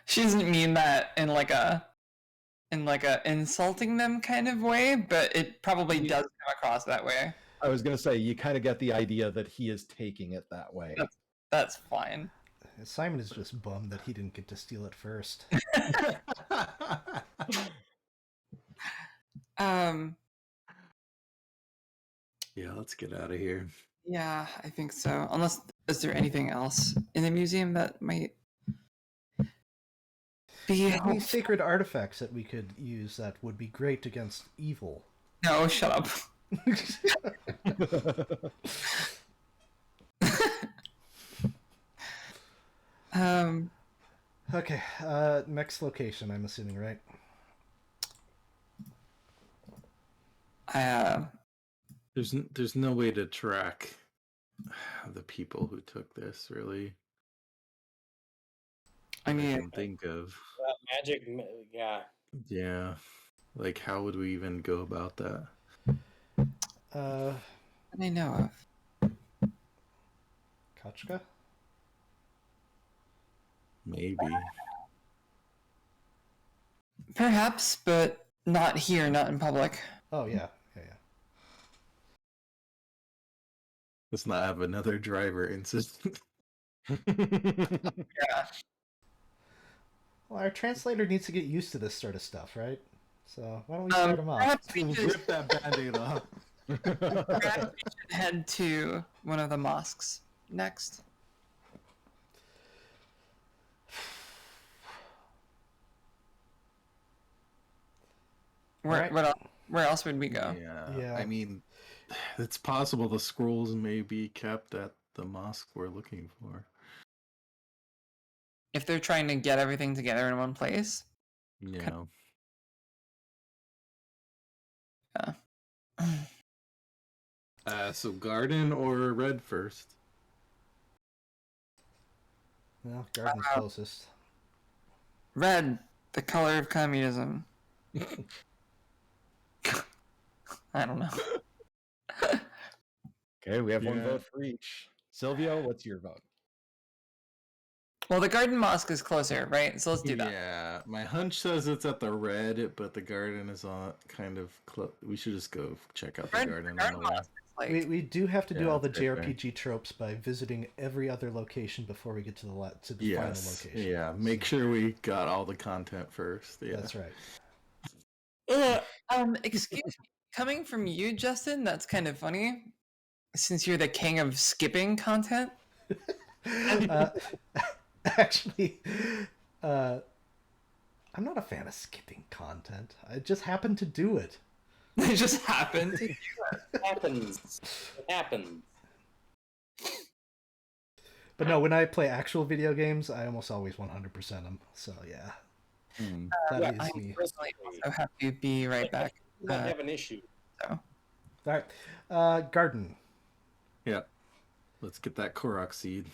She doesn't mean that in like a insulting them kind of way, but it probably does come across that way. I was going to say, you kind of get the idea that he is taking it that way. That's fine. Simon is just bummed that he didn't get to steal it first. Yeah, let's get out of here. Yeah, I think so. Unless, is there anything else in the museum that might be Any sacred artifacts that we could use that would be great against evil? No, shut up. Okay, next location, I'm assuming, right? There's no way to track the people who took this, really. I mean, can think of. Magic, yeah. Yeah. Like, how would we even go about that? what I know of. Kachka? Maybe. Perhaps, but not here, not in public. Oh, yeah. Let's not have another driver incident. Yeah. Well, our translator needs to get used to this sort of stuff, right? So why don't we start him off? Perhaps we should, Rip that band-aid off. perhaps we should head to one of the mosques next. Alright. Where else would we go? Yeah. I mean, it's possible the scrolls may be kept at the mosque we're looking for. If they're trying to get everything together in one place. Yeah. So Garden or Red first? Well, Garden's closest. Red, the color of communism. I don't know. Okay, we have one Yeah. vote for each. Silvio, what's your vote? Well, the Garden Mosque is closer, right? So let's do that. Yeah, my hunch says it's at the Red, but the Garden is on kind of close. We should just go check out the Garden. on Garden the way. Mosque is like, We do have to do Yeah, all the that's fair. JRPG tropes by visiting every other location before we get to the final Yes. location. Yeah. Make sure we got all the content first. Yeah. That's right. excuse me. Coming from you, Justin, that's kind of funny. Since you're the king of skipping content. Actually, I'm not a fan of skipping content. I just happen to do it. It just happened. It happens. It happens. But no, when I play actual video games, I almost always 100% them. So yeah, Hmm. that I is me. personally also have to be right back. You don't have an issue. So. All right, Garden. Yeah. Let's get that Korok seed.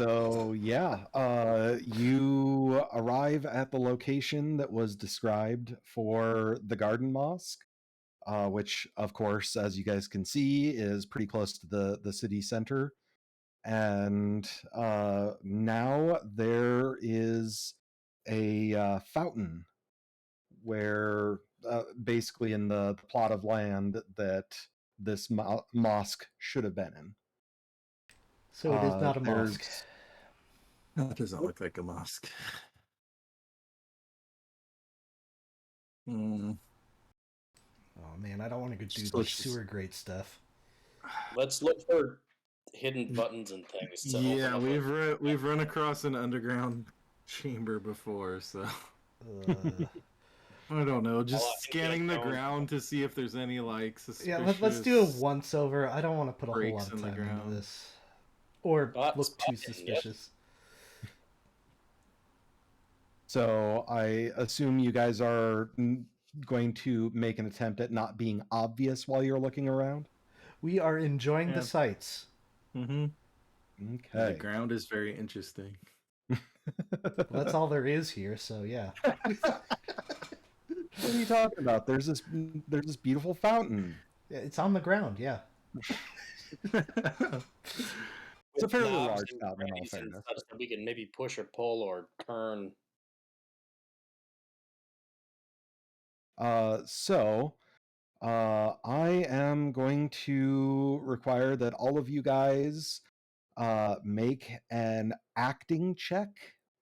So yeah, you arrive at the location that was described for the Garden Mosque, which, of course, as you guys can see, is pretty close to the city center. And now there is a fountain where, basically, in the plot of land that this mosque should have been in. So it is not a mosque. There's That doesn't look like a mosque. Mm. Oh man, I don't want to go do So the it's just- sewer grate stuff. Let's look for hidden buttons and things. To Yeah, open up we've run across an underground chamber before, so I don't know. Just I think scanning the don't- ground to see if there's any like suspicious. Yeah, let's do a once over. I don't want to put a whole breaks lot of in the time into ground. this, or Spot- look too spotting, yep. suspicious. So I assume you guys are going to make an attempt at not being obvious while you're looking around. We are enjoying Yeah. the sights. Mm-hmm. The Okay. ground is very interesting. Well, that's all there is here. So yeah. What are you talking about? There's this beautiful fountain. Yeah, it's on the ground. Yeah. It's a with fairly knobs large and fountain, in all crannies and fairness. such that we can maybe push or pull or turn. I am going to require that all of you guys make an acting check.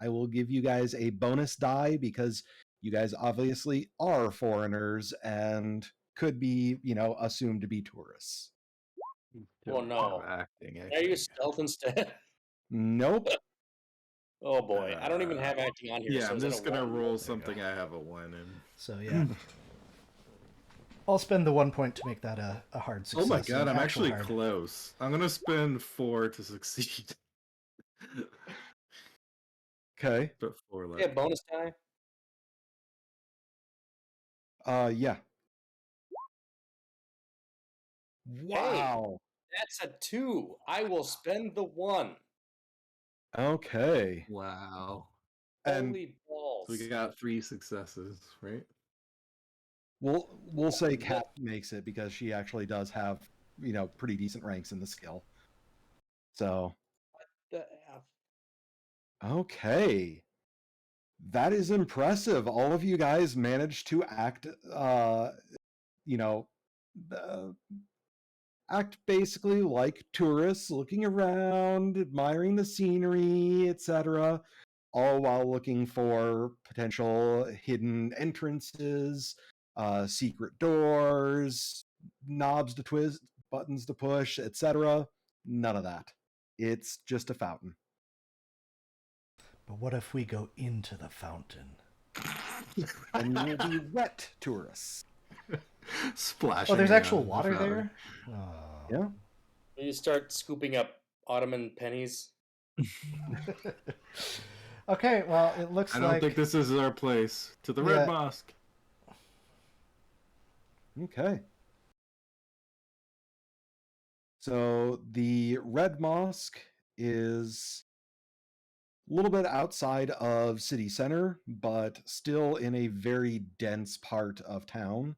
I will give you guys a bonus die because you guys obviously are foreigners and could be, assumed to be tourists. Oh, no. Acting. Can I use stealth instead? Nope. Oh boy, I don't even have acting on here. Yeah, so I'm is that just a gonna one? roll There you something go. I have a 1 in. So yeah. I'll spend the 1 point to make that a hard success. Oh my god, an I'm actual actually hard. close. I'm gonna spend 4 to succeed. Okay. But 4 left. Yeah, bonus die. Yeah. Wow. That's a 2. I will spend the 1. Okay. Wow. And Holy balls! So we got 3 successes, right? we'll say Kat makes it because she actually does have, pretty decent ranks in the skill. So, The F. okay. That is impressive. All of you guys managed to act, you know, act basically like tourists, looking around, admiring the scenery, etc., all while looking for potential hidden entrances, secret doors, knobs to twist, buttons to push, etc. None of that. It's just a fountain. But what if we go into the fountain? And you will be wet tourists. Splashing. Oh, there's around actual in the water fountain. there? Oh. Yeah. You start scooping up Ottoman pennies. Okay, well, it looks I don't like... think this is our place. To the Yeah. Red Mosque. Okay. So the Red Mosque is a little bit outside of city center, but still in a very dense part of town.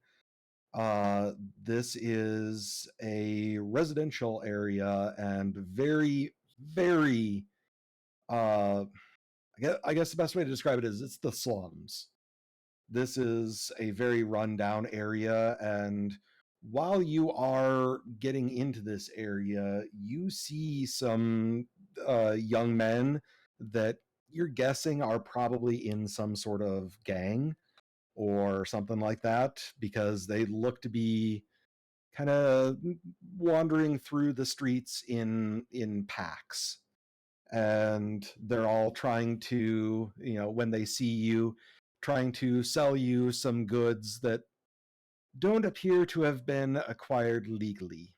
This is a residential area and very, very, I guess the best way to describe it is it's the slums. This is a very rundown area, and while you are getting into this area, you see some young men that you're guessing are probably in some sort of gang or something like that, because they look to be kind of wandering through the streets in packs, and they're all trying to, when they see you, trying to sell you some goods that don't appear to have been acquired legally.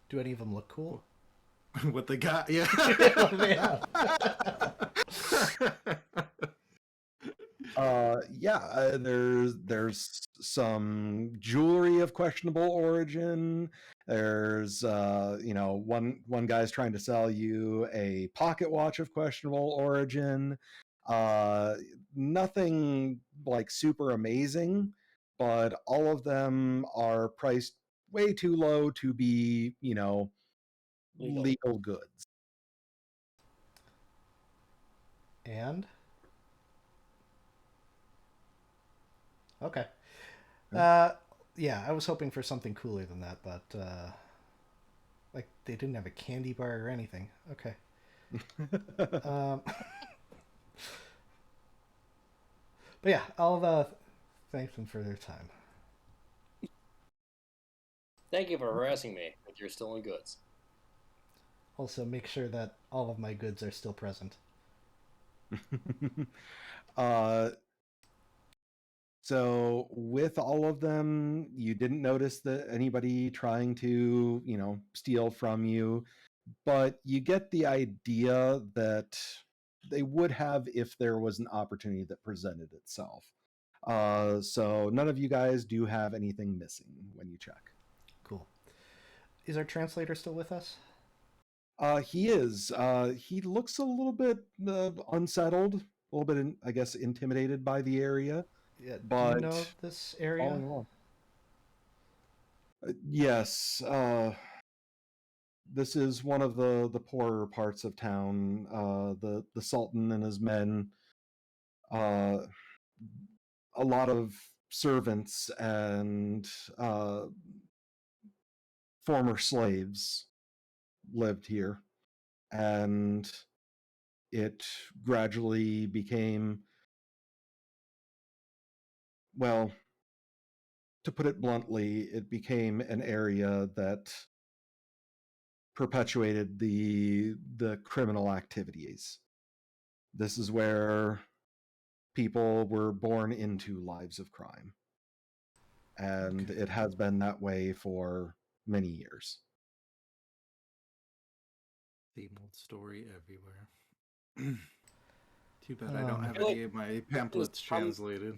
Do any of them look cool? What they got, yeah. Oh, man. There's some jewelry of questionable origin. There's one guy's trying to sell you a pocket watch of questionable origin. Nothing like super amazing, but all of them are priced way too low to be, legal goods. And okay. Yeah, I was hoping for something cooler than that, but like they didn't have a candy bar or anything. Okay. But yeah, I'll thank them for their time. Thank you for harassing me with your stolen goods. Also, make sure that all of my goods are still present. So with all of them, you didn't notice that anybody trying to, steal from you, but you get the idea that they would have if there was an opportunity that presented itself. So none of you guys do have anything missing when you check. Cool. Is our translator still with us? He is. He looks a little bit unsettled, a little bit, I guess, intimidated by the area. Yeah, But do you know this area? Yes. This is one of the poorer parts of town. The Sultan and his men, a lot of servants and former slaves lived here, and it gradually became, well, to put it bluntly, it became an area that perpetuated the criminal activities. This is where people were born into lives of crime, and it has been that way for many years. Same old story everywhere. Too bad I don't have any of my pamphlets translated.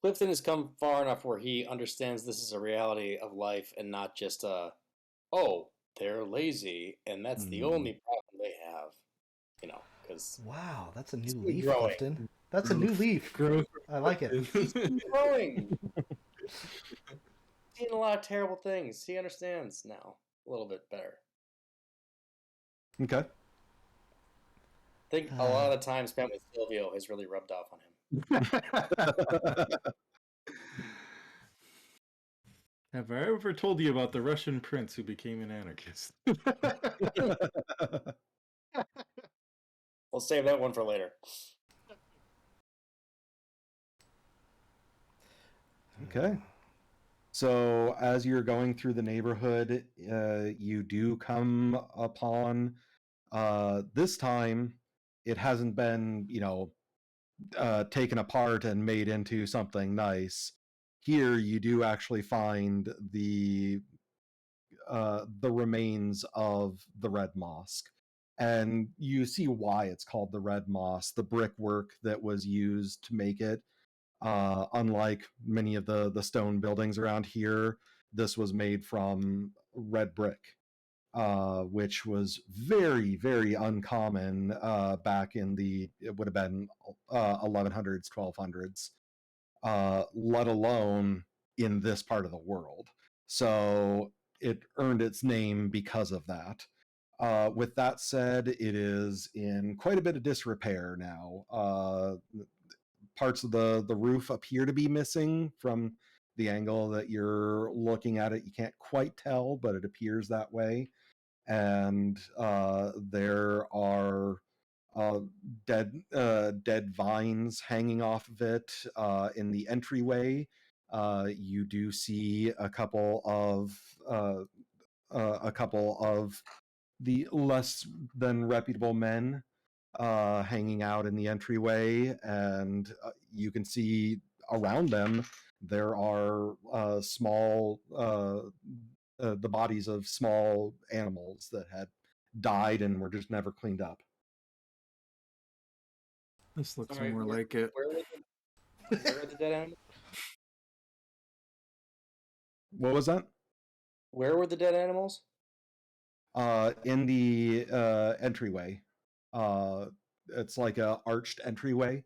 Clifton has come far enough where he understands this is a reality of life and not just oh, they're lazy and that's the only problem they have. Because wow, that's a new leaf, growing. Clifton. That's a new leaf. Growth. I like it. He's growing. Seen a lot of terrible things. He understands now a little bit better. Okay. I think a lot of time spent with Silvio has really rubbed off on him. Have I ever told you about the Russian prince who became an anarchist? We'll save that one for later. Okay. So as you're going through the neighborhood, you do come upon, this time, it hasn't been, taken apart and made into something nice. Here, you do actually find the remains of the Red Mosque, and you see why it's called the Red Mosque. The brickwork that was used to make it, unlike many of the stone buildings around here, this was made from red brick, which was very, very uncommon back in it would have been 1100s, 1200s, let alone in this part of the world. So it earned its name because of that. With that said, it is in quite a bit of disrepair now. Parts of the roof appear to be missing from the angle that you're looking at it. You can't quite tell, but it appears that way. And there are dead vines hanging off of it in the entryway. You do see a couple of the less than reputable men hanging out in the entryway, and you can see around them there are the bodies of small animals that had died and were just never cleaned up. This looks Sorry, more like it. where are the dead animals? What was that? Where were the dead animals? In the entryway. It's like a arched entryway,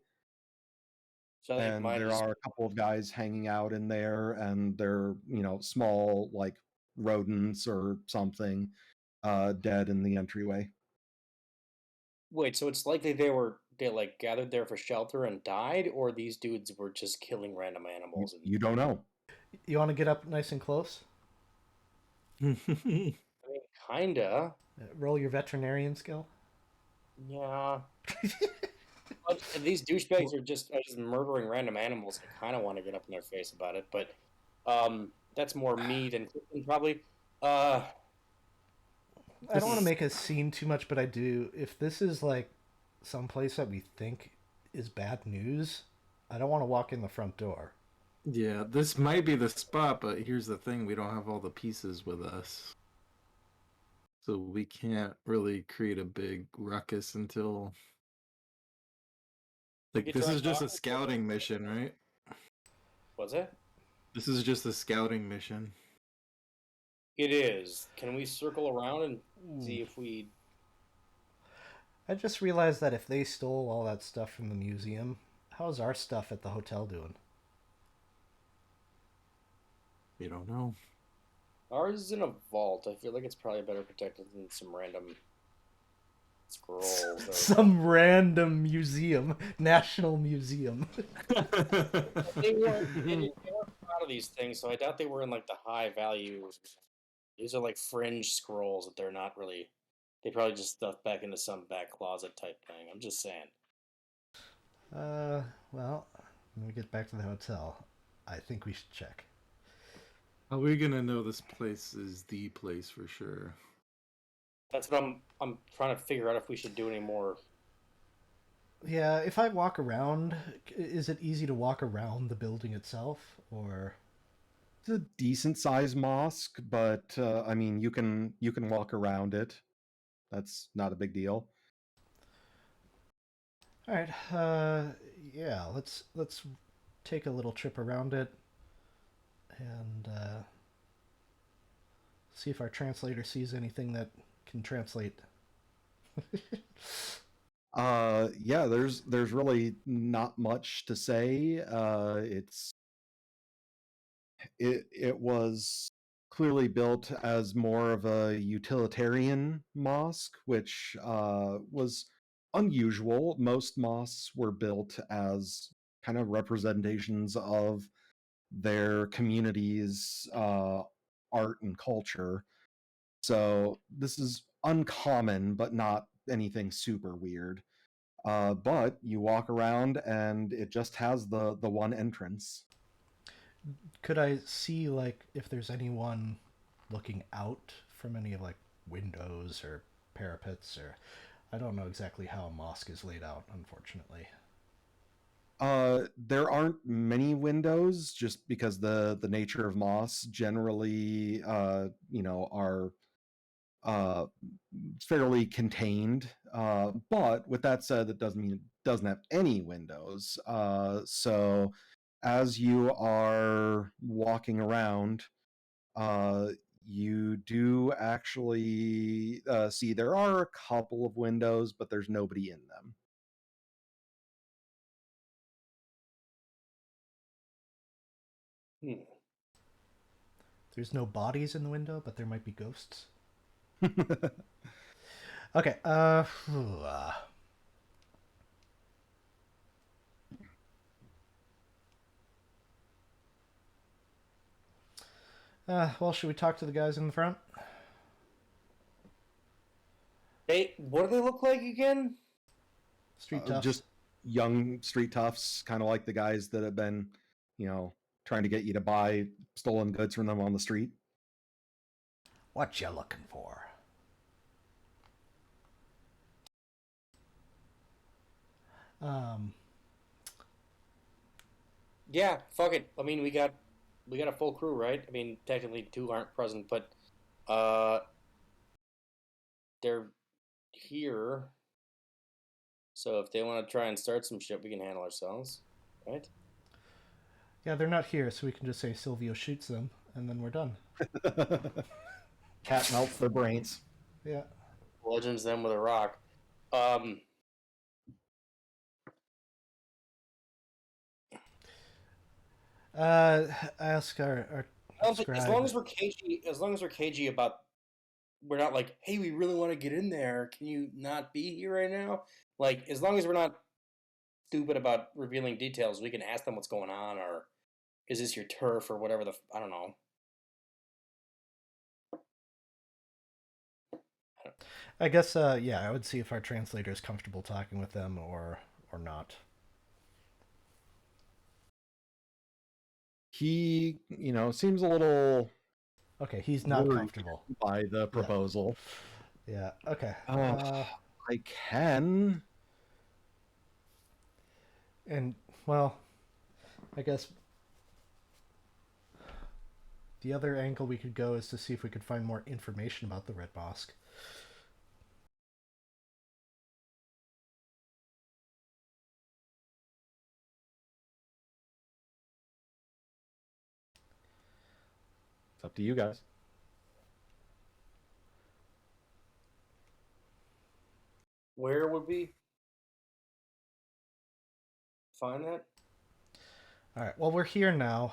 So I think and mine there is. are a couple of guys hanging out in there, and they're small like rodents or something, dead in the entryway. Wait, so it's likely they like gathered there for shelter and died, or these dudes were just killing random You, animals and you don't know. You want to get up nice and close? I mean kinda. Roll your veterinarian skill. Yeah. But these douchebags are just murdering random animals. I kinda want to get up in their face about it, but that's more me than Kristen, probably. Uh I don't want to make a scene too much, but I do. If this is like someplace that we think is bad news, I don't want to walk in the front door. Yeah, this might be the spot, but here's the thing, we don't have all the pieces with us. So we can't really create a big ruckus until... Like, You this try is just a talking? scouting mission, right? Was it? This is just a scouting mission. It is. Can we circle around and see if we? I just realized that if they stole all that stuff from the museum, how's our stuff at the hotel doing? We don't know. Ours is in a vault. I feel like it's probably better protected than some random scrolls. Or... Some random museum, national museum. They weren't proud of these things, so I doubt they were in like the high value. These are like fringe scrolls that they're not really. They probably just stuffed back into some back closet type thing. I'm just saying. Well, when we get back to the hotel, I think we should check. How are we gonna know this place is the place for sure? That's what I'm trying to figure out if we should do any more. Yeah, if I walk around, is it easy to walk around the building itself, or? It's a decent sized mosque, but I mean, you can walk around it. That's not a big deal. All right. Yeah. Let's take a little trip around it, and see if our translator sees anything that can translate. Yeah, there's really not much to say. It was clearly built as more of a utilitarian mosque, which was unusual. Most mosques were built as kind of representations of their community's art and culture. So this is uncommon, but not anything super weird. But you walk around and it just has the one entrance. Could I see like if there's anyone looking out from any of like windows or parapets, or I don't know exactly how a mosque is laid out, unfortunately. There aren't many windows just because the nature of mosques generally are uh fairly contained. But with that said, that doesn't mean it doesn't have any windows. So as you are walking around, uh you do actually see there are a couple of windows, but there's nobody in them. Hmm. There's no bodies in the window, but there might be ghosts. Okay. Well, should we talk to the guys in the front? Hey, what do they look like again? Street toughs. Just young street toughs, kind of like the guys that have been, trying to get you to buy stolen goods from them on the street. What you looking for? Um, Yeah, fuck it. I mean, we got a full crew, right? I mean, technically two aren't present, but uh, they're here. So if they want to try and start some shit, we can handle ourselves, right? Yeah, they're not here, so we can just say Silvio shoots them, and then we're done. Cat melts their brains. Yeah. Bludgeons them with a rock. Um, Ask our I don't think, scribe. as long as we're cagey about, we're not like, hey, we really want to get in there. Can you not be here right now? Like, as long as we're not stupid about revealing details, we can ask them what's going on, or is this your turf, or whatever I don't know. I guess, yeah, I would see if our translator is comfortable talking with them or not. He, seems a little Okay, he's not worried comfortable. by the proposal. Yeah, okay. I can. And, well, I guess the other angle we could go is to see if we could find more information about the Red Mosque. It's up to you guys. Where would we find that? All right, well, we're here now.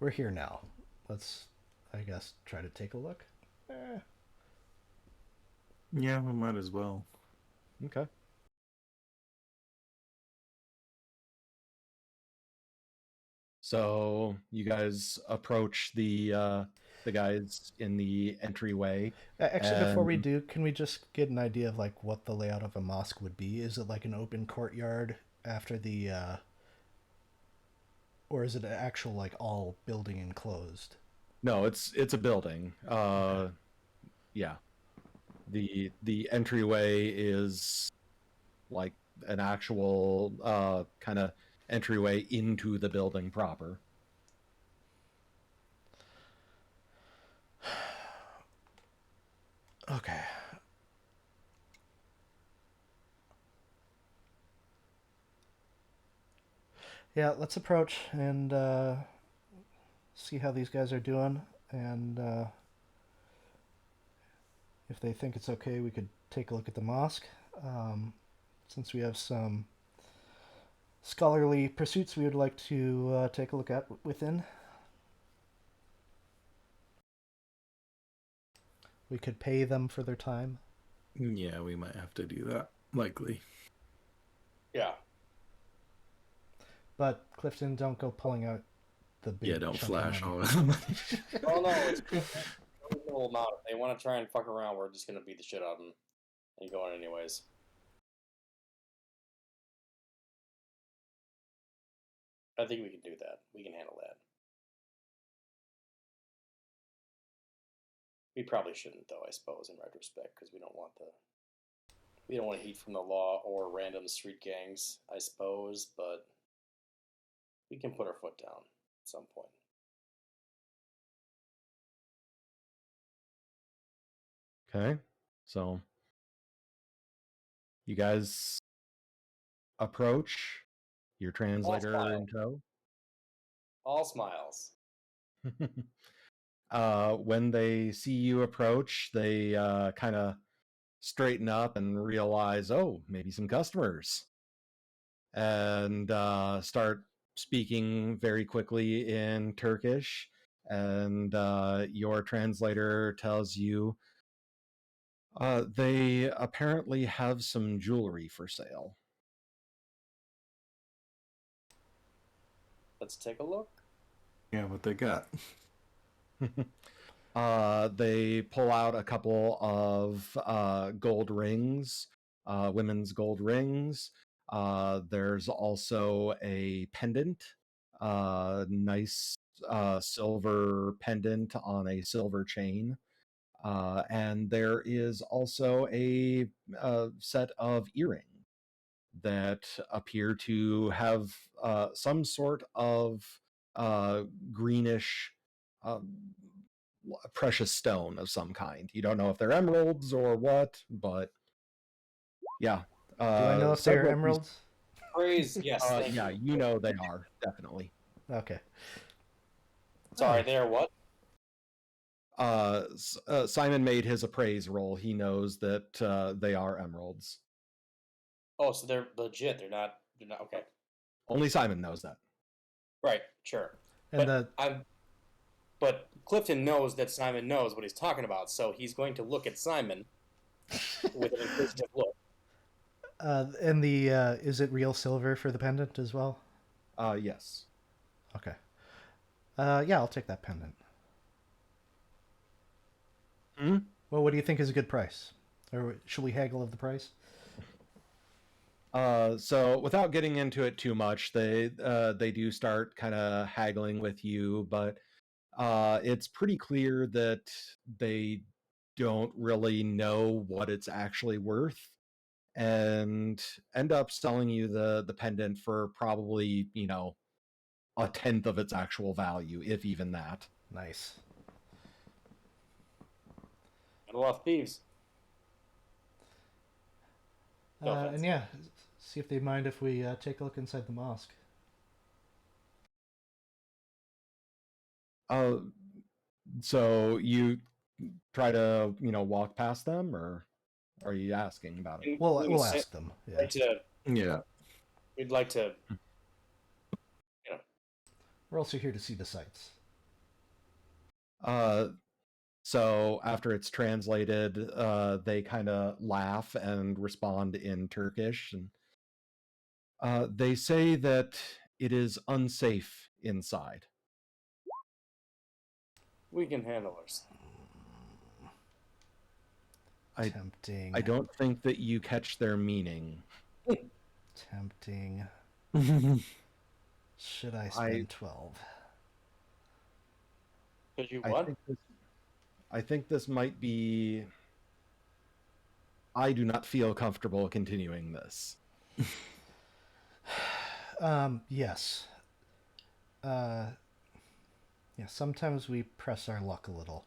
We're here now. Let's, I guess, try to take a look. Yeah, we might as well. Okay. So you guys approach the guys in the entryway. Actually, before we do, can we just get an idea of like what the layout of a mosque would be? Is it like an open courtyard after the, or is it an actual like all building enclosed? No, it's a building. Yeah. The entryway is like an actual kind of entryway into the building proper. Okay. Yeah, let's approach and see how these guys are doing, and if they think it's okay, we could take a look at the mosque. Since we have some scholarly pursuits we would like to take a look at within. We could pay them for their time. Yeah, we might have to do that. Likely. Yeah. But Clifton, don't go pulling out the big. Yeah, don't chunk flash of all money. of the money. Oh no, it's no amount. If they want to try and fuck around, we're just gonna beat the shit out of them and go on anyways. I think we can do that. We can handle that. We probably shouldn't, though. I suppose, in retrospect, because we don't want heat from the law or random street gangs. I suppose, but we can put our foot down at some point. Okay. So you guys approach your translator in tow. All smiles. When they see you approach, they kind of straighten up and realize, oh, maybe some customers, and start speaking very quickly in Turkish. And your translator tells you they apparently have some jewelry for sale. Let's take a look. Yeah, what they got. They pull out a couple of gold rings, women's gold rings. There's also a pendant, nice silver pendant on a silver chain. And there is also a set of earrings that appear to have some sort of greenish precious stone of some kind. You don't know if they're emeralds or what, but yeah. Do I know if they're Several emeralds? Praise, yes, thank yeah, you. you know they are, definitely. Okay. Sorry, Nice. they're what? Simon made his appraise roll. He knows that they are emeralds. Oh, so they're legit. They're not. Okay. Only Simon knows that. Right. Sure. And But Clifton knows that Simon knows what he's talking about, so he's going to look at Simon with an inquisitive look. is it real silver for the pendant as well? Yes. Okay. Yeah, I'll take that pendant. Hmm? Well, what do you think is a good price? Or should we haggle of the price? So without getting into it too much, they do start kind of haggling with you, but it's pretty clear that they don't really know what it's actually worth, and end up selling you the pendant for probably, you know, a tenth of its actual value, if even that. Nice. And a lot of thieves. No offense. And yeah, see if they mind if we take a look inside the mosque. So you try to, you know, walk past them, or are you asking about it? We'll ask them. Yeah. Yeah. We'd like to. We're also here to see the sights. So after it's translated, they kind of laugh and respond in Turkish, and they say that it is unsafe inside. We can handle ours. Tempting. I don't think that you catch their meaning. Tempting. Should I I- spend 12? Could you what? I think this might be. I do not feel comfortable continuing this. Yes. Yeah, sometimes we press our luck a little.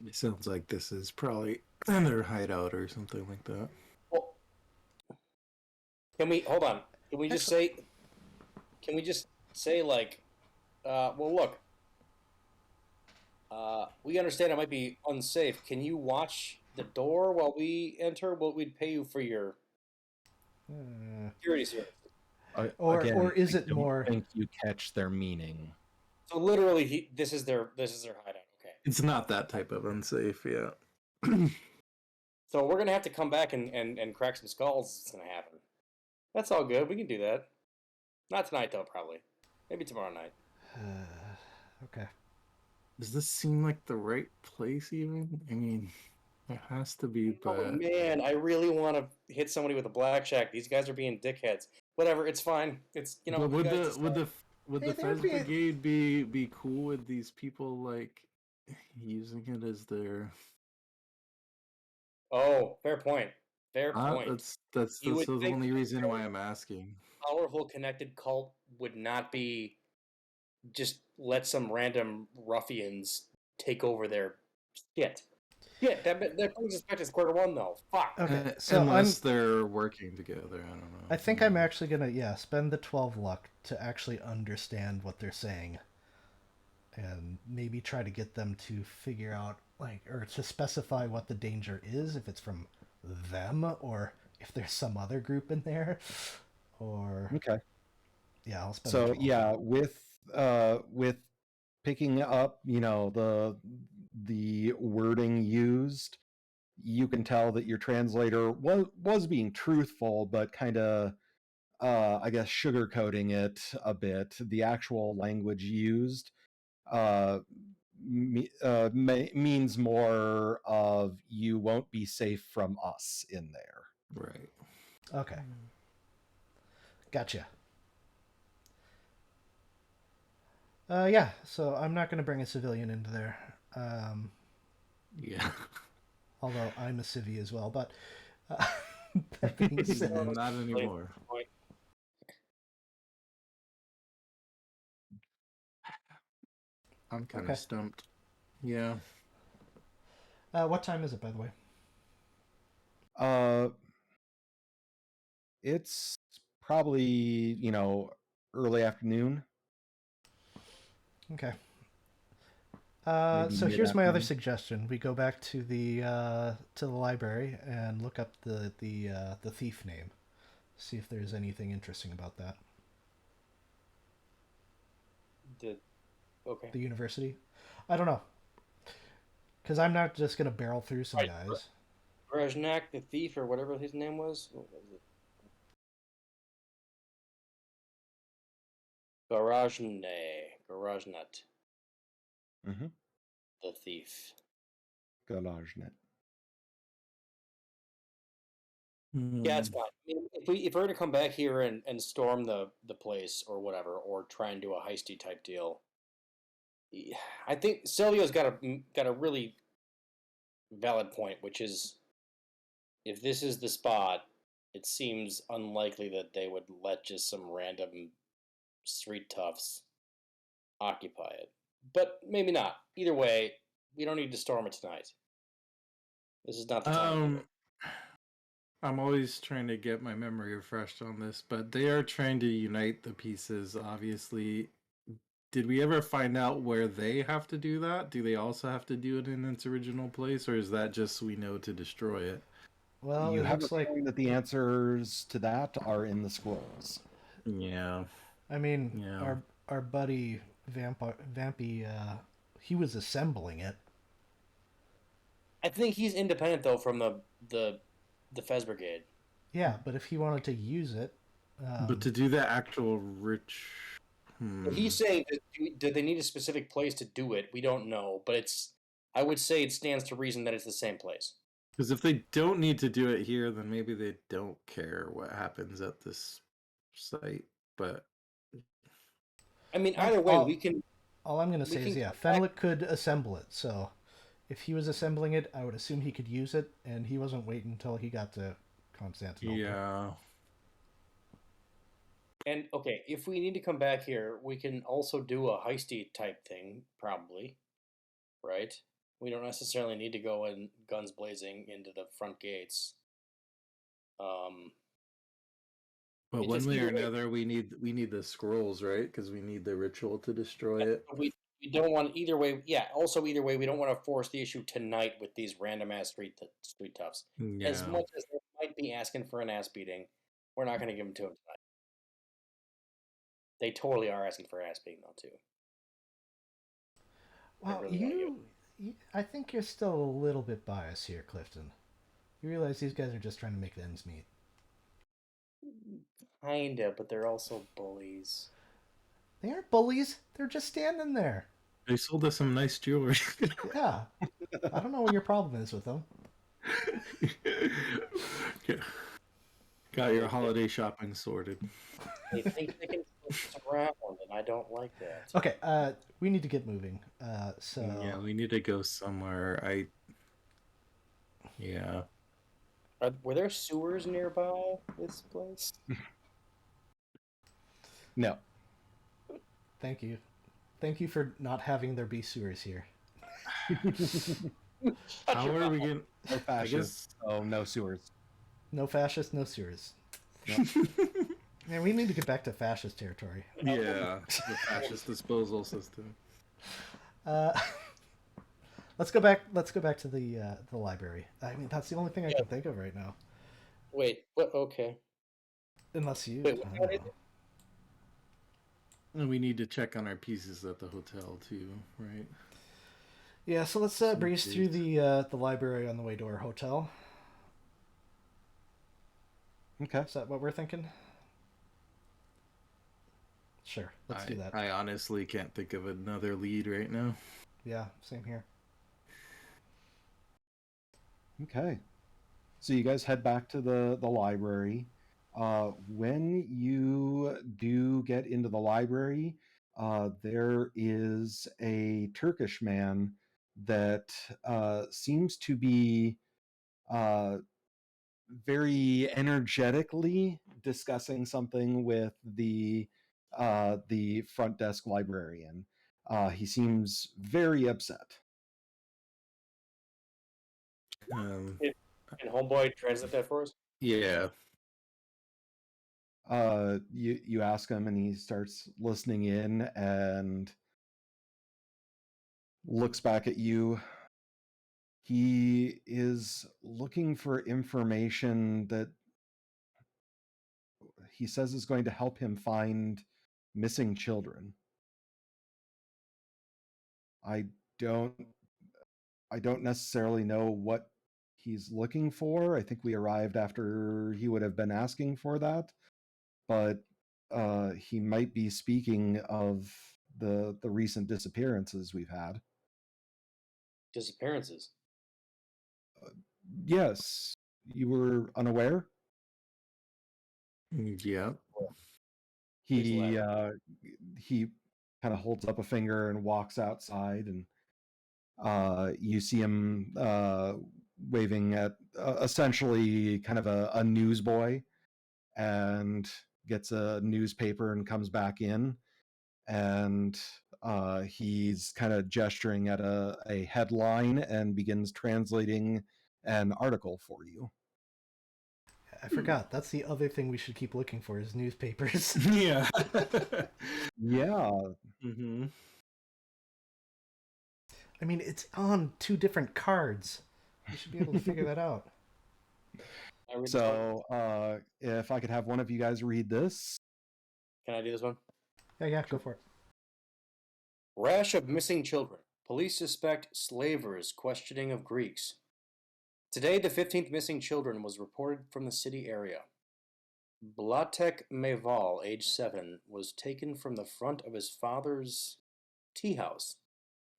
It sounds like this is probably their hideout or something like that. Well, can we hold on? Can we just say? Can we just say like, well, look. We understand it might be unsafe. Can you watch the door while we enter? Well, we'd pay you for your security service. Or is I it don't more? think you catch their meaning. So literally, this is their hideout. Okay. It's not that type of unsafe, yeah. So we're gonna have to come back and crack some skulls. It's gonna happen. That's all good. We can do that. Not tonight though, probably. Maybe tomorrow night. Okay. Does this seem like the right place even? I mean, it has to be, Oh but man, I really want to hit somebody with a blackjack. These guys are being dickheads. Whatever, it's fine. It's you know. but would you guys the decide. would Hey, the they're Fez being- Brigade be cool with these people like using it as their Oh, fair point. Fair point. that's You would the think only that reason they're- why I'm asking. Powerful connected cult would not be just let some random ruffians take over their shit. Yeah, that brings us back to square one though. Fuck. Okay. So Unless they're working together, I don't know. I think I'm actually gonna spend the 12 luck to actually understand what they're saying, and maybe try to get them to figure out or to specify what the danger is, if it's from them or if there's some other group in there, or Okay. yeah, I'll spend. So 12. yeah, with picking up, you know, the wording used, you can tell that your translator was being truthful, but kind of I guess sugarcoating it a bit. The actual language used means more of you won't be safe from us in there. Right. Okay. Gotcha. Yeah, so I'm not going to bring a civilian into there. Yeah. Although I'm a civvy as well, but that being said, Not anymore. I'm kind Okay. of stumped. Yeah. What time is it, by the way? It's probably, early afternoon, Okay. maybe So here's my other mid-afternoon. suggestion. We go back to the library and look up the thief name. See if there's anything interesting about that. Okay. The university. I don't know, because I'm not just gonna barrel through some Right. guys. Grajnak the thief or whatever his name was. What was it? Garajnut Mm-hmm. the thief. GarageNet. Yeah, it's fine. I mean, if we were to come back here and storm the place or whatever, or try and do a heisty type deal, I think Silvio's got a really valid point, which is if this is the spot, it seems unlikely that they would let just some random street toughs occupy it. But maybe not. Either way, we don't need to storm it tonight. This is not the time to do it. I'm always trying to get my memory refreshed on this, but they are trying to unite the pieces, obviously. Did we ever find out where they have to do that? Do they also have to do it in its original place, or is that just so we know to destroy it? Well, You it have a looks like. feeling that the answers to that are in the scrolls. Yeah. I mean, Yeah. our buddy Vampy, he was assembling it. I think he's independent though from the Fez Brigade. Yeah, but if he wanted to use it, But to do the actual He's saying that do they need a specific place to do it? We don't know, but I would say it stands to reason that it's the same place. Because if they don't need to do it here, then maybe they don't care what happens at this site. But I mean, well, either way, we can. all I'm gonna We say is, can yeah, come back. Fenwick could assemble it. So if he was assembling it, I would assume he could use it, and he wasn't waiting until he got to Constantinople. yeah. And okay, if we need to come back here, we can also do a heisty type thing, probably, right? We don't necessarily need to go in guns blazing into the front gates. But It one just way or either way, another, we need the scrolls, right? Because we need the ritual to destroy it. we don't want either way. Yeah. Also, either way, we don't want to force the issue tonight with these random ass street toughs. As Yeah. much as they might be asking for an ass beating, we're not going to give them to them tonight. They totally are asking for an ass beating though too. Well, Really I think you're still a little bit biased here, Clifton. You realize these guys are just trying to make ends meet. Kinda, but they're also bullies. They aren't bullies. They're just standing there. They sold us some nice jewelry. Yeah. I don't know what your problem is with them. Got your holiday shopping sorted. They think they can twist us around, and I don't like that. Okay, we need to get moving. So Yeah, we need to go somewhere. Yeah. Were there sewers nearby this place? No. thank you. Thank you for not having there be sewers here. How are we going No fascists. Oh, no sewers. No fascists, no sewers. Yep. Man, we need to get back to fascist territory. Yeah, the fascist disposal system. Let's go back. Let's go back to the library. I mean, that's the only thing I can think of right now. Wait, what? Okay. Unless you. Wait, I what don't is know. And we need to check on our pieces at the hotel too, right? Yeah, so let's breeze through the library on the way to our hotel. Okay. Is that what we're thinking? Sure, let's do that. I honestly can't think of another lead right now. Yeah, same here. Okay. So you guys head back to the library. When you do get into the library, there is a Turkish man that seems to be very energetically discussing something with the front desk librarian. He seems very upset. Can Homeboy translate that for us? Yeah. You ask him, and he starts listening in and looks back at you. He is looking for information that he says is going to help him find missing children. I don't I don't necessarily know what he's looking for. I think we arrived after he would have been asking for that, but he might be speaking of the recent disappearances we've had. Disappearances. Yes, you were unaware. Yeah. Please He elaborate. he kind of holds up a finger and walks outside, and you see him waving at essentially kind of a newsboy, and gets a newspaper and comes back in, and he's kind of gesturing at a headline and begins translating an article for you. I forgot. That's the other thing we should keep looking for is newspapers. Yeah. Yeah. Mm-hmm. I mean, it's on 2 different cards. We should be able to figure that out. I read this one? So if I could have one of you guys read this. Can I do this one? Yeah, go for it. Rash of missing children. Police suspect slavers questioning of Greeks. Today, the 15th missing children was reported from the city area. Blatek Meval, age 7, was taken from the front of his father's tea house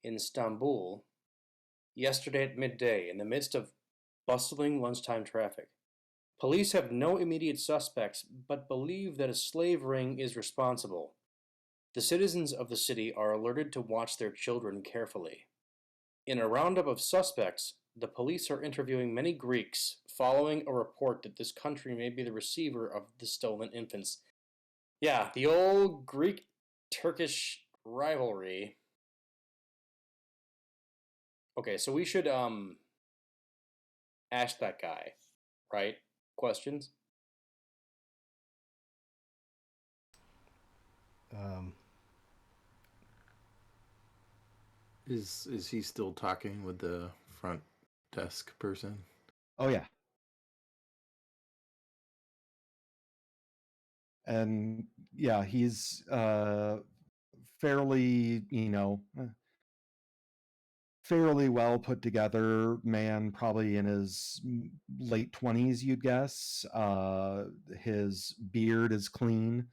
in Istanbul yesterday at midday in the midst of bustling lunchtime traffic. Police have no immediate suspects, but believe that a slave ring is responsible. The citizens of the city are alerted to watch their children carefully. In a roundup of suspects, the police are interviewing many Greeks following a report that this country may be the receiver of the stolen infants. Yeah, the old Greek-Turkish rivalry. Okay, so we should ask that guy, right? Questions? Is he still talking with the front desk person? Oh yeah. And yeah, he's fairly, fairly well put together man, probably in his late 20s, you'd guess. His beard is clean,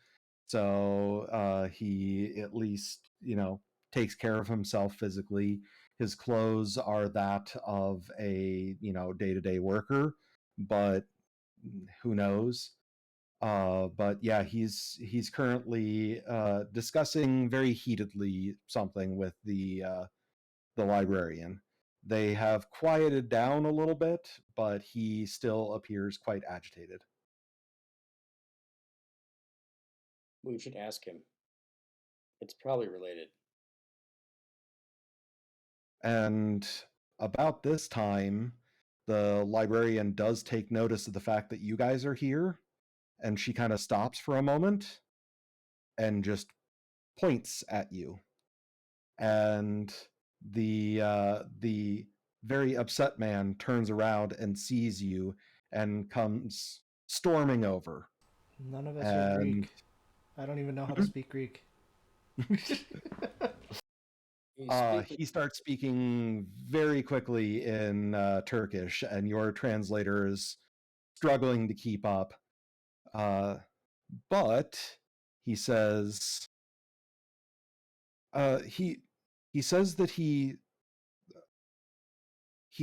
so he at least, takes care of himself physically. His clothes are that of a, day-to-day worker, but who knows. But yeah, he's currently discussing very heatedly something with the librarian. They have quieted down a little bit, but he still appears quite agitated. We should ask him. It's probably related. And about this time, the librarian does take notice of the fact that you guys are here, and she kind of stops for a moment and just points at you. And the very upset man turns around and sees you and comes storming over. None of us are And Greek. I don't even know how to speak Greek. he starts speaking very quickly in Turkish, and your translator is struggling to keep up. But he says, he says that he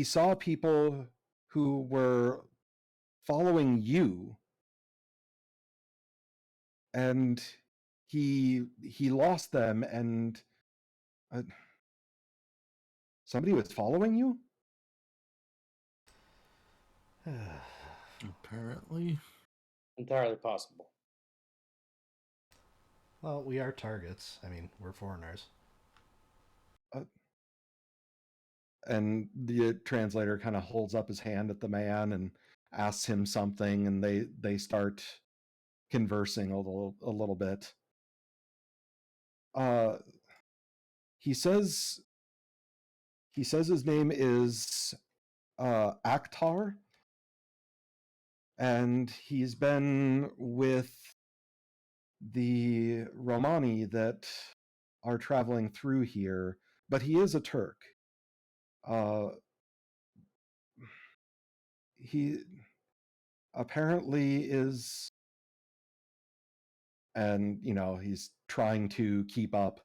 saw people who were following you, and he lost them, and somebody was following you. Apparently. Entirely possible. Well, we are targets. I mean, we're foreigners. and the translator kind of holds up his hand at the man and asks him something, and they start conversing a little bit. He says his name is Akhtar, and he's been with the Romani that are traveling through here, but he is a Turk. He apparently is, and he's trying to keep up.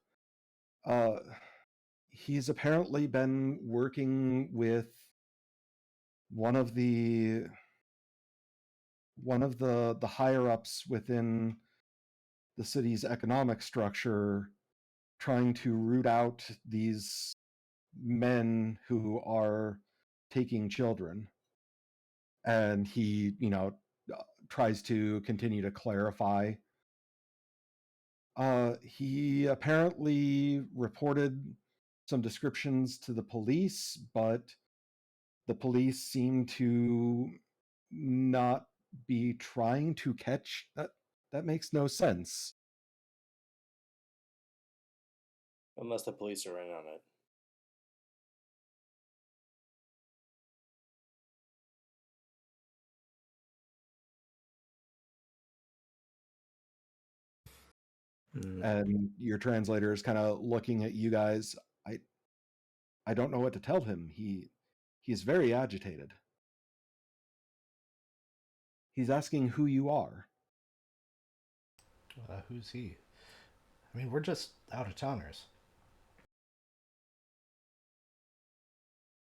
He's apparently been working with one of the higher ups within the city's economic structure, trying to root out these men who are taking children. And he tries to continue to clarify. He apparently reported some descriptions to the police, but the police seem to not be trying to catch that. That makes no sense. Unless the police are in on it. And your translator is kind of looking at you guys. I don't know what to tell him. He's very agitated. He's asking who you are. Who's he? I mean, we're just out-of-towners.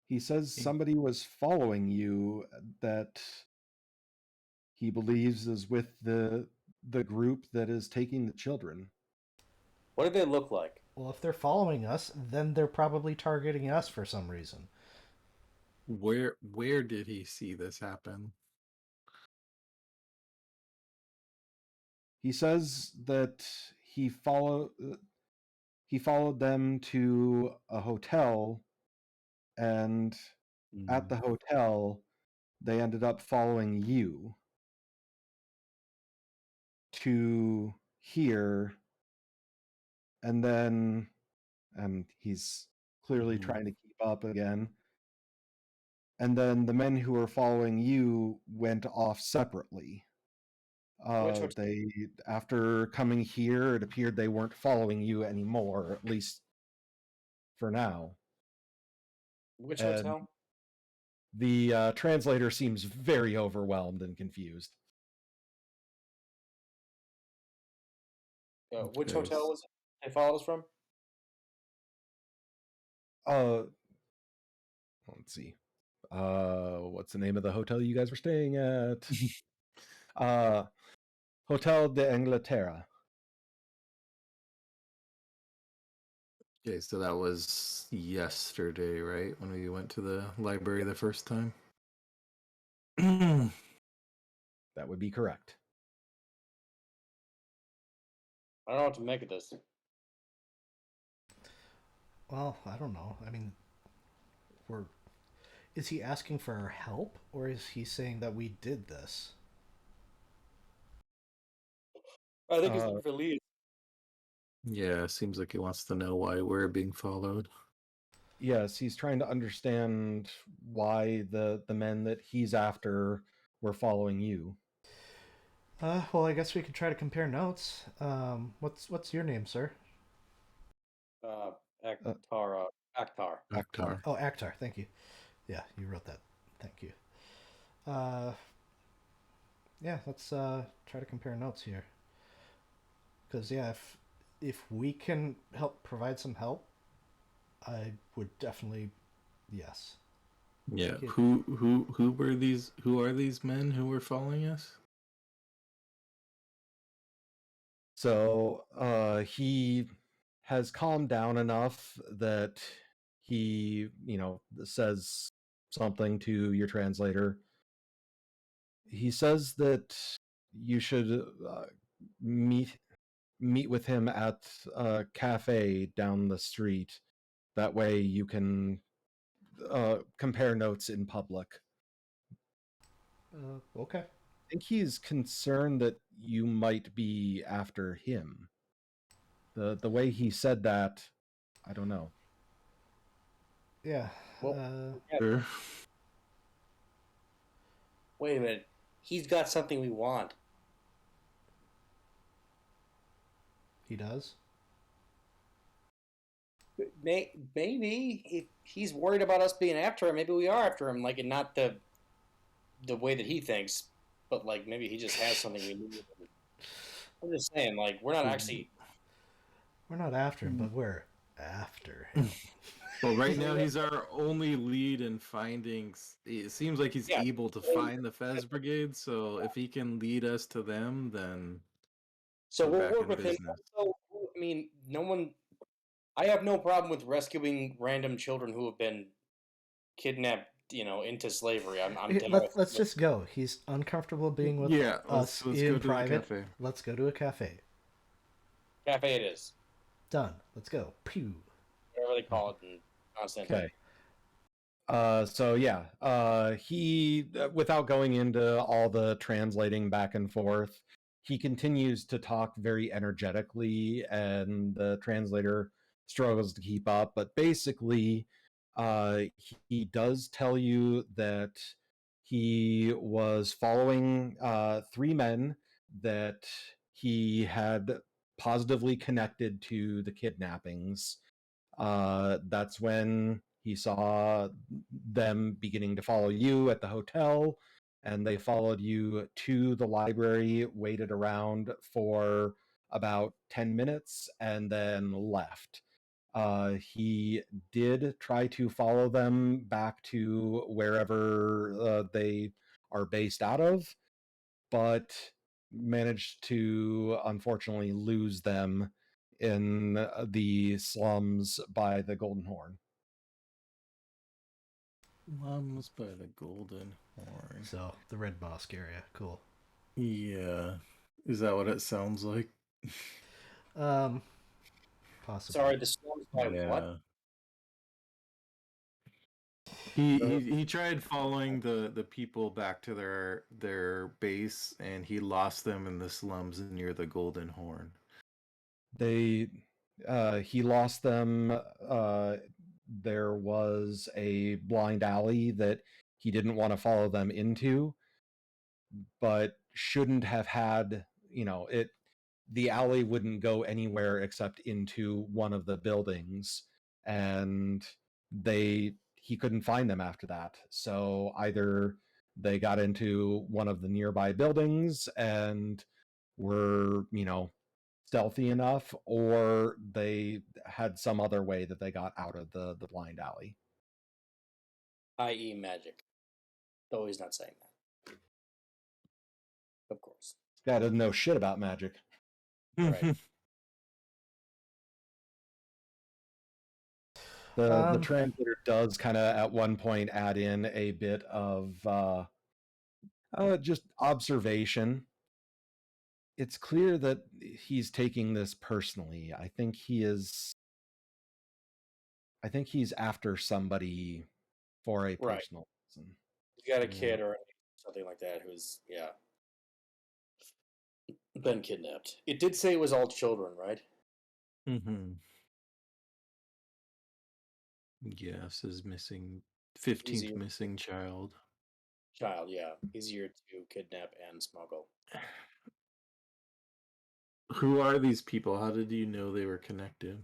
He says somebody was following you that he believes is with the group that is taking the children. What do they look like? Well, if they're following us, then they're probably targeting us for some reason. Where did he see this happen? He says that he followed them to a hotel, and at the hotel they ended up following you to here, and then he's clearly trying to keep up again. And then the men who were following you went off separately. They, after coming here, it appeared they weren't following you anymore, at least for now. Which hotel? The translator seems very overwhelmed and confused. Which hotel was it they followed us from? Let's see. What's the name of the hotel you guys were staying at? Hotel de Inglaterra. Okay, so that was yesterday, right? When we went to the library the first time? That would be correct. I don't know what to make of this. Well, I don't know. I mean, is he asking for our help, or is he saying that we did this? I think he's looking for leads. Yeah, seems like he wants to know why we're being followed. Yes, he's trying to understand why the men that he's after were following you. Well, I guess we could try to compare notes. What's your name, sir? Akhtar. Akhtar. Oh, Akhtar. Thank you. Yeah, you wrote that. Thank you. Yeah, let's try to compare notes here. Because yeah, if we can help provide some help, I would definitely, yes. Yeah. Who were these? Who are these men who were following us? So he has calmed down enough that he, says something to your translator. He says that you should meet with him at a cafe down the street. That way you can compare notes in public. Okay. I think he's concerned that you might be after him. The way he said that, I don't know. Yeah. Well, Sure. wait a minute. He's got something we want. He does. Maybe if he's worried about us being after him, maybe we are after him. Like, and not the way that he thinks, but like maybe he just has something we need. I'm just saying, like, we're not actually. We're not after him, but we're after him. Well, right now he's our only lead in finding. It seems like he's able to find the Fez Brigade. So if he can lead us to them, then So we're we'll back work in with him. business. Also, I mean, no one. I have no problem with rescuing random children who have been kidnapped, into slavery. I'm down Let's just go. He's uncomfortable being with Yeah, us let's in go to private. the cafe. Let's go to a cafe. cafe. It is Done. Let's go. Pew. whatever they call it in Constantine. Okay. So yeah, he, without going into all the translating back and forth, he continues to talk very energetically, and the translator struggles to keep up. But basically, he does tell you that he was following three men that he had positively connected to the kidnappings. That's when he saw them beginning to follow you at the hotel, and they followed you to the library, waited around for about 10 minutes, and then left. He did try to follow them back to wherever they are based out of, but managed to unfortunately lose them in the slums by the Golden Horn. Slums by the Golden Horn. So the Red Mosque area. Cool. Yeah, is that what it sounds like? Possibly. Sorry, the storm's by what? He tried following the people back to their base, and he lost them in the slums near the Golden Horn. He lost them. There was a blind alley that he didn't want to follow them into, but shouldn't have had, it. The alley wouldn't go anywhere except into one of the buildings, and he couldn't find them after that. So either they got into one of the nearby buildings and were, stealthy enough, or they had some other way that they got out of the blind alley. I.e., magic. Though he's not saying that. Of course. This guy doesn't know shit about magic. Right. The translator does kind of at one point add in a bit of just observation. It's clear that he's taking this personally. I think he's after somebody for a Right. personal reason. You got a kid or something like that who's, been kidnapped. It did say it was all children, right? Mm-hmm. Yes, his 15th missing child. Child, yeah. Easier to kidnap and smuggle. Who are these people? How did you know they were connected?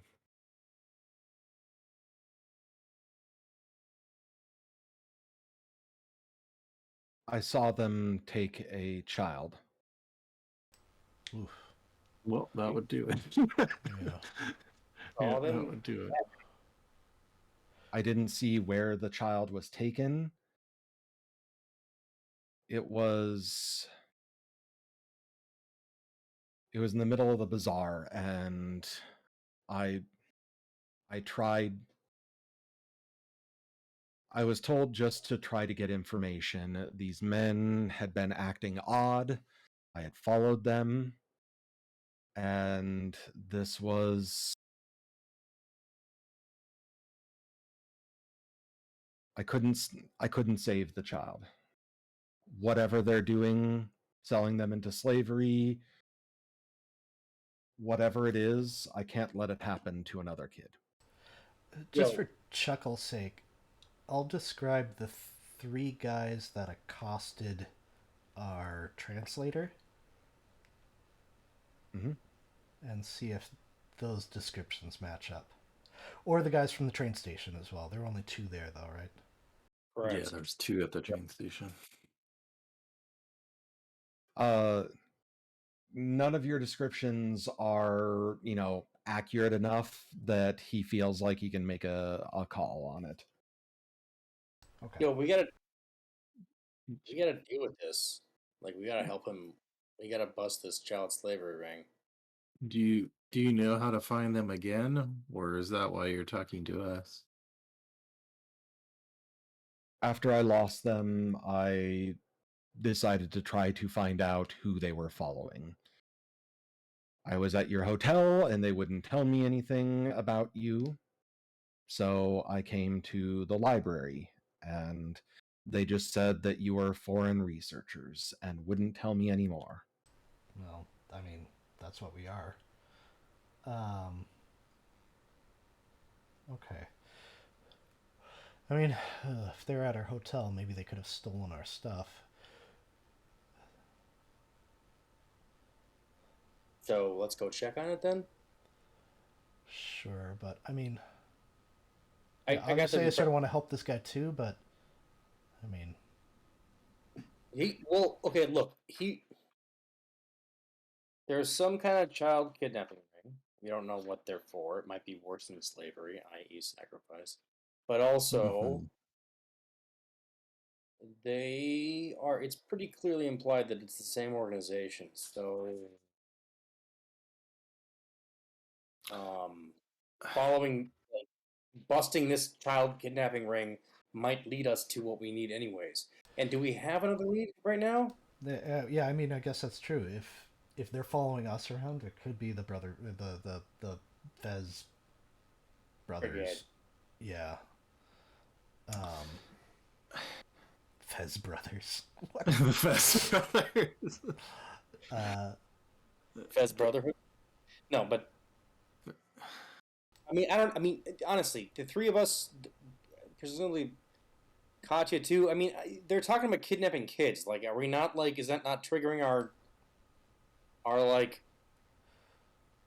I saw them take a child. Oof. Well, that would do it. Yeah, that would do it. I didn't see where the child was taken. It was in the middle of the bazaar, and I tried. I was told just to try to get information. These men had been acting odd. I had followed them, and this was I couldn't save the child. Whatever they're doing, selling them into slavery, whatever it is, I can't let it happen to another kid. Just Yo. for chuckle's sake, I'll describe the three guys that accosted our translator Mm-hmm. and see if those descriptions match up. Or the guys from the train station as well. There were only two there, though, right? Correct. Yeah, there's 2 at the train station. None of your descriptions are, accurate enough that he feels like he can make a call on it. Okay. Yo, we gotta deal with this. Like, we gotta help him. We gotta bust this child slavery ring. Do you know how to find them again, or is that why you're talking to us? After I lost them, I decided to try to find out who they were following. I was at your hotel and they wouldn't tell me anything about you. So I came to the library and they just said that you were foreign researchers and wouldn't tell me any more. Well, I mean, that's what we are. Okay. I mean, if they're at our hotel, maybe they could have stolen our stuff. So let's go check on it then. Sure, but I mean, I got obviously I the. sort of want to help this guy too, but I mean, Okay, look, there's some kind of child kidnapping ring. We don't know what they're for. It might be worse than slavery, i.e., sacrifice. But also, it's pretty clearly implied that it's the same organization. So, following, busting this child kidnapping ring might lead us to what we need, anyways. And do we have another lead right now? yeah, I mean, I guess that's true. If they're following us around, it could be the Fez brothers. Brigade. Yeah. Fez brothers. The Fez brothers. Fez Brotherhood? No, but I mean, honestly, the three of us, presumably Katya too. I mean, they're talking about kidnapping kids. Like, are we not like? Is that not triggering our like?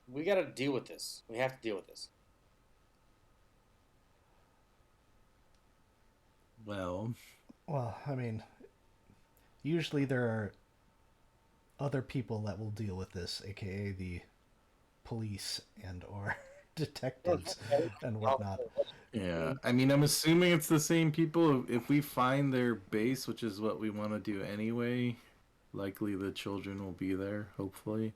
We got to deal with this. We have to deal with this. Well, I mean, usually there are other people that will deal with this, aka the police and or detectives and whatnot. yeah. I mean, I'm assuming it's the same people. If we find their base, which is what we want to do anyway, likely the children will be there, hopefully.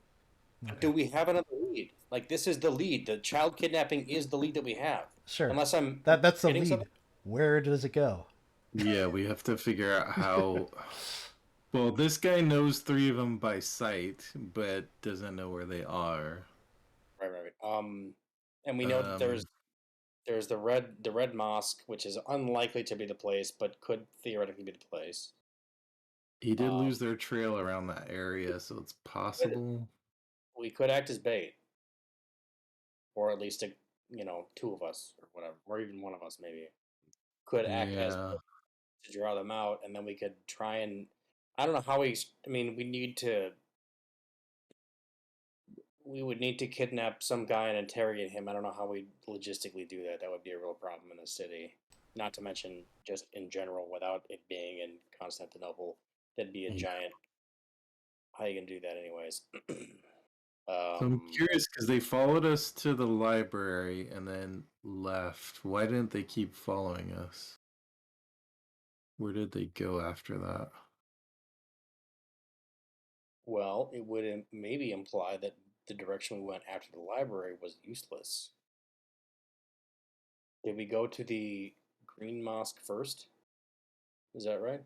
Okay. Do we have another lead? Like, this is the lead. The child kidnapping is the lead that we have. Sure. Unless I'm that's the forgetting lead. something? Where does it go? Yeah, we have to figure out how. Well, this guy knows 3 of them by sight, but doesn't know where they are. Right. And we know that there's the Red Mosque, which is unlikely to be the place, but could theoretically be the place. He did lose their trail around that area, so it's possible. We could act as bait, or at least two of us or whatever, or even one of us maybe could act as bait to draw them out, and then we could try and I don't know how we. I mean, we would need to kidnap some guy and interrogate him. I don't know how we logistically do that. That would be a real problem in the city. Not to mention, just in general, without it being in Constantinople, that'd be a giant. How are you gonna do that, anyways? So I'm curious because they followed us to the library and then left. Why didn't they keep following us? Where did they go after that? Well, it would maybe imply that the direction we went after the library was useless. Did we go to the Green Mosque first? Is that right?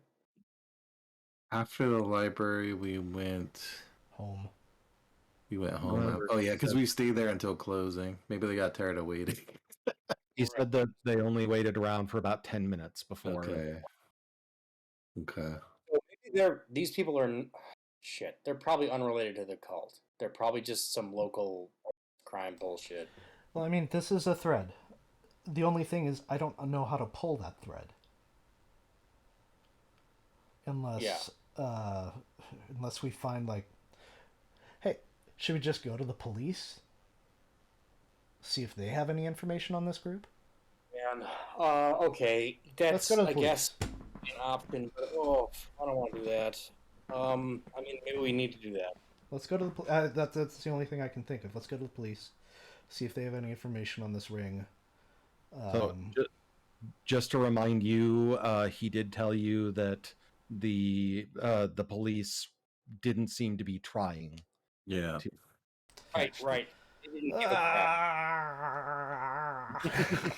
After the library, we went Home. home. Oh yeah, because we stayed there until closing. Maybe they got tired of waiting. He said that they only waited around for about 10 minutes before. Okay. So maybe these people are shit. They're probably unrelated to the cult. They're probably just some local crime bullshit. Well, I mean, this is a thread. The only thing is, I don't know how to pull that thread. Unless we find, like, hey, should we just go to the police? See if they have any information on this group? Man, okay, Let's that's go to the I police. guess an option, but I don't want to do that. I mean, maybe we need to do that. Let's go to the that's the only thing I can think of. Let's go to the police, see if they have any information on this ring. So just to remind you, he did tell you that the police didn't seem to be trying. Yeah. To Right. They didn't give a crap.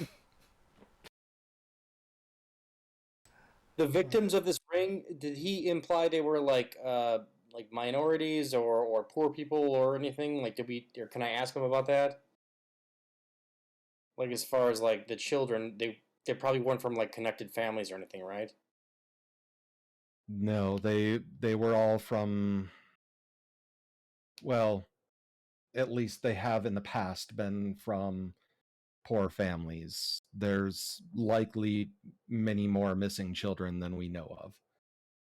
The victims of this ring, did he imply they were like minorities or poor people or anything? Like, or can I ask him about that? Like, as far as like the children, they probably weren't from like connected families or anything, right? No, they were all from, well, at least they have in the past been from poor families. There's likely many more missing children than we know of.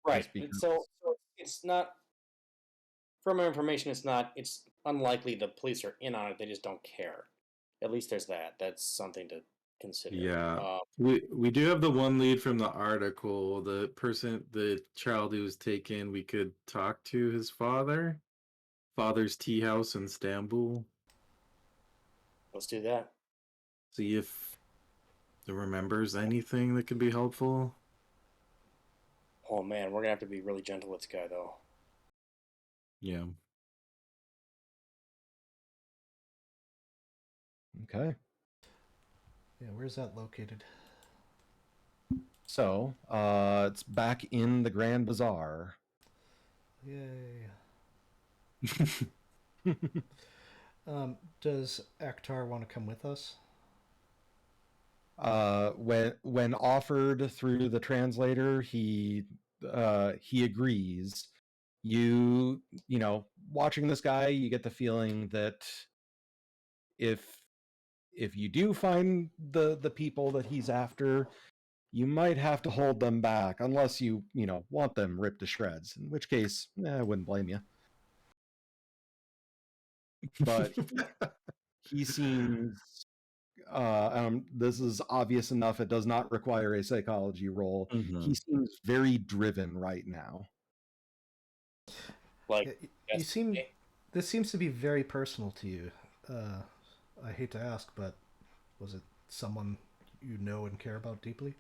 Right. Just because- So it's not, from our information, it's unlikely the police are in on it. They just don't care. At least there's that. That's something to consider. Yeah. We do have the one lead from the article. The child who was taken, we could talk to his father's tea house in Istanbul. Let's do that. See if he remembers anything that could be helpful. Oh man, we're gonna have to be really gentle with this guy though. Yeah. Okay. Yeah, where's that located? So, it's back in the Grand Bazaar. Yay. Does Akhtar want to come with us? When offered through the translator, he agrees. You know, watching this guy, you get the feeling that if you do find the people that he's after, you might have to hold them back unless you want them ripped to shreds, in which case I wouldn't blame you. But he seems this is obvious enough, it does not require a psychology roll. Mhm. He seems very driven right now. Like, you seem. This seems to be very personal to you. I hate to ask, but was it someone you know and care about deeply?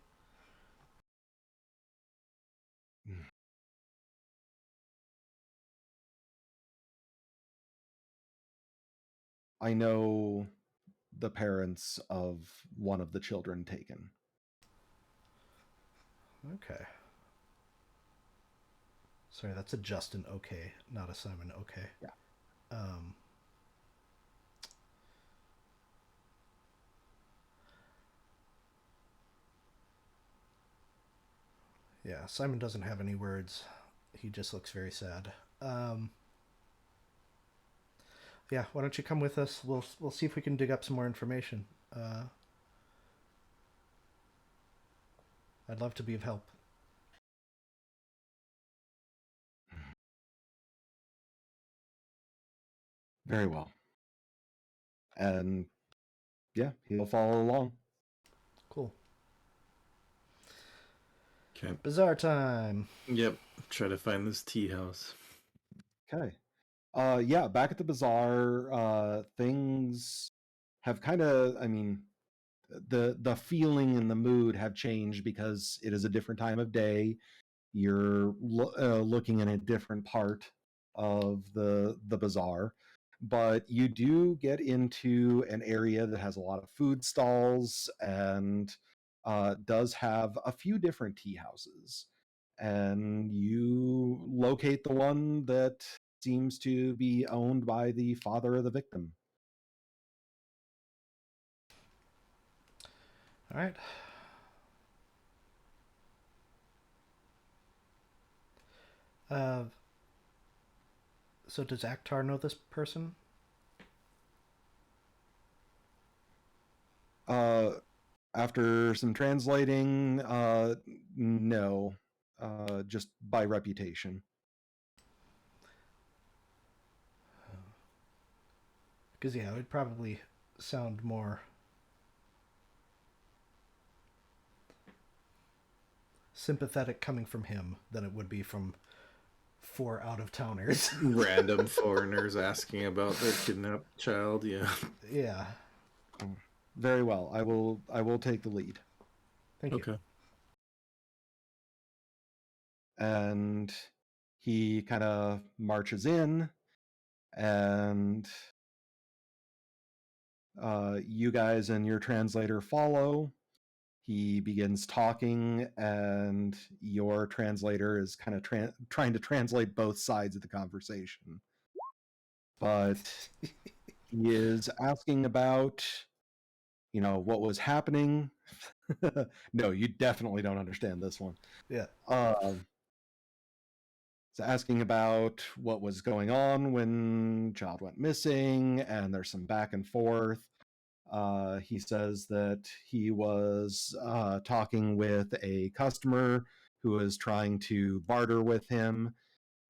I know the parents of one of the children taken. Okay. Sorry, that's a Justin okay, not a Simon okay. Yeah. Yeah, Simon doesn't have any words. He just looks very sad. Yeah, why don't you come with us? We'll see if we can dig up some more information. I'd love to be of help. Very well. And yeah, he'll follow along. Cool. Okay. Bazaar time. Yep. Try to find this tea house. Okay. Yeah, back at the bazaar, things have kind of, I mean, the feeling and the mood have changed because it is a different time of day. You're looking in a different part of the bazaar, but you do get into an area that has a lot of food stalls and does have a few different tea houses. And you locate the one that seems to be owned by the father of the victim. All right. Uh, so does Akhtar know this person? After some translating, no, just by reputation. Because, yeah, it would probably sound more sympathetic coming from him than it would be from 4 out-of-towners. Random foreigners asking about their kidnapped child. Yeah. Yeah. Very well. I will take the lead. Thank you. Okay. And he kind of marches in, and you guys and your translator follow. He begins talking, and your translator is kind of trying to translate both sides of the conversation. But he is asking about, what was happening. No, you definitely don't understand this one. Yeah. It's asking about what was going on when child went missing, and there's some back and forth. He says that he was talking with a customer who was trying to barter with him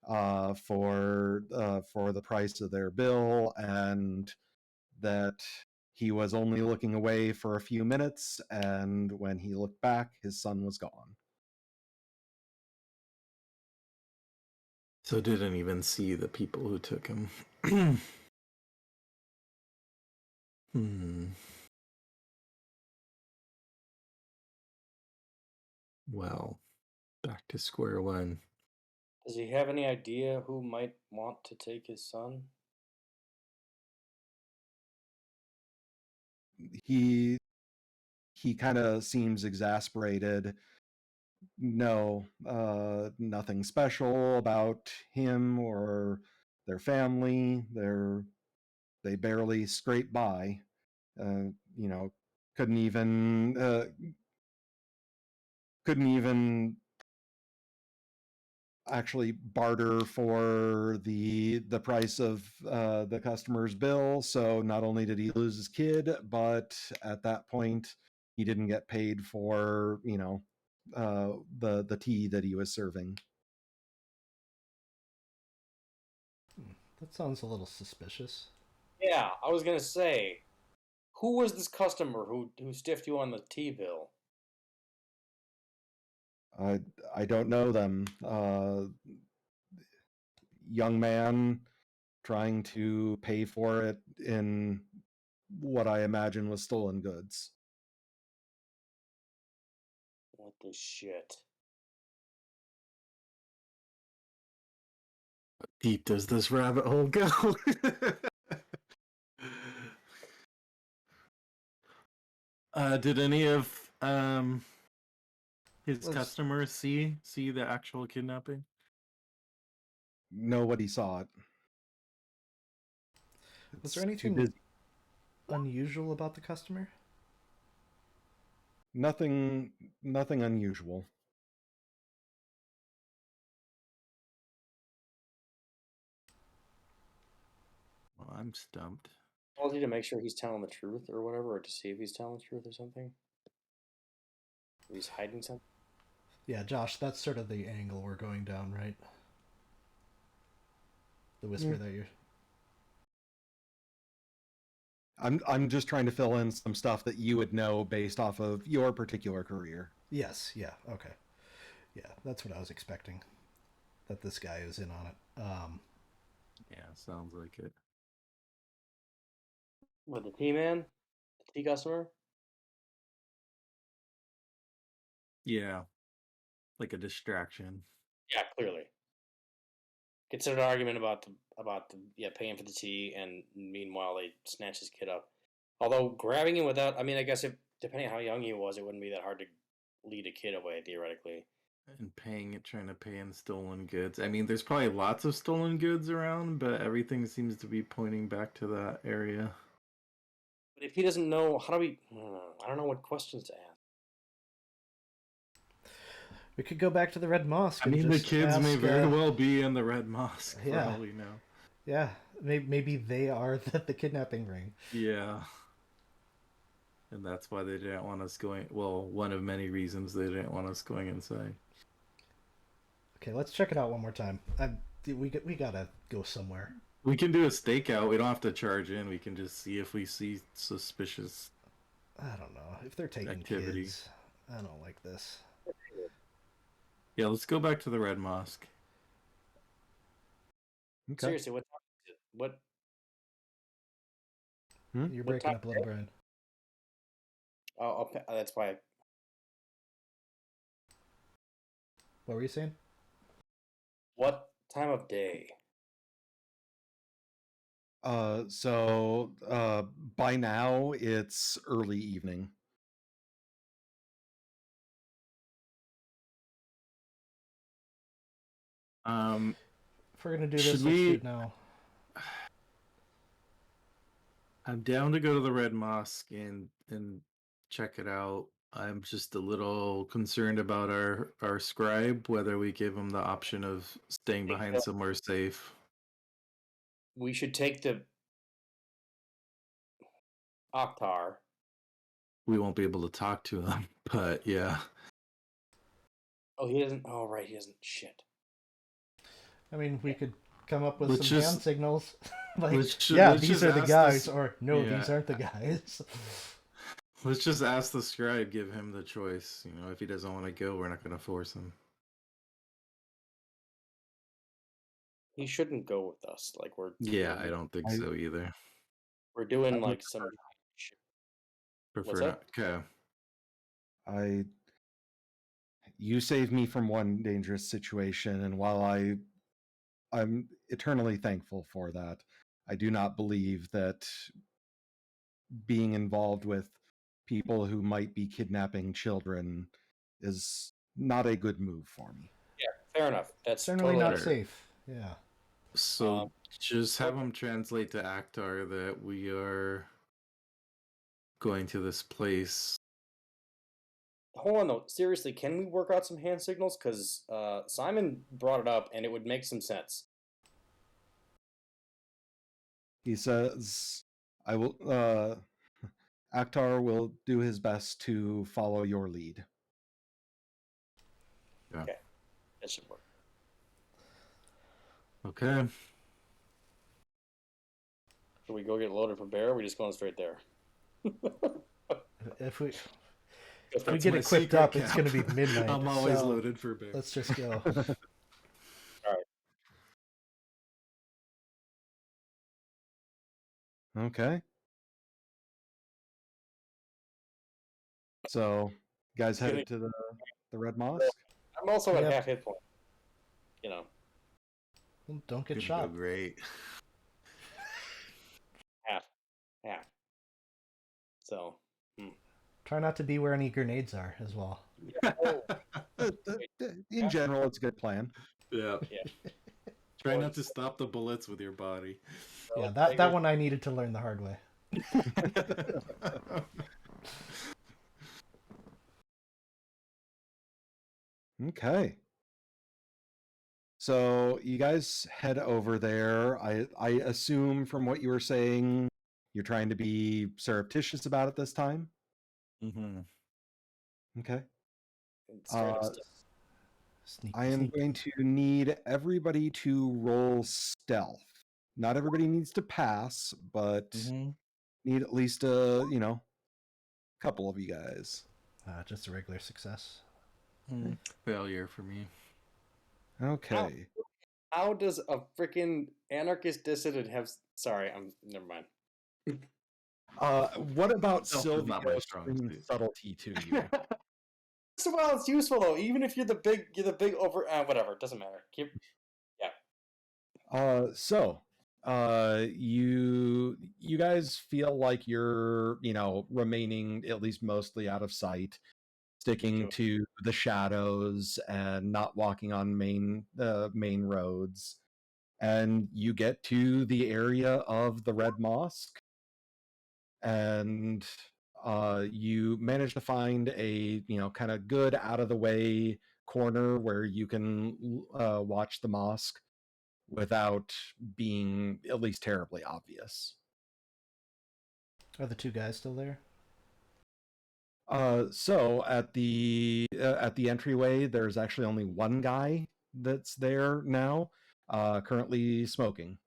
for the price of their bill, and that he was only looking away for a few minutes, and when he looked back, his son was gone. So didn't even see the people who took him. Well, back to square one. Does he have any idea who might want to take his son? He kind of seems exasperated. No, nothing special about him or their family. They barely scrape by. You know, couldn't even actually barter for the price of the customer's bill. So not only did he lose his kid, but at that point he didn't get paid for the tea that he was serving. That sounds a little suspicious. Yeah, I was gonna say, who was this customer who stiffed you on the tea bill? I don't know them. Young man trying to pay for it in what I imagine was stolen goods. What the shit? Deep does this rabbit hole go? Did any of his customers see the actual kidnapping? Nobody saw it. Was there Too anything busy. unusual about the customer? Nothing unusual. Well, I'm stumped. Called you to make sure he's telling the truth or whatever, or to see if he's telling the truth or something? If he's hiding something? Yeah, Josh, that's sort of the angle we're going down, right? The whisper that you're... I'm just trying to fill in some stuff that you would know based off of your particular career. Yes, yeah, okay. Yeah, that's what I was expecting. That this guy is in on it. Yeah, sounds like it. What, the tea man? The tea customer? Yeah, like a distraction. Yeah, clearly. Considered an argument about the paying for the tea, and meanwhile they snatch his kid up. Although grabbing him without, I mean, I guess if depending on how young he was, it wouldn't be that hard to lead a kid away theoretically. And trying to pay in stolen goods. I mean, there's probably lots of stolen goods around, but everything seems to be pointing back to that area. But if he doesn't know, how do we? I don't know what questions to ask. We could go back to the Red Mosque. I And mean, the just kids may ask, very well be in the Red Mosque, for yeah. all we know. Yeah, maybe they are the kidnapping ring. Yeah. And that's why they didn't want us going. Well, one of many reasons they didn't want us going inside. Okay, let's check it out one more time. We gotta go somewhere. We can do a stakeout. We don't have to charge in. We can just see if we see suspicious. I don't know if they're taking Activity. kids. I don't like this. Yeah, let's go back to the Red Mosque. Okay. Seriously, what time is it? What? You're What breaking time up a little, Brian. Oh, that's why. What were you saying? What time of day? So by now it's early evening. If we're gonna do Should this, let's do we- it now. I'm down to go to the Red Mosque and check it out. I'm just a little concerned about our scribe, whether we give him the option of staying behind somewhere safe. We should take the Oktar. We won't be able to talk to him, but yeah. Oh, he doesn't. Oh, right, he doesn't. Shit. I mean, we could come up with Let's some just- hand signals. Like, let's yeah, let's these just are the ask guys, this- or no, yeah. these aren't the guys. Let's just ask the scribe, give him the choice. You know, if he doesn't want to go, we're not going to force him. He shouldn't go with us. Like we're. Yeah, I don't think I- so either. We're doing would like some. Prefer that? not. Okay. You saved me from one dangerous situation, and while I'm eternally thankful for that, I do not believe that being involved with people who might be kidnapping children is not a good move for me. Yeah, fair enough. That's Certainly totally not fair. safe. Yeah. So just have him translate to Aktar that we are going to this place. Hold on though. Seriously, can we work out some hand signals? Because Simon brought it up, and it would make some sense. He says, "I will. Akhtar will do his best to follow your lead." That should work. Okay. Should we go get loaded for bear? Or are we just going straight there? If we That's get my equipped secret up, it's cap. going to be midnight. I'm always so loaded for bear. Let's just go. Okay. So, you guys headed to the Red Mosque? I'm also at Yep. half hit point. You know, Well, don't get Gonna shot. go great. half. So. Try not to be where any grenades are as well. In general, it's a good plan. Yeah. Yeah. Try not to stop the bullets with your body. Yeah, that one I needed to learn the hard way. Okay. So you guys head over there. I assume from what you were saying, you're trying to be surreptitious about it this time. Mm-hmm. Okay. Straight up stuff. Sneak, I am sneak. going to need everybody to roll stealth. Not everybody needs to pass, but Mm-hmm. need at least a couple of you guys. Just a regular success. Failure for me. Okay. How does a freaking anarchist dissident have? Sorry, I'm never mind. What about Stealth is not my Sylvia strong bringing suit. subtlety to you? So well, it's useful though. Even if you're the big over. Whatever, it doesn't matter. You guys feel like you're, remaining at least mostly out of sight, sticking Sure. to the shadows and not walking on main roads. And you get to the area of the Red Mosque, and you manage to find a kind of good out of the way corner where you can watch the mosque without being at least terribly obvious. Are the two guys still there? So at the entryway, there's actually only one guy that's there now, currently smoking.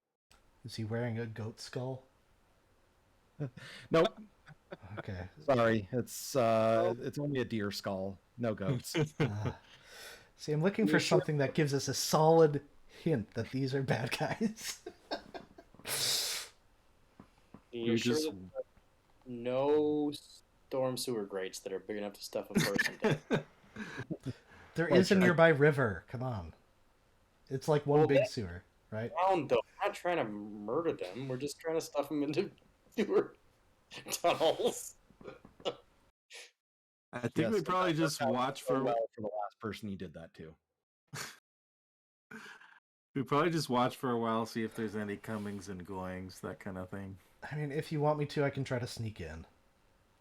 Is he wearing a goat skull? Nope, Okay. sorry, it's only a deer skull, no goats. See, I'm looking for something that gives us a solid hint that these are bad guys. You're sure that no storm sewer grates that are big enough to stuff a person down? There is a nearby river. Come on. It's like one big sewer, right? Down, though. We're not trying to murder them. We're just trying to stuff them into sewer tunnels. I think we probably just watch for. Well for the last person you did that to. We probably just watch for a while, see if there's any comings and goings, that kind of thing. I mean, if you want me to, I can try to sneak in.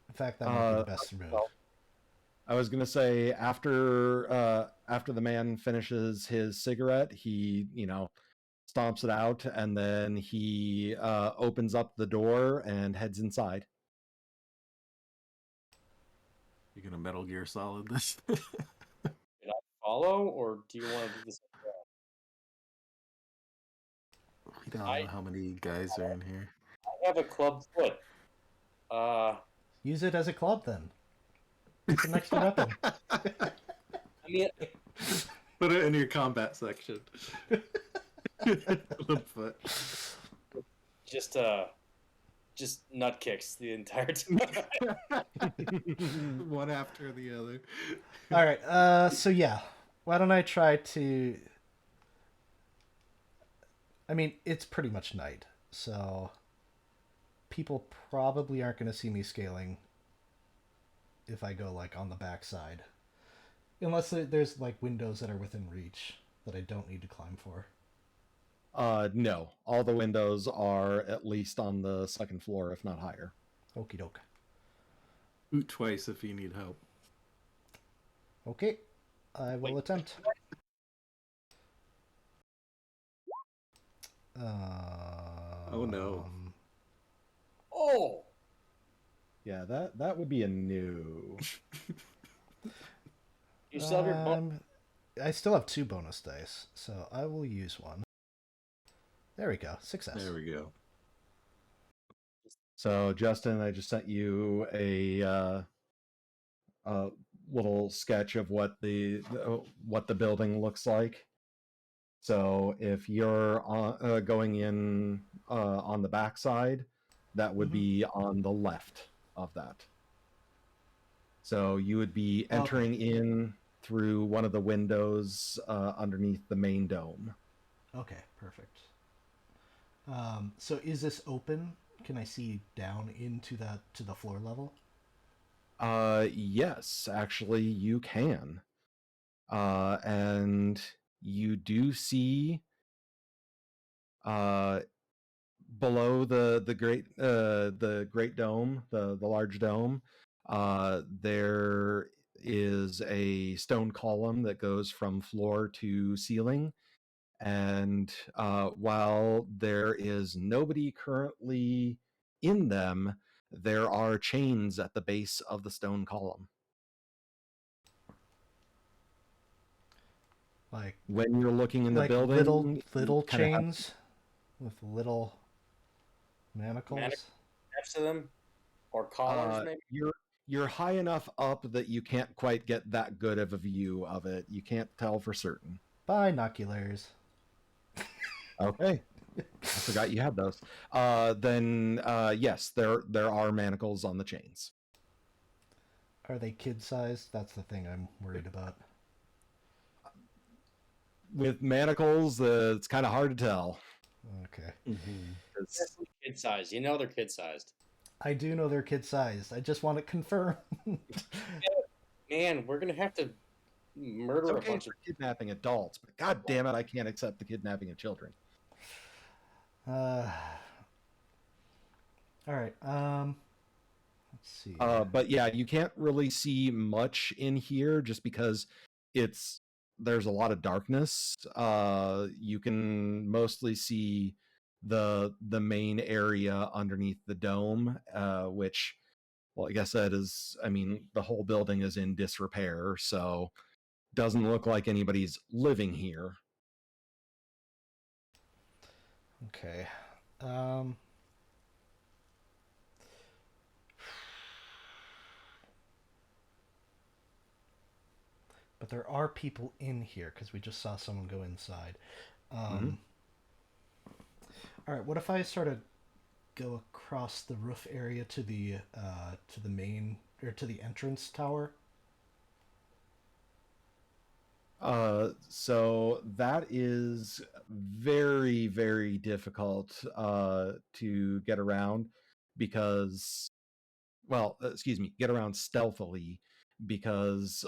In fact, that might be the best move. Well, I was gonna say after the man finishes his cigarette, he stomps it out, and then he opens up the door and heads inside. You're gonna Metal Gear Solid this? Did I follow, or do you want to do this? We don't know how many guys are in here. I have a club foot. Use it as a club, then. It's an extra weapon. I mean, Put it in your combat section. Club foot. just nut kicks the entire time. One after the other. All right. So yeah, why don't I try to? I mean, it's pretty much night, so people probably aren't going to see me scaling if I go like on the backside, unless there's like windows that are within reach that I don't need to climb for. No, all the windows are at least on the second floor, if not higher. Okie doke. Boot twice if you need help. Okay, I will attempt. Oh no. Oh! Yeah, that would be a no. You still have your I still have 2 bonus dice, so I will use one. There we go. Success. There we go. So, Justin, I just sent you a little sketch of what the building looks like. So, if you're going in on the backside, that would be on the left of that. So you would be entering in through one of the windows underneath the main dome. Okay, perfect. So is this open? Can I see down into to the floor level? Yes, actually you can. And you do see below the great dome, the large dome, there is a stone column that goes from floor to ceiling. And while there is nobody currently in them, there are chains at the base of the stone column. Like When you're looking in the like building, little you kinda have- chains with little manacles. next to them? Or collars, maybe? You're high enough up that you can't quite get that good of a view of it. You can't tell for certain. Binoculars. Okay. I forgot you had those. Then yes, there are manacles on the chains. Are they kid-sized? That's the thing I'm worried about. With manacles, it's kind of hard to tell. Okay. It's- Kid sized. You know they're kid sized. I do know they're kid-sized. I just want it confirmed. Man, we're gonna have to It's murder a okay bunch for of. kidnapping adults, but god damn it, I can't accept the kidnapping of children. All right. Let's see. But yeah, you can't really see much in here just because it's there's a lot of darkness. You can mostly see the main area underneath the dome, which, well, like I said, the whole building is in disrepair, so doesn't look like anybody's living here. Okay. But there are people in here because we just saw someone go inside. All right. What if I sort of go across the roof area to the main, or to the entrance tower? So that is very, very difficult to get around because, get around stealthily because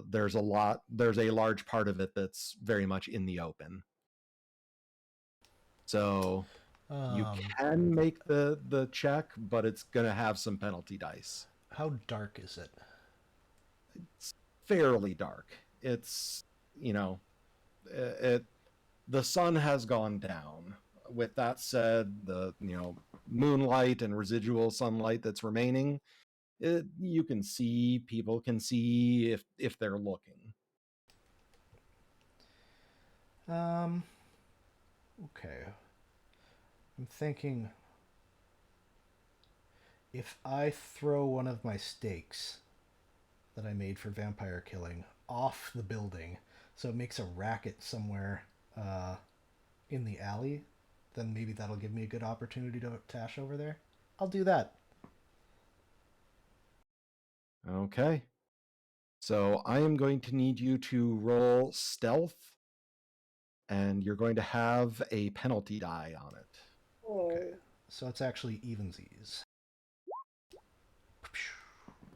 there's a large part of it that's very much in the open. So you can make the check, but it's gonna have some penalty dice. How dark is it? It's fairly dark. It's, the sun has gone down. With that said, the moonlight and residual sunlight that's remaining, people can see if they're looking. Okay. I'm thinking if I throw one of my stakes that I made for vampire killing off the building, so it makes a racket somewhere in the alley, then maybe that'll give me a good opportunity to tash over there. I'll do that. Okay. So I am going to need you to roll stealth, and you're going to have a penalty die on it. Okay. So it's actually evensies.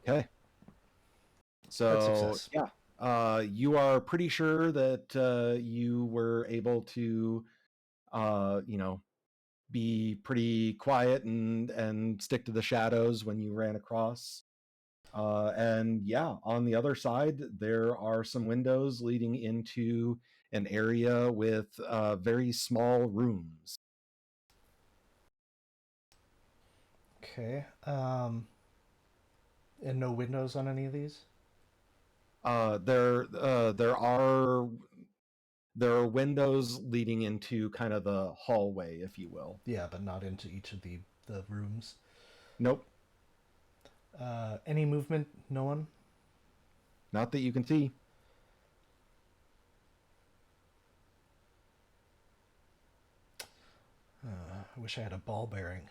Okay. So success. yeah, you are pretty sure that you were able to, be pretty quiet and stick to the shadows when you ran across. And yeah, on the other side, there are some windows leading into an area with very small rooms. Okay. And no windows on any of these? There are windows leading into kind of the hallway, if you will. Yeah, but not into each of the rooms. Nope. Any movement? No one? Not that you can see. I wish I had a ball bearing.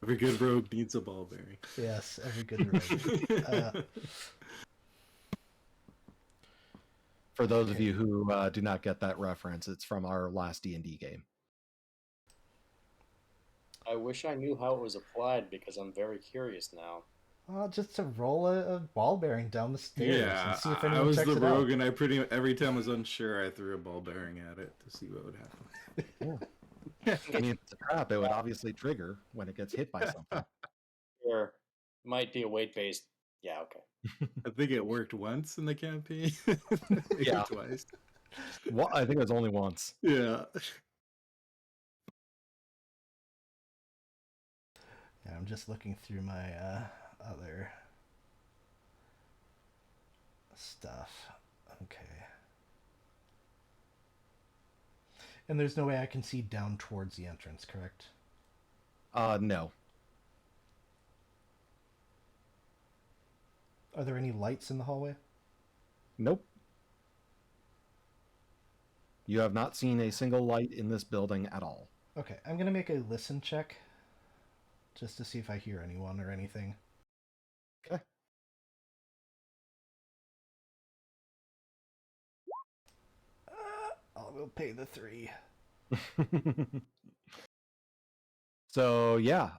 Every good rogue needs a ball bearing. Yes, every good rogue. For those of you who do not get that reference, it's from our last D&D game. I wish I knew how it was applied because I'm very curious now. Well, just to roll a ball bearing down the stairs and see if I anyone was checks the it rogue, out. and every time I was unsure, I threw a ball bearing at it to see what would happen. I mean, if it's a trap, it would obviously trigger when it gets hit by something. Sure. Might be a weight-based. Yeah, okay. I think it worked once in the campaign. Yeah. Twice. Well, I think it was only once. Yeah. Yeah, I'm just looking through my other stuff. Okay. And there's no way I can see down towards the entrance, correct? No. Are there any lights in the hallway? Nope. You have not seen a single light in this building at all. Okay, I'm going to make a listen check just to see if I hear anyone or anything. Okay. I'll go pay the 3. So yeah,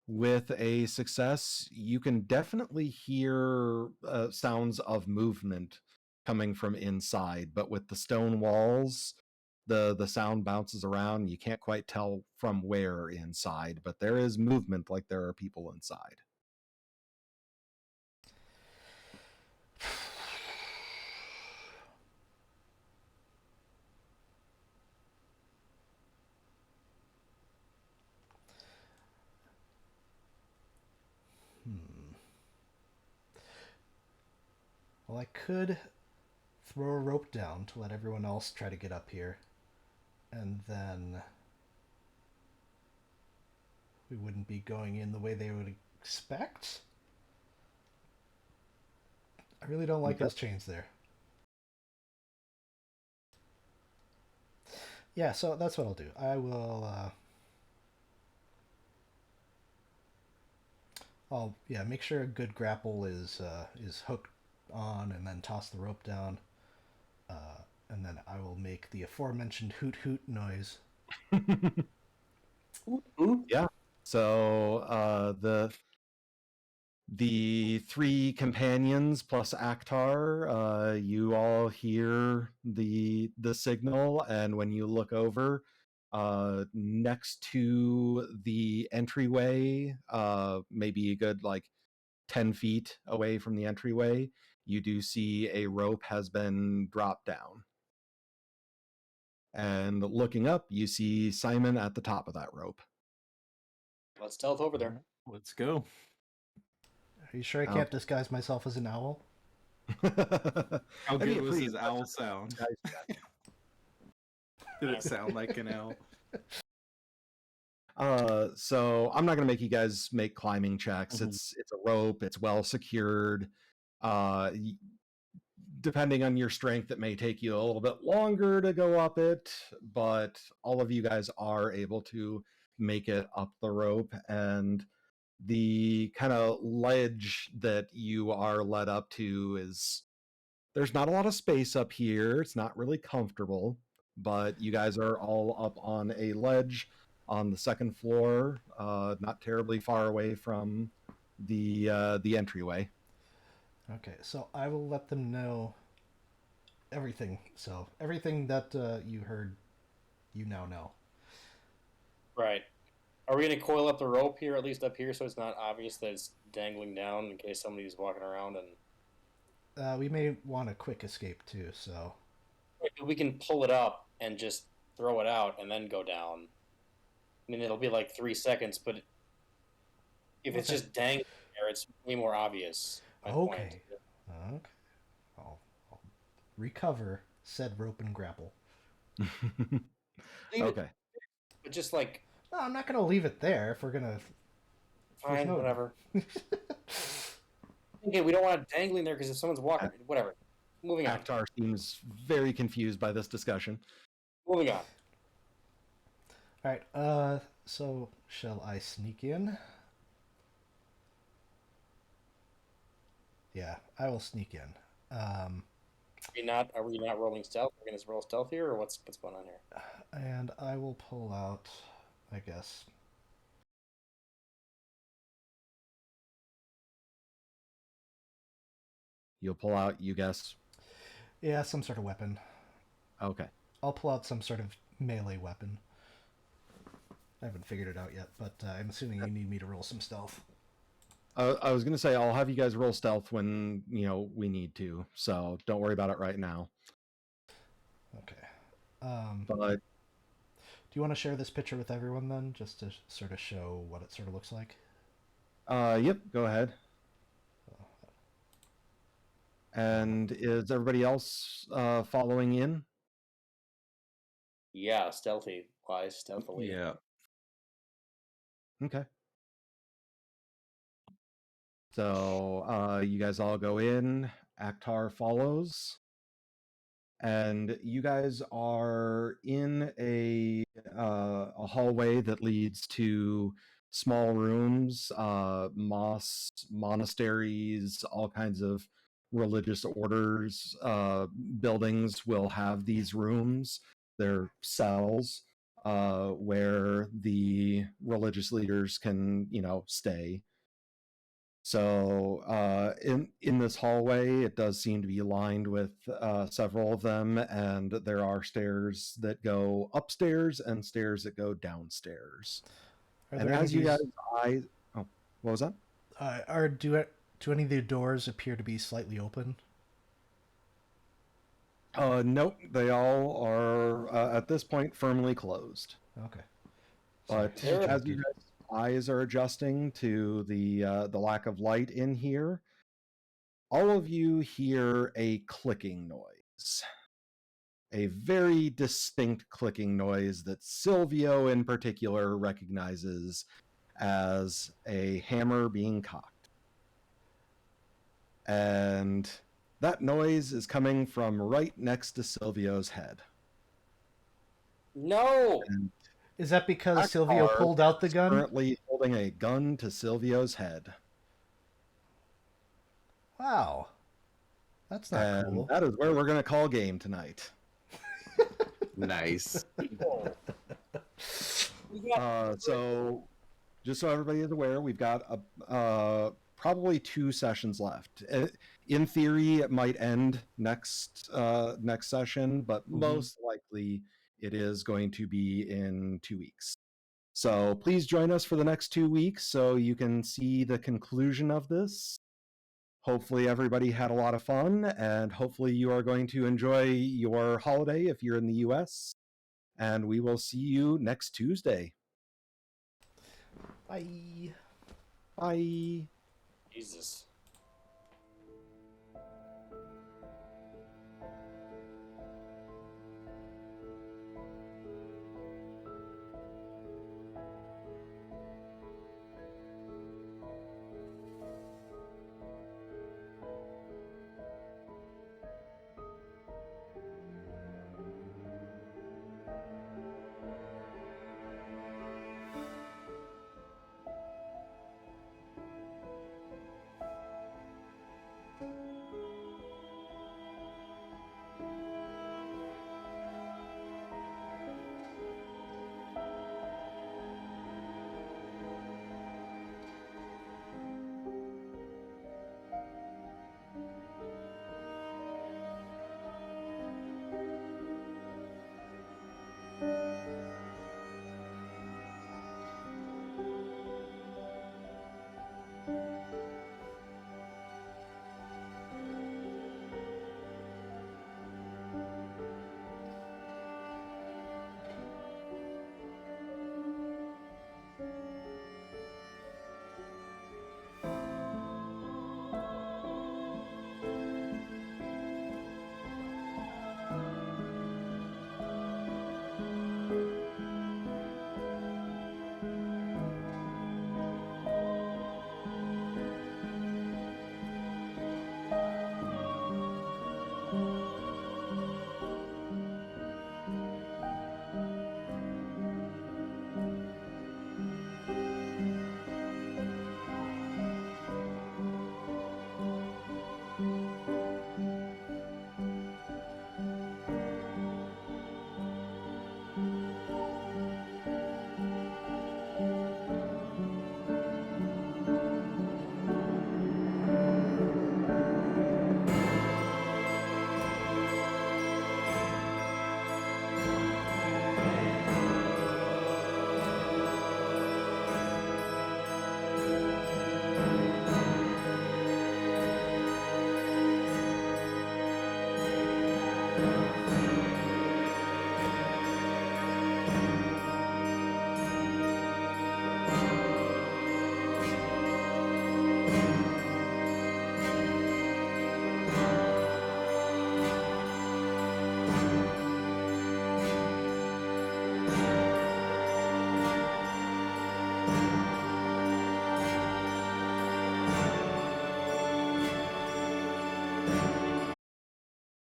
with a success, you can definitely hear sounds of movement coming from inside, but with the stone walls, the sound bounces around. You can't quite tell from where inside, but there is movement, like there are people inside. Well, I could throw a rope down to let everyone else try to get up here, and then we wouldn't be going in the way they would expect. I really don't like those chains there. Yeah, so that's what I'll do. I will. I'll make sure a good grapple is hooked on, and then toss the rope down, and then I will make the aforementioned hoot hoot noise. Yeah. So the three companions plus Akhtar, you all hear the signal, and when you look over, next to the entryway, maybe a good like 10 feet away from the entryway, you do see a rope has been dropped down. And looking up, you see Simon at the top of that rope. Let's stealth over there. Let's go. Are you sure I can't disguise myself as an owl? How That'd be good a was pretty his owl sound? Guys, Did it sound like an owl? So I'm not gonna make you guys make climbing checks. It's a rope. It's well secured. Depending on your strength, it may take you a little bit longer to go up it, but all of you guys are able to make it up the rope. And the kind of ledge that you are led up to is, there's not a lot of space up here. It's not really comfortable, but you guys are all up on a ledge on the second floor, not terribly far away from the entryway. Okay, so I will let them know everything. So everything that you heard, you now know. Right. Are we going to coil up the rope here, at least up here, so it's not obvious that it's dangling down in case somebody's walking around? And We may want a quick escape too, so... we can pull it up and just throw it out and then go down. I mean, it'll be like 3 seconds, but if it's just dangling there, it's way more obvious. Okay. I'll recover said rope and grapple. Okay. But just like... No, I'm not going to leave it there if we're going to... Fine, whatever. Okay, we don't want it dangling there because if someone's walking... Whatever. Moving on. Akhtar seems very confused by this discussion. Moving on. Alright, so shall I sneak in? Yeah, I will sneak in. Are we not rolling stealth? We're going to roll stealth here, or what's going on here? And I will pull out, I guess... You'll pull out, you guess? Yeah, some sort of weapon. Okay. I'll pull out some sort of melee weapon. I haven't figured it out yet, but I'm assuming you need me to roll some stealth. I was going to say, I'll have you guys roll stealth when, we need to, so don't worry about it right now. Okay. But... Do you want to share this picture with everyone then, just to sort of show what it sort of looks like? Yep, go ahead. And is everybody else following in? Yeah, stealthily. Yeah. Okay. So you guys all go in. Akhtar follows. And you guys are in a hallway that leads to small rooms, mosques, monasteries, all kinds of religious orders. Buildings will have these rooms. They're cells where the religious leaders can, stay. So in this hallway, it does seem to be lined with several of them, and there are stairs that go upstairs and stairs that go downstairs. Are And there any as of you these, guys, oh, what was that? do any of the doors appear to be slightly open? Nope, they all are at this point firmly closed. Okay. But They're- as you guys' eyes are adjusting to the lack of light in here, all of you hear a clicking noise. A very distinct clicking noise that Silvio in particular recognizes as a hammer being cocked. And that noise is coming from right next to Silvio's head. No! And Is that because Silvio Akbar pulled out the is gun? currently holding a gun to Silvio's head. Wow. That's not And cool. that is where we're going to call game tonight. Nice. So, just so everybody is aware, we've got probably 2 sessions left. In theory, it might end next session, but most likely it is going to be in 2 weeks. So please join us for the next 2 weeks so you can see the conclusion of this. Hopefully everybody had a lot of fun, and hopefully you are going to enjoy your holiday if you're in the US. And we will see you next Tuesday. Bye. Bye. Jesus.